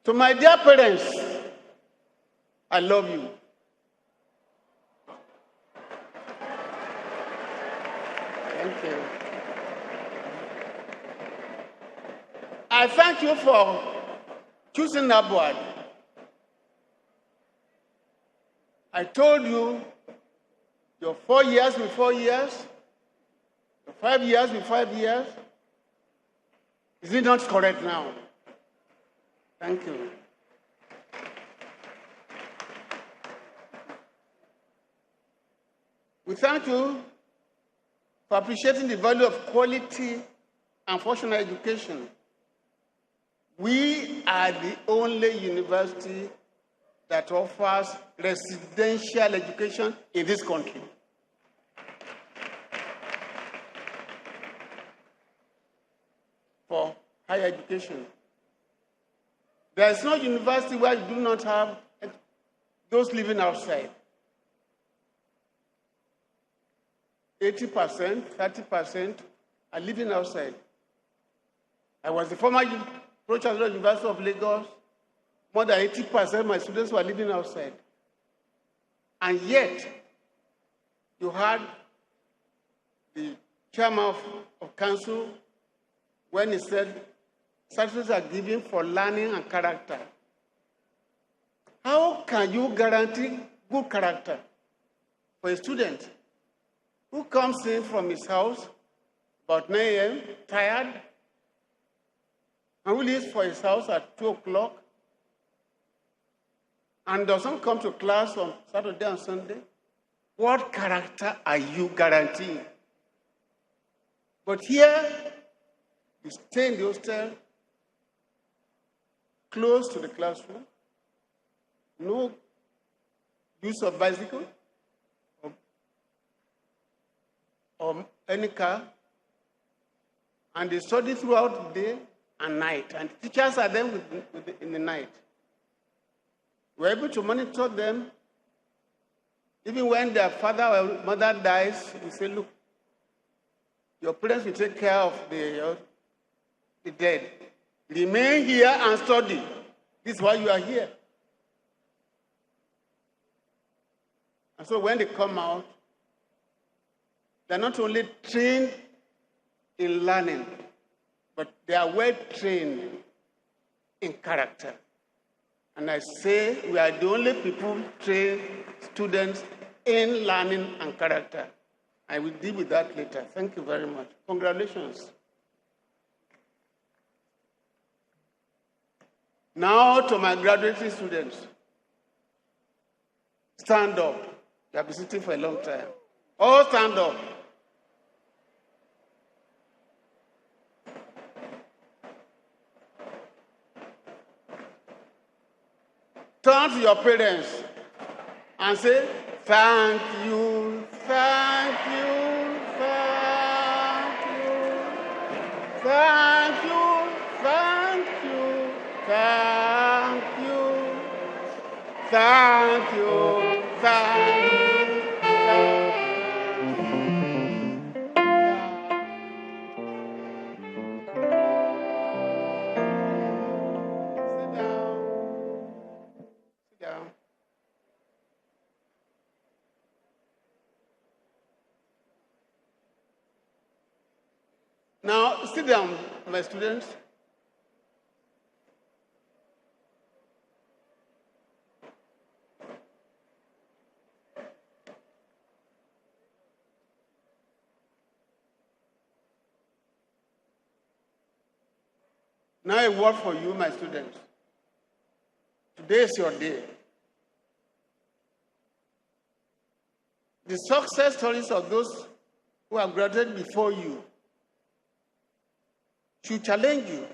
To my dear parents, I love you. Thank you. I thank you for choosing Abuad. I told you your 4 years with 4 years, your 5 years with 5 years. Is it not correct now? Thank you. We thank you for appreciating the value of quality and functional education. We are the only university that offers residential education in this country. For higher education. There is no university where you do not have those living outside. 80%, 30% are living outside. I was the former Pro-Chancellor of the University of Lagos. More than 80% of my students were living outside. And yet, you had the chairman of council when he said, certificates are given for learning and character. How can you guarantee good character for a student who comes in from his house about 9 a.m., tired, and who leaves for his house at 2 o'clock, and doesn't come to class on Saturday and Sunday? What character are you guaranteeing? But here, you stay in the hostel, close to the classroom, no use of bicycle or any car, and they study throughout the day and night, and teachers are there in the night. We're able to monitor them. Even when their father or mother dies, we say, look, your parents will take care of the dead. Remain here and study. This is why you are here. And so when they come out, they're not only trained in learning, but they are well trained in character. And I say we are the only people train students in learning and character. I will deal with that later. Thank you very much. Congratulations. Now to my graduating students. Stand up. You have been sitting for a long time. All stand up. Turn to your parents and say, thank you, thank you, thank you, thank you, thank you, thank you, thank you, thank you. Now, sit down, my students. Now a word for you, my students. Today is your day. The success stories of those who have graduated before you should challenge you.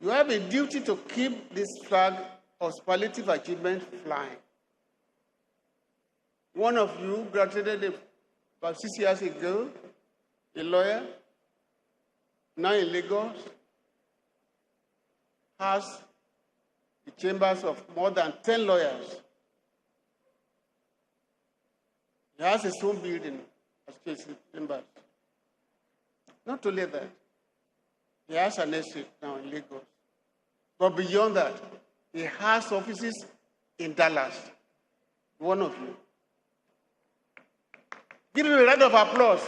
You have a duty to keep this flag of superlative achievement flying. One of you graduated about 6 years ago, a lawyer, now in Lagos, has the chambers of more than 10 lawyers. He has his own building as chambers. Not only that, he has an estate now in Lagos. But beyond that, he has offices in Dallas. One of you. Give him a round of applause.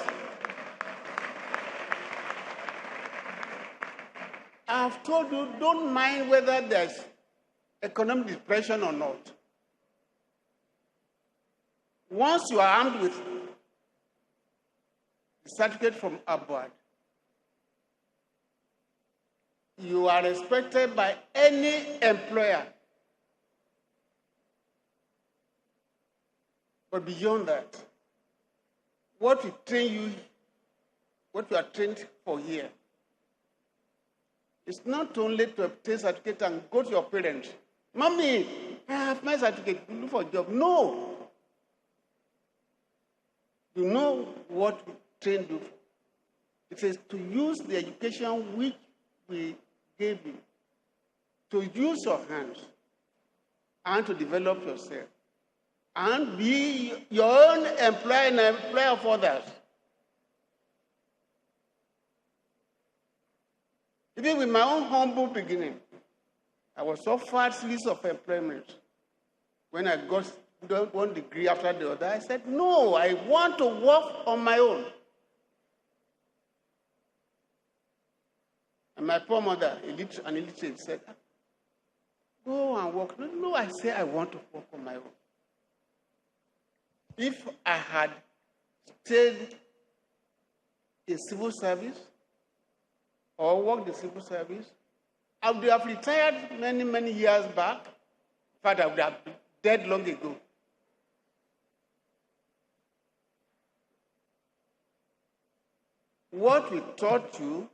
I've told you, don't mind whether there's economic depression or not. Once you are armed with the certificate from abroad, you are respected by any employer. But beyond that, what we train you, what you are trained for here, is not only to obtain certificate and go to your parents. Mommy, I have my certificate, look for a job. No. You know what we trained you for. It is to use the education which we gave you, to use your hands and to develop yourself and be your own employer and employer of others. Even with my own humble beginning, I was offered series of employment. When I got one degree after the other, I said, no, I want to work on my own. And my poor mother, an illiterate, said, go and work. No, I say I want to work on my own. If I had stayed in civil service or worked in civil service, I would have retired many, many years back. In fact, I would have been dead long ago. What we taught you,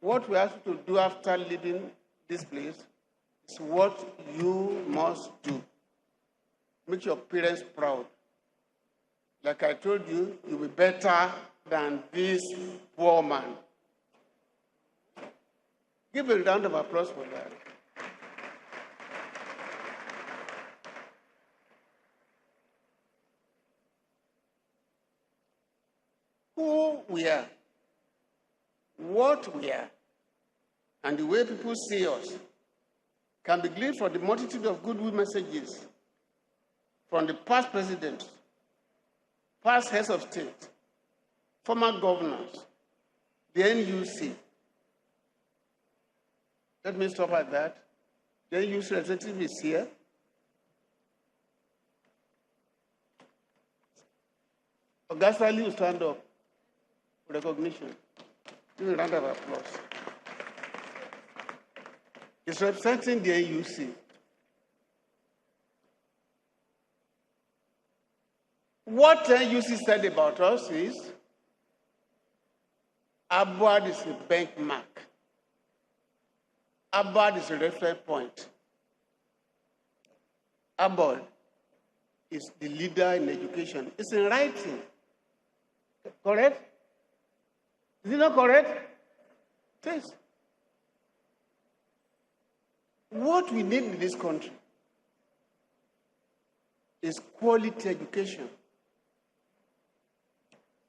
what we asked you to do after leaving this place, is what you must do. Make your parents proud. Like I told you, you'll be better than this poor man. Give a round of applause for that. Who we are, what we are, and the way people see us can be gleaned from the multitude of goodwill messages from the past presidents, past heads of state, former governors, the NUC. Let me stop at that. The NUC representative is here. Augusta Lee will stand up for recognition. Give a round of applause. He's representing the NUC. What NUC said about us is, Abad is a benchmark. Abad is a reference point. Abad is the leader in education. It's in writing. Correct? Is it not correct? It is. What we need in this country is quality education.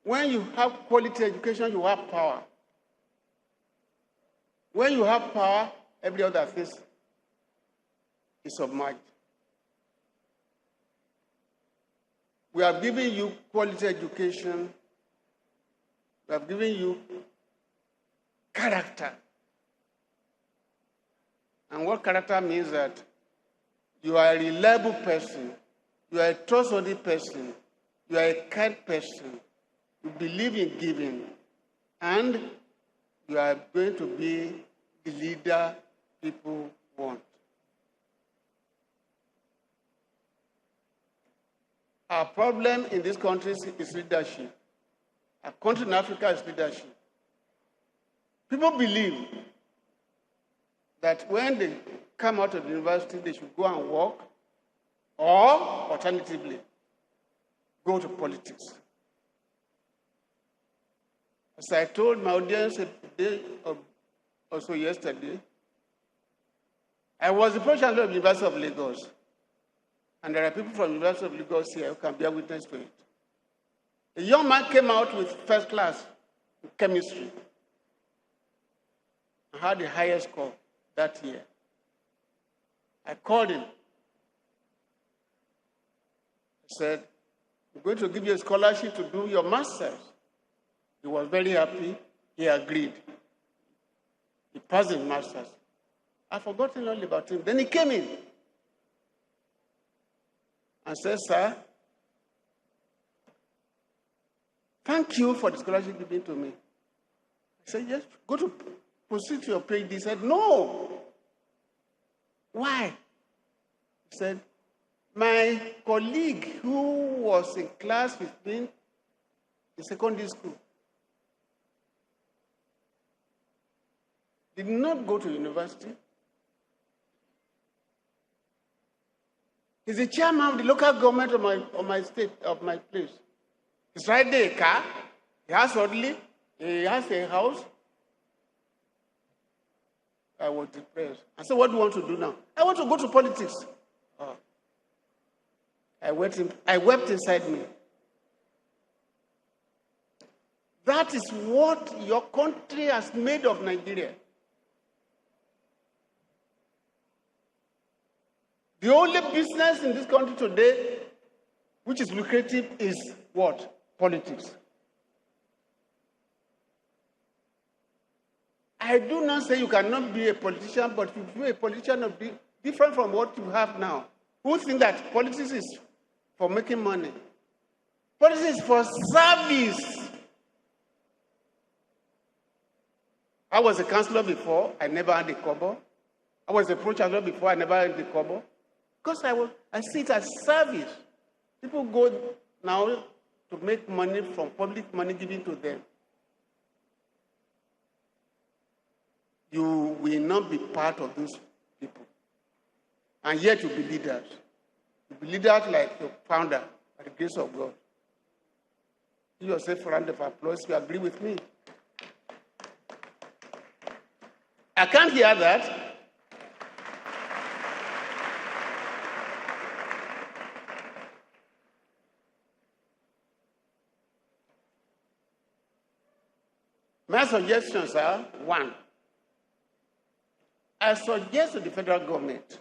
When you have quality education, you have power. When you have power, every other thing is submerged. We have given you quality education. We have given you character. And what character means that you are a reliable person, you are a trustworthy person, you are a kind person, you believe in giving, and you are going to be the leader people want. Our problem in this country is leadership. Our country in Africa is leadership. People believe that when they come out of the university, they should go and work, or alternatively, go to politics. As I told my audience a day also yesterday, I was the pro-chancellor of the University of Lagos, and there are people from the University of Lagos here who can bear witness to it. A young man came out with first class in chemistry and had the highest score that year. I called him. I said, "I'm going to give you a scholarship to do your master's." He was very happy. He agreed. He passed his master's. I've forgotten all about him. Then he came in and said, "Sir, thank you for the scholarship given to me." I said, "Yes, go to proceed to your PhD." He said, "No." "Why?" He said, "My colleague who was in class with me in secondary school did not go to university. He's the chairman of the local government of my state, of my place. He's riding a car, he has orderly, he has a house." I was depressed. I said, "What do you want to do now?" "I want to go to politics." Oh. I wept inside me. That is what your country has made of Nigeria. The only business in this country today which is lucrative is what? Politics. I do not say you cannot be a politician, but if you be a politician, will be different from what you have now. Who think that politics is for making money? Politics is for service. I was a councillor before, I never had a kobo. I was a pro-chancellor before, I never had a kobo. Because I see it as service. People go now to make money from public money given to them. You will not be part of those people. And yet you'll be leaders. You'll be leaders like your founder, by the grace of God. Give yourself a round of applause if you agree with me. I can't hear that. My suggestions are, one, I suggest to the federal government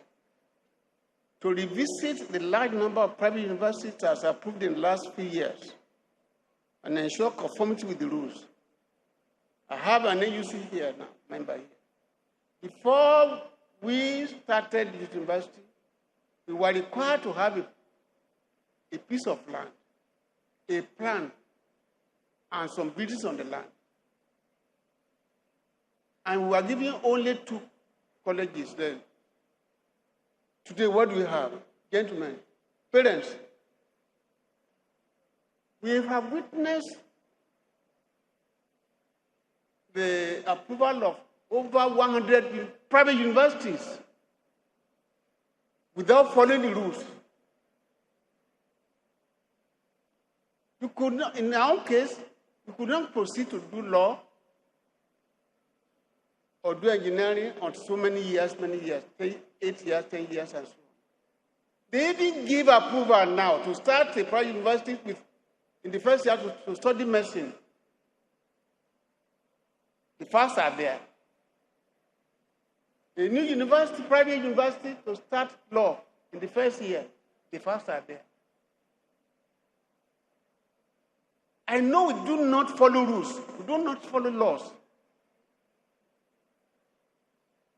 to revisit the large number of private universities as approved in the last few years and ensure conformity with the rules. I have an AUC here now, member here. Before we started this university, we were required to have a piece of land, a plan, and some buildings on the land. And we were given only 2 colleges then. Today, what do we have? Gentlemen, parents, we have witnessed the approval of over 100 private universities without following the rules. You could not, in our case, you could not proceed to do law or do engineering on so many years, 8 years, 10 years, and so on. They didn't give approval now to start a private university in the first year to study medicine. The facts are there. A new university, private university, to start law in the first year. The facts are there. I know we do not follow rules. We do not follow laws.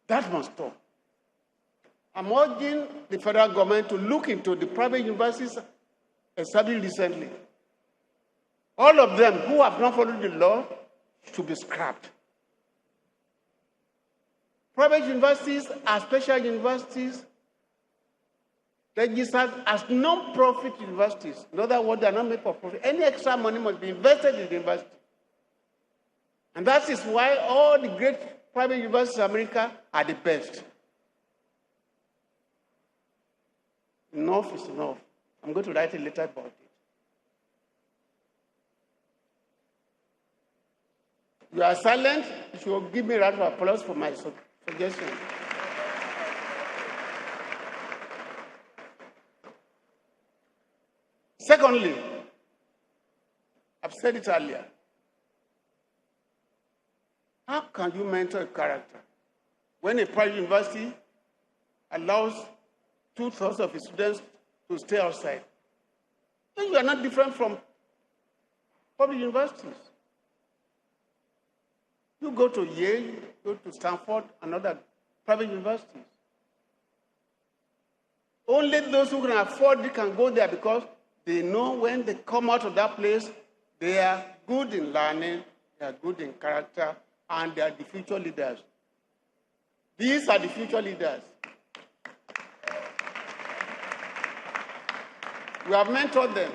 That must stop. I'm urging the federal government to look into the private universities established recently. All of them who have not followed the law should be scrapped. Private universities are special universities registered as non-profit universities. In other words, they are not made for profit. Any extra money must be invested in the university. And that is why all the great private universities in America are the best. Enough is enough. I'm going to write a letter about it. You are silent. You should give me a round of applause for my suggestion. Secondly, I've said it earlier. How can you mentor a character when a private university allows 2/3 of its students to stay outside? Then you are not different from public universities. You go to Yale, go to Stanford, and other private universities. Only those who can afford it can go there because they know when they come out of that place, they are good in learning, they are good in character, and they are the future leaders. These are the future leaders. We have mentored them.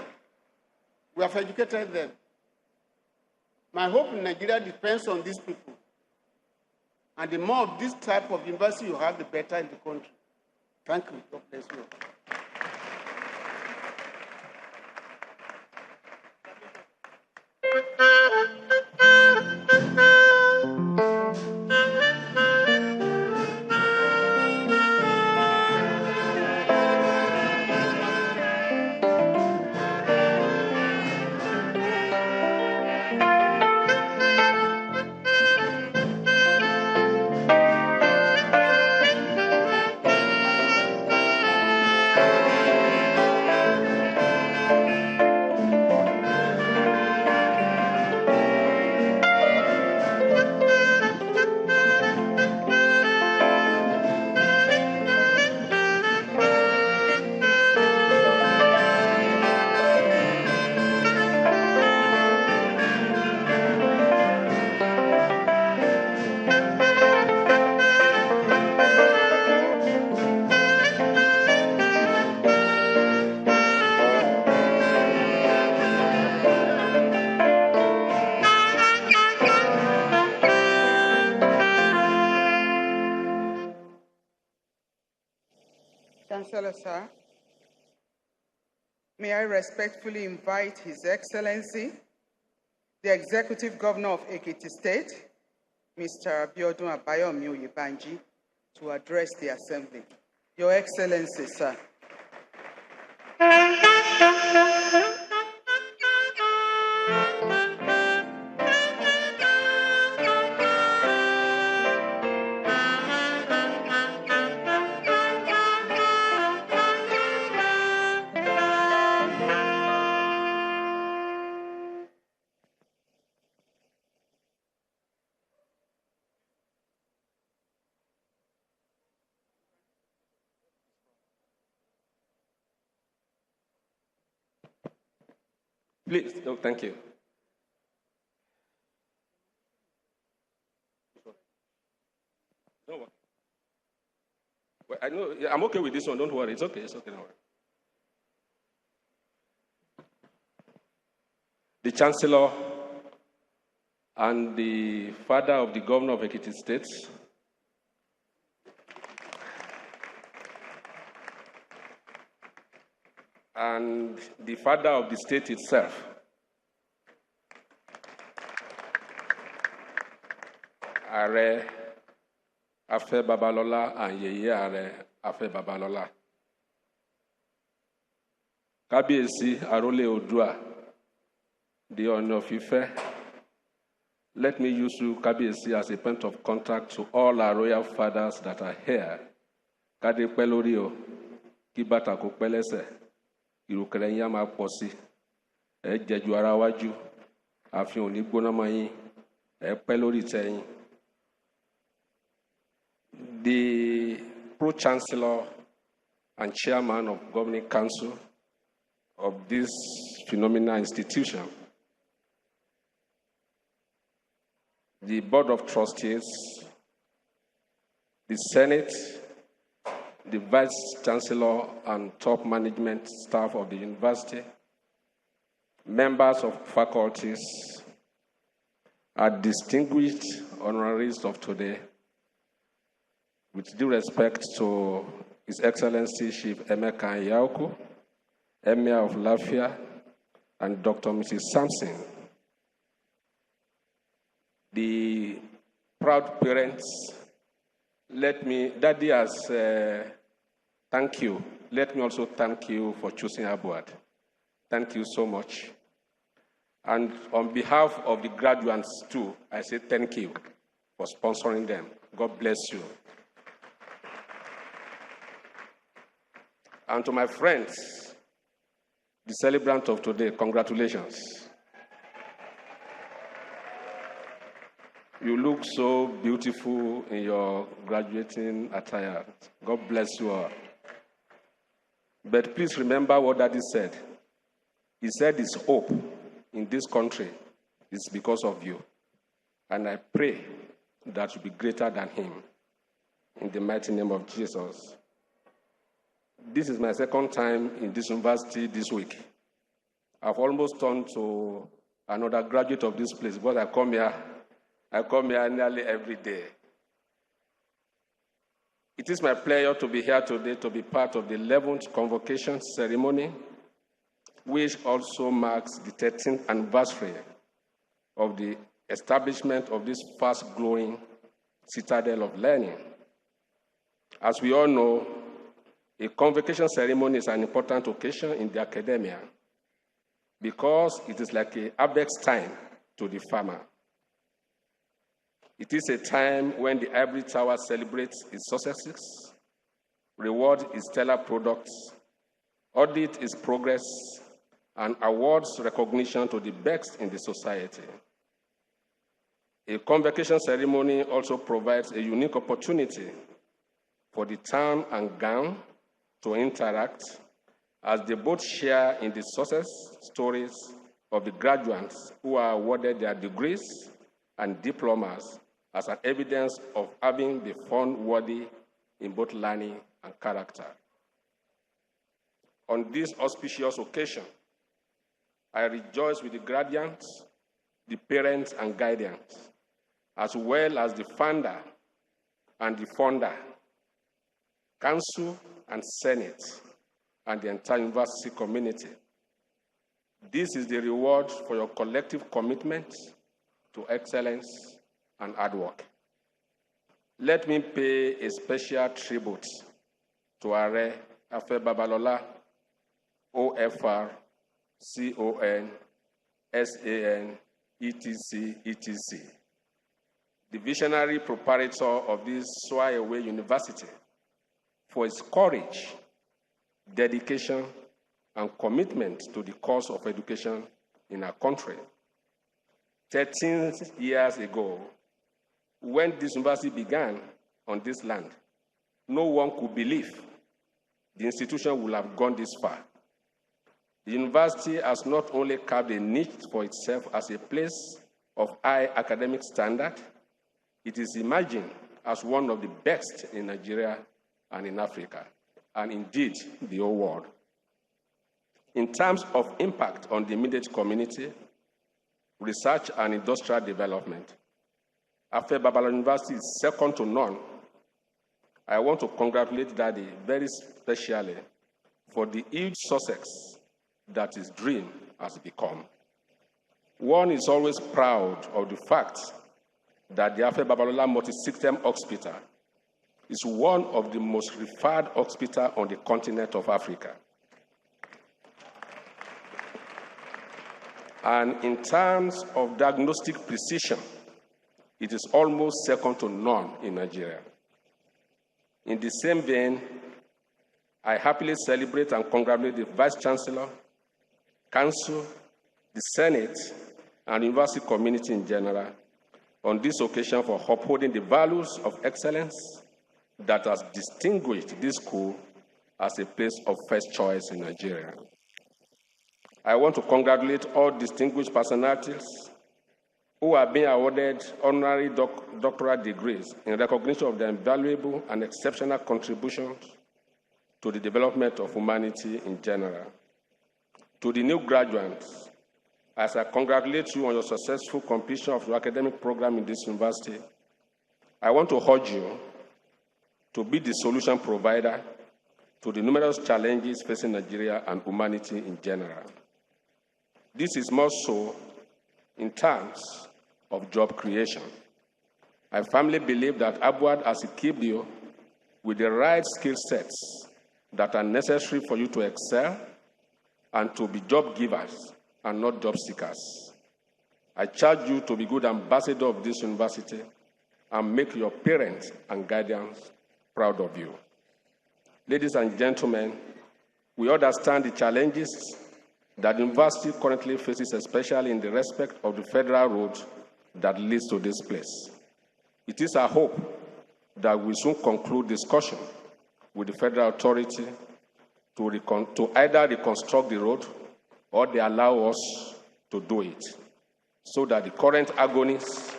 We have educated them. My hope in Nigeria depends on these people. And the more of this type of university you have, the better in the country. Thank you. God bless you. Chancellor, sir, may I respectfully invite His Excellency, the Executive Governor of Ekiti State, Mr. Abiodun Abayomi Oyebanji, to address the Assembly. Your Excellency, sir. Please, no, thank you. No, well, I know, I'm okay with this one. Don't worry. It's okay. It's okay. Don't worry. The Chancellor and the father of the Governor of Ekiti State, and the father of the state itself, Are Afe Babalola and Yeye Are Afe Babalola. Kábíyèsí Arole Odua, the honor of Ife, let me use you, Kábíyèsí, as a point of contact to all our royal fathers that are here. Kade Pelori o, Kibata ko pelese, ìrùkẹ̀rẹ̀ yín á máa pọ̀ sí, ẹ jẹ̀jú ara wájú, ààfin ò ní gbóná mọ́ yín, ẹ pẹ́ lórí ìtẹ́ yín. The Pro-Chancellor and Chairman of Governing Council of this phenomenal institution, the Board of Trustees, the Senate, the Vice Chancellor and top management staff of the university, members of faculties, our distinguished honoraries of today, with due respect to His Excellency Chief Emeka Yauku, Emir of Lafia, and Dr. Mrs. Sampson, the proud parents, Daddy has thank you. Let me also thank you for choosing Abuad. Thank you so much. And on behalf of the graduates too, I say thank you for sponsoring them. God bless you. And to my friends, the celebrant of today, congratulations. You look so beautiful in your graduating attire. God bless you all. But please remember what Daddy said. He said his hope in this country is because of you. And I pray that you be greater than him. In the mighty name of Jesus. This is my second time in this university this week. I've almost turned to another graduate of this place, but I come here nearly every day. It is my pleasure to be here today to be part of the 11th convocation ceremony, which also marks the 13th anniversary of the establishment of this fast-growing citadel of learning. As we all know, a convocation ceremony is an important occasion in the academia because it is like a harvest time to the farmer. It is a time when the ivory tower celebrates its successes, rewards its stellar products, audits its progress, and awards recognition to the best in the society. A convocation ceremony also provides a unique opportunity for the town and gown to interact as they both share in the success stories of the graduates who are awarded their degrees and diplomas as an evidence of having been found worthy in both learning and character. On this auspicious occasion, I rejoice with the graduates, the parents and guardians, as well as the founder and the founder, council and senate, and the entire university community. This is the reward for your collective commitment to excellence and hard work. Let me pay a special tribute to Afe Babalola, OFR, CON, SAN, etc., the visionary proprietor of this Swahili University, for his courage, dedication, and commitment to the cause of education in our country. 13 years ago, when this university began on this land, no one could believe the institution would have gone this far. The university has not only carved a niche for itself as a place of high academic standard, it is imagined as one of the best in Nigeria and in Africa, and indeed the whole world. In terms of impact on the immediate community, research and industrial development, Afe Babalola University is second to none. I want to congratulate Daddy very specially for the huge success that his dream has become. One is always proud of the fact that the Afe Babalola Multi-System Hospital is one of the most referred hospitals on the continent of Africa. And in terms of diagnostic precision, it is almost second to none in Nigeria. In the same vein, I happily celebrate and congratulate the Vice Chancellor, Council, the Senate, and university community in general on this occasion for upholding the values of excellence that has distinguished this school as a place of first choice in Nigeria. I want to congratulate all distinguished personalities who are being awarded honorary doctoral degrees in recognition of their invaluable and exceptional contributions to the development of humanity in general. To the new graduates, as I congratulate you on your successful completion of your academic program in this university, I want to urge you to be the solution provider to the numerous challenges facing Nigeria and humanity in general. This is more so in terms of job creation. I firmly believe that ABUAD has equipped you with the right skill sets that are necessary for you to excel and to be job givers and not job seekers. I charge you to be good ambassador of this university and make your parents and guardians proud of you. Ladies and gentlemen, we understand the challenges that the university currently faces, especially in the respect of the federal road that leads to this place. It is our hope that we soon conclude discussion with the federal authority to either reconstruct the road or they allow us to do it, so that the current agonies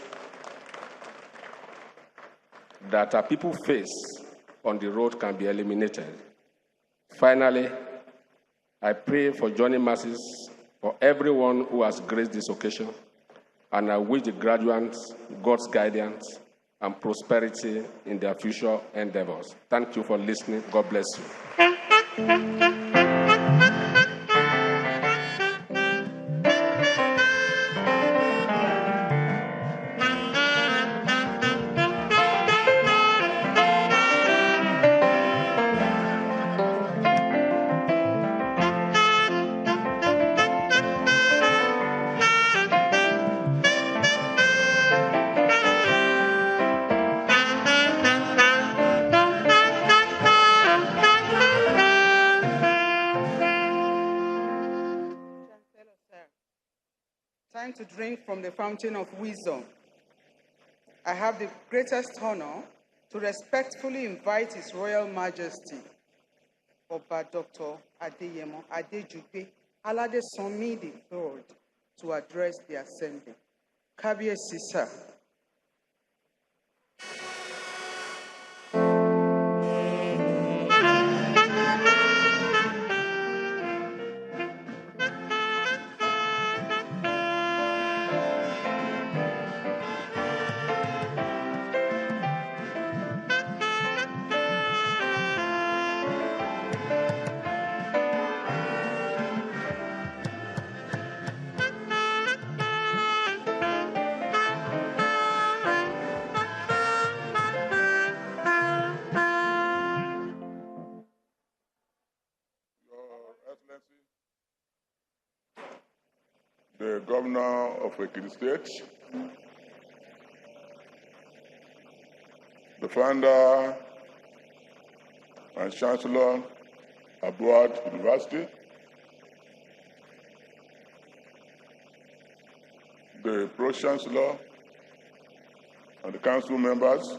that our people face on the road can be eliminated. Finally, I pray for joining masses for everyone who has graced this occasion, and I wish the graduates God's guidance and prosperity in their future endeavors. Thank you for listening. God bless you. Time to drink from the fountain of wisdom. I have the greatest honor to respectfully invite His Royal Majesty, Oba Dr. Adeyemo Adejupe Aladesanmi III, to address the assembly. Kábíyèsí, sir. The Governor of Ekiti State, the founder and Chancellor ABUAD University, the Pro-Chancellor and the Council members,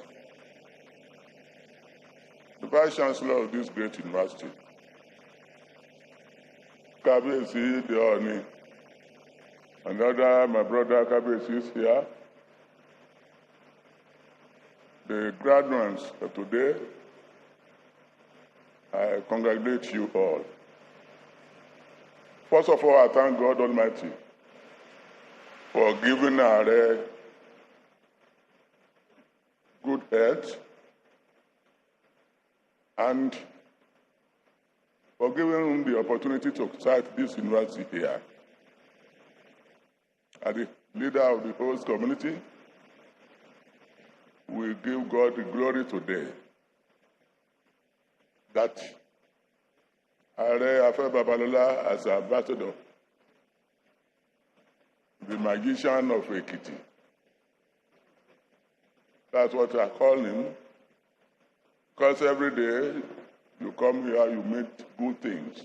the Vice-Chancellor of this great university, Kábíyèsí the Ọọ̀ni, and my brother Kábíyèsí is here. The graduates of today, I congratulate you all. First of all, I thank God Almighty for giving our good health and for giving him the opportunity to start this university here. As the leader of the host community, we give God the glory today that Afe Babalola as ambassador, the magician of Ekiti. That's what I call him, because every day you come here, you meet good things.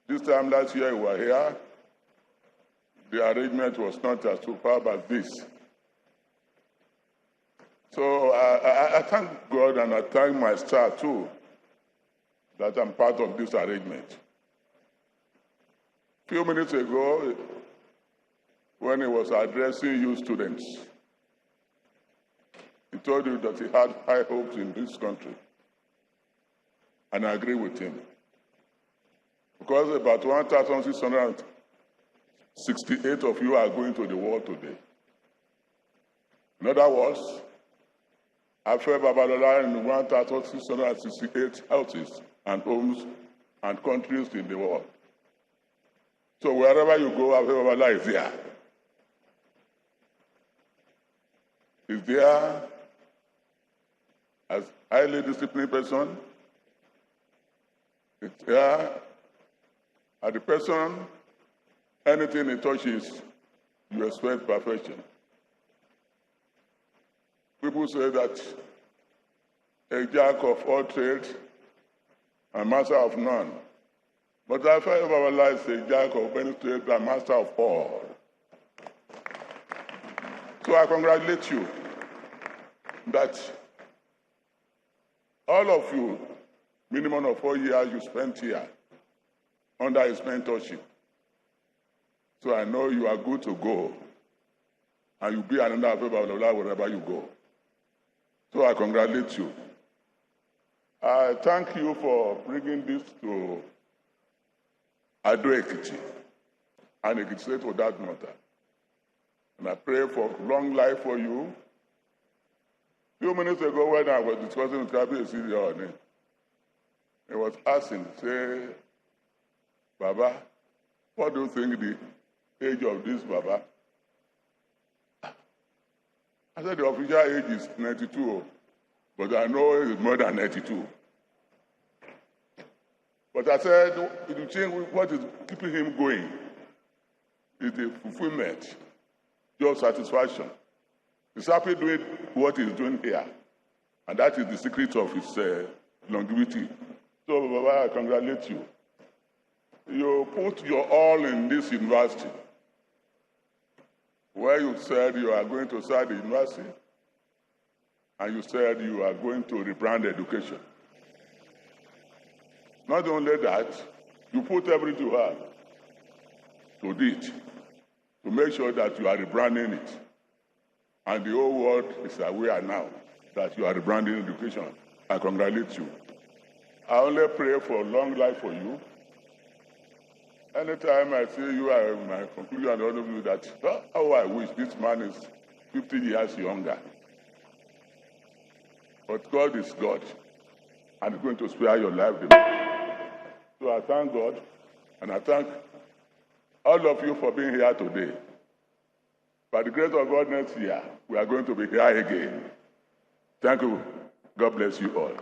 This time last year you were here, the arrangement was not as superb as this. So I thank God and I thank my star too that I'm part of this arrangement. A few minutes ago, when he was addressing you students, he told you that he had high hopes in this country. and I agree with him. Because about 1,668 of you are going to the war today. In other words, Afe Babalola in 1,668 houses and homes and countries in the world. So wherever you go, Afe Babalola is there. Is there as highly disciplined person. It's there as the person, anything he touches, you expect perfection. People say that a jack of all trades and master of none. But I find our life a jack of many trades and master of all. So I congratulate you that all of you, minimum of 4 years you spent here under his mentorship. So I know you are good to go, and you'll be another Afe Babalola wherever you go. So I congratulate you. I thank you for bringing this to Ado-Ekiti and Ekiti State for that matter. And I pray for long life for you. A few minutes ago when I was discussing with Kabiyesi, he was asking, say, Baba, what do you think the age of this Baba? I said the official age is 92, but I know it's more than 92. But I said, you think what is keeping him going is the fulfillment, your satisfaction. He's happy doing what he's doing here, and that is the secret of his longevity. So, Baba, I congratulate you. You put your all in this university, where you said you are going to start the university, and you said you are going to rebrand education. Not only that, you put everything you have to do it, to make sure that you are rebranding it. And the whole world is aware now that you are rebranding education. I congratulate you. I only pray for long life for you. Anytime I see you, my conclusion and all of you that, oh, I wish this man is 50 years younger. But God is God, and He's going to spare your life. So I thank God, and I thank all of you for being here today. By the grace of God, next year, we are going to be here again. Thank you. God bless you all.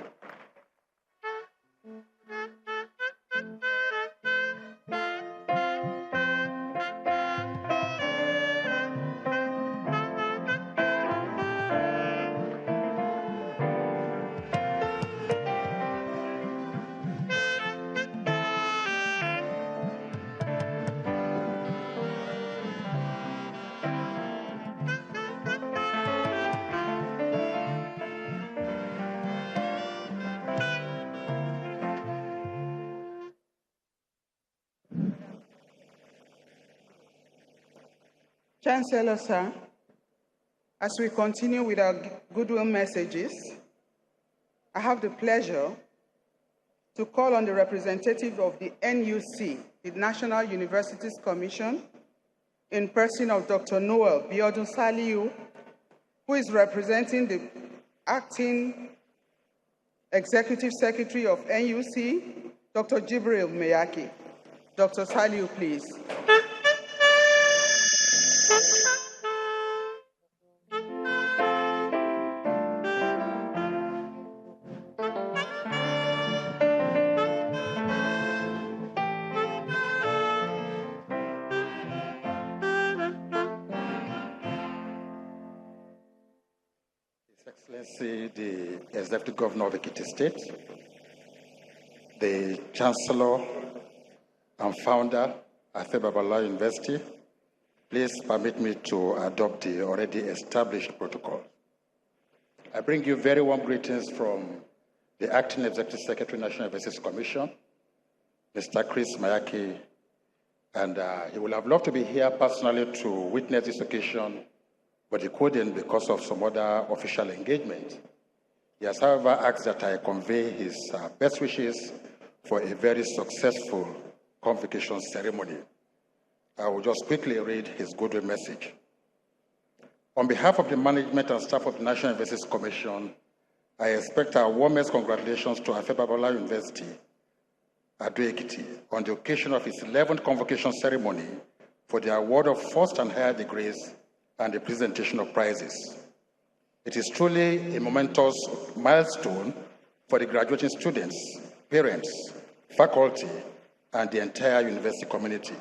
Chancellor, sir, as we continue with our goodwill messages, I have the pleasure to call on the representative of the NUC, the National Universities Commission, in person of Dr. Noel Biodun Saliu, who is representing the acting Executive Secretary of NUC, Dr. Jibril Meyaki. Dr. Saliu, please. Excellency, the Executive Governor of Ekiti State, the Chancellor and Founder, Afe Babalola University, please permit me to adopt the already established protocol. I bring you very warm greetings from the Acting Executive Secretary, National Universities Commission, Mr. Chris Mayaki, and he would have loved to be here personally to witness this occasion, but he couldn't because of some other official engagement. He has, however, asked that I convey his best wishes for a very successful convocation ceremony. I will just quickly read his goodwill message. On behalf of the management and staff of the National Universities Commission, I expect our warmest congratulations to Afe Babalola University, Ado-Ekiti, on the occasion of its 11th convocation ceremony for the award of first and higher degrees and the presentation of prizes. It is truly a momentous milestone for the graduating students, parents, faculty, and the entire university community.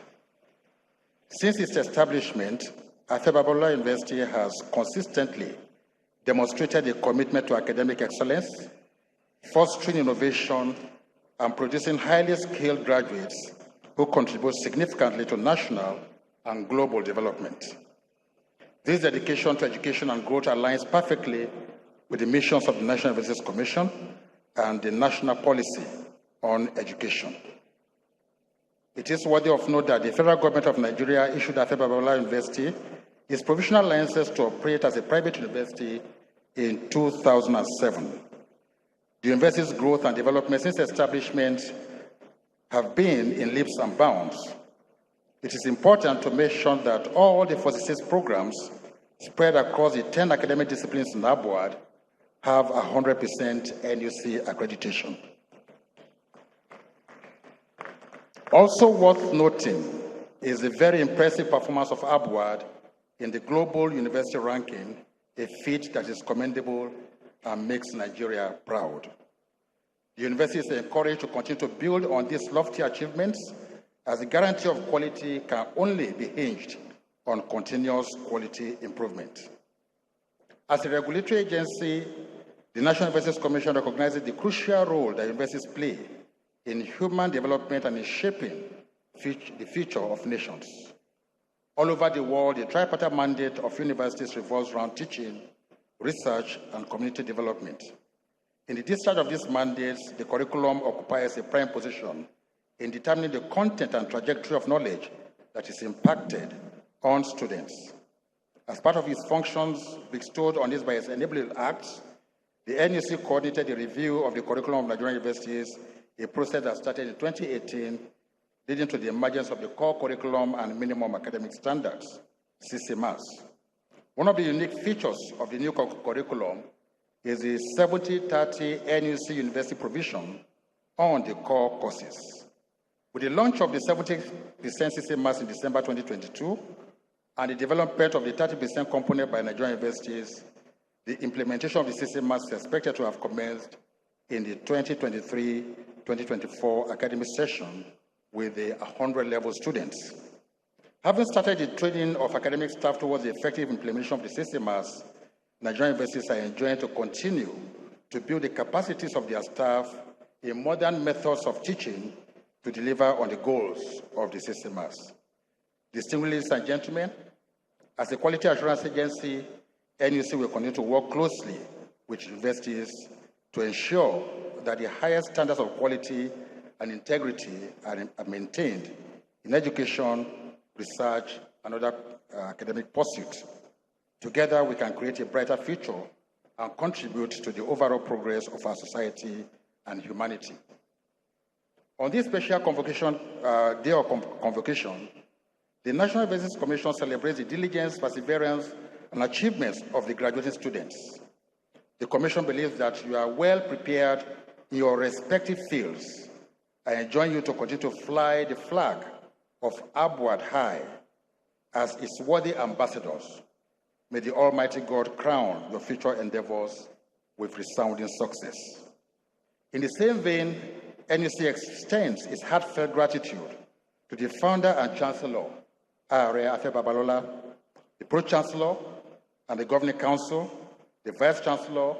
Since its establishment, Afe Babalola University has consistently demonstrated a commitment to academic excellence, fostering innovation, and producing highly skilled graduates who contribute significantly to national and global development. This dedication to education and growth aligns perfectly with the missions of the National Universities Commission and the national policy on education. It is worthy of note that the federal government of Nigeria issued Afe Babalola University its provisional license to operate as a private university in 2007. The university's growth and development since establishment have been in leaps and bounds. It is important to mention that all the 46 programs spread across the 10 academic disciplines in ABUAD have 100% NUC accreditation. Also worth noting is the very impressive performance of ABUAD in the global university ranking, a feat that is commendable and makes Nigeria proud. The university is encouraged to continue to build on these lofty achievements, as the guarantee of quality can only be hinged on continuous quality improvement. As a regulatory agency, the National Universities Commission recognizes the crucial role that universities play in human development and in shaping the future of nations. All over the world, the tripartite mandate of universities revolves around teaching, research, and community development. In the discharge of these mandates, the curriculum occupies a prime position in determining the content and trajectory of knowledge that is impacted on students. As part of its functions bestowed on this by its enabling acts, the NUC coordinated the review of the curriculum of Nigerian universities, a process that started in 2018, leading to the emergence of the core curriculum and minimum academic standards, CCMAS. One of the unique features of the new curriculum is the 70-30 NUC university provision on the core courses. With the launch of the 70% CCMAS in December 2022 and the development of the 30% component by Nigerian universities, the implementation of the CCMAS is expected to have commenced in the 2023-2024 academic session with the 100-level students. Having started the training of academic staff towards the effective implementation of the CCMAS, Nigerian universities are enjoined to continue to build the capacities of their staff in modern methods of teaching to deliver on the goals of the CCMAS. Distinguished ladies and gentlemen, as a quality assurance agency, NUC will continue to work closely with universities to ensure that the highest standards of quality and integrity are maintained in education, research, and other academic pursuits. Together, we can create a brighter future and contribute to the overall progress of our society and humanity. On this special convocation, day of convocation, the National Universities Commission celebrates the diligence, perseverance, and achievements of the graduating students. The Commission believes that you are well prepared in your respective fields. I enjoin you to continue to fly the flag of ABUAD high as its worthy ambassadors. May the Almighty God crown your future endeavors with resounding success. In the same vein, NUC extends its heartfelt gratitude to the founder and chancellor, Afe Babalola, the pro-chancellor, and the governing council, the vice-chancellor,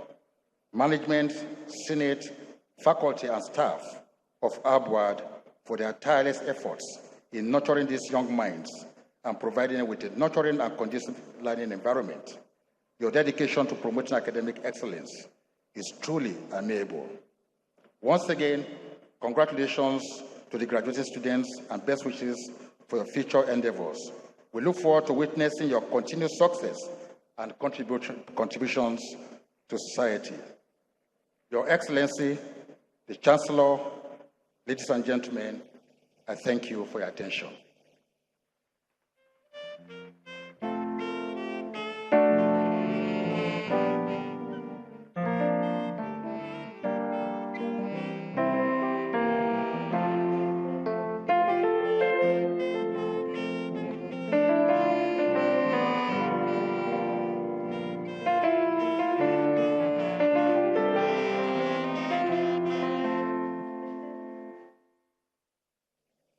management, senate, faculty, and staff of ABUAD for their tireless efforts in nurturing these young minds and providing them with a nurturing and conducive learning environment. Your dedication to promoting academic excellence is truly amiable. Once again, congratulations to the graduating students and best wishes for your future endeavors. We look forward to witnessing your continued success and contributions to society. Your Excellency, the Chancellor, ladies and gentlemen, I thank you for your attention.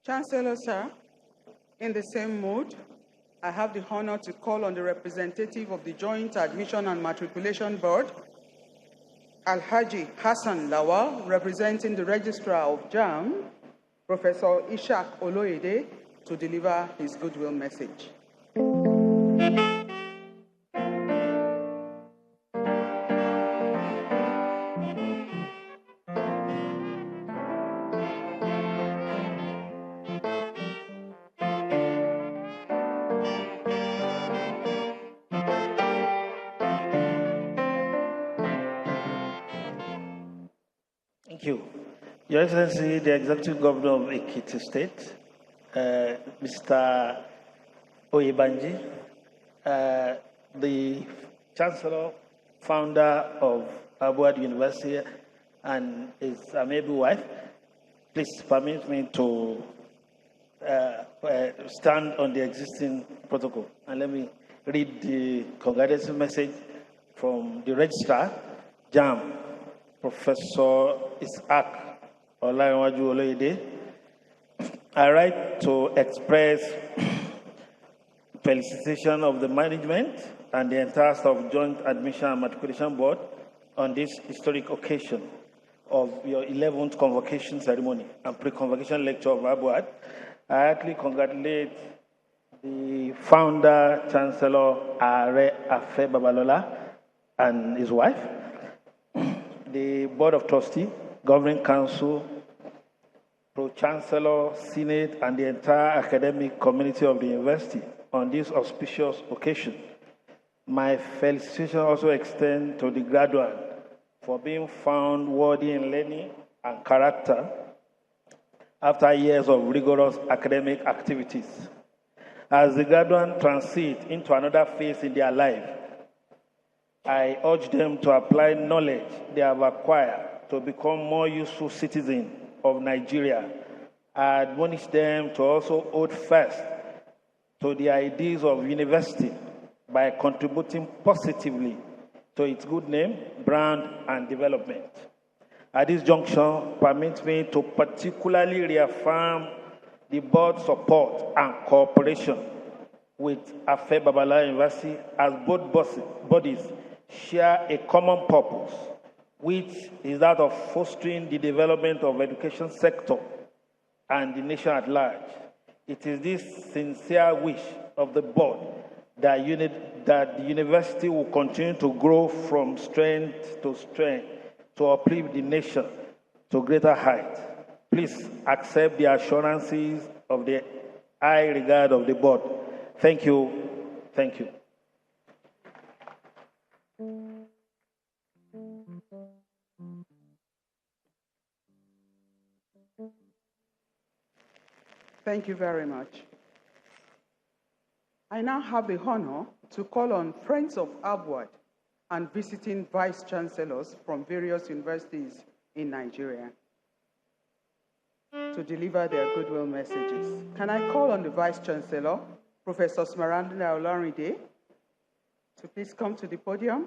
Chancellor, sir, in the same mood, I have the honor to call on the representative of the Joint Admission and Matriculation Board, Alhaji Hassan Lawal, representing the Registrar of JAM, Professor Ishak Oloyede, to deliver his goodwill message. Thank you. Your Excellency, the Executive Governor of Ekiti State, Mr. Oyebanji, the Chancellor, founder of Abuad University, and his amiable wife, please permit me to stand on the existing protocol. And let me read the congratulatory message from the Registrar, JAM, Professor Ishak Oloyede. I write to express felicitation of the management and the entire staff of Joint Admission and Matriculation Board on this historic occasion of your 11th convocation ceremony and pre-convocation lecture of Abuad. I actually congratulate the founder, Chancellor Afe Babalola and his wife, the Board of Trustees, Governing Council, Pro-Chancellor, Senate, and the entire academic community of the university on this auspicious occasion. My felicitation also extends to the graduate for being found worthy in learning and character after years of rigorous academic activities. As the graduate transit into another phase in their life, I urge them to apply knowledge they have acquired to become more useful citizens of Nigeria. I admonish them to also hold fast to the ideals of university by contributing positively to its good name, brand, and development. At this juncture, permit me to particularly reaffirm the board's support and cooperation with Afe Babalola University, as both bodies share a common purpose, which is that of fostering the development of education sector and the nation at large. It is this sincere wish of the board that the university will continue to grow from strength to strength to uplift the nation to greater heights. Please accept the assurances of the high regard of the board. Thank you. Thank you. Thank you very much. I now have the honor to call on friends of Abuad and visiting vice chancellors from various universities in Nigeria to deliver their goodwill messages. Can I call on the vice chancellor, Professor Smaranda Olarinde, to please come to the podium?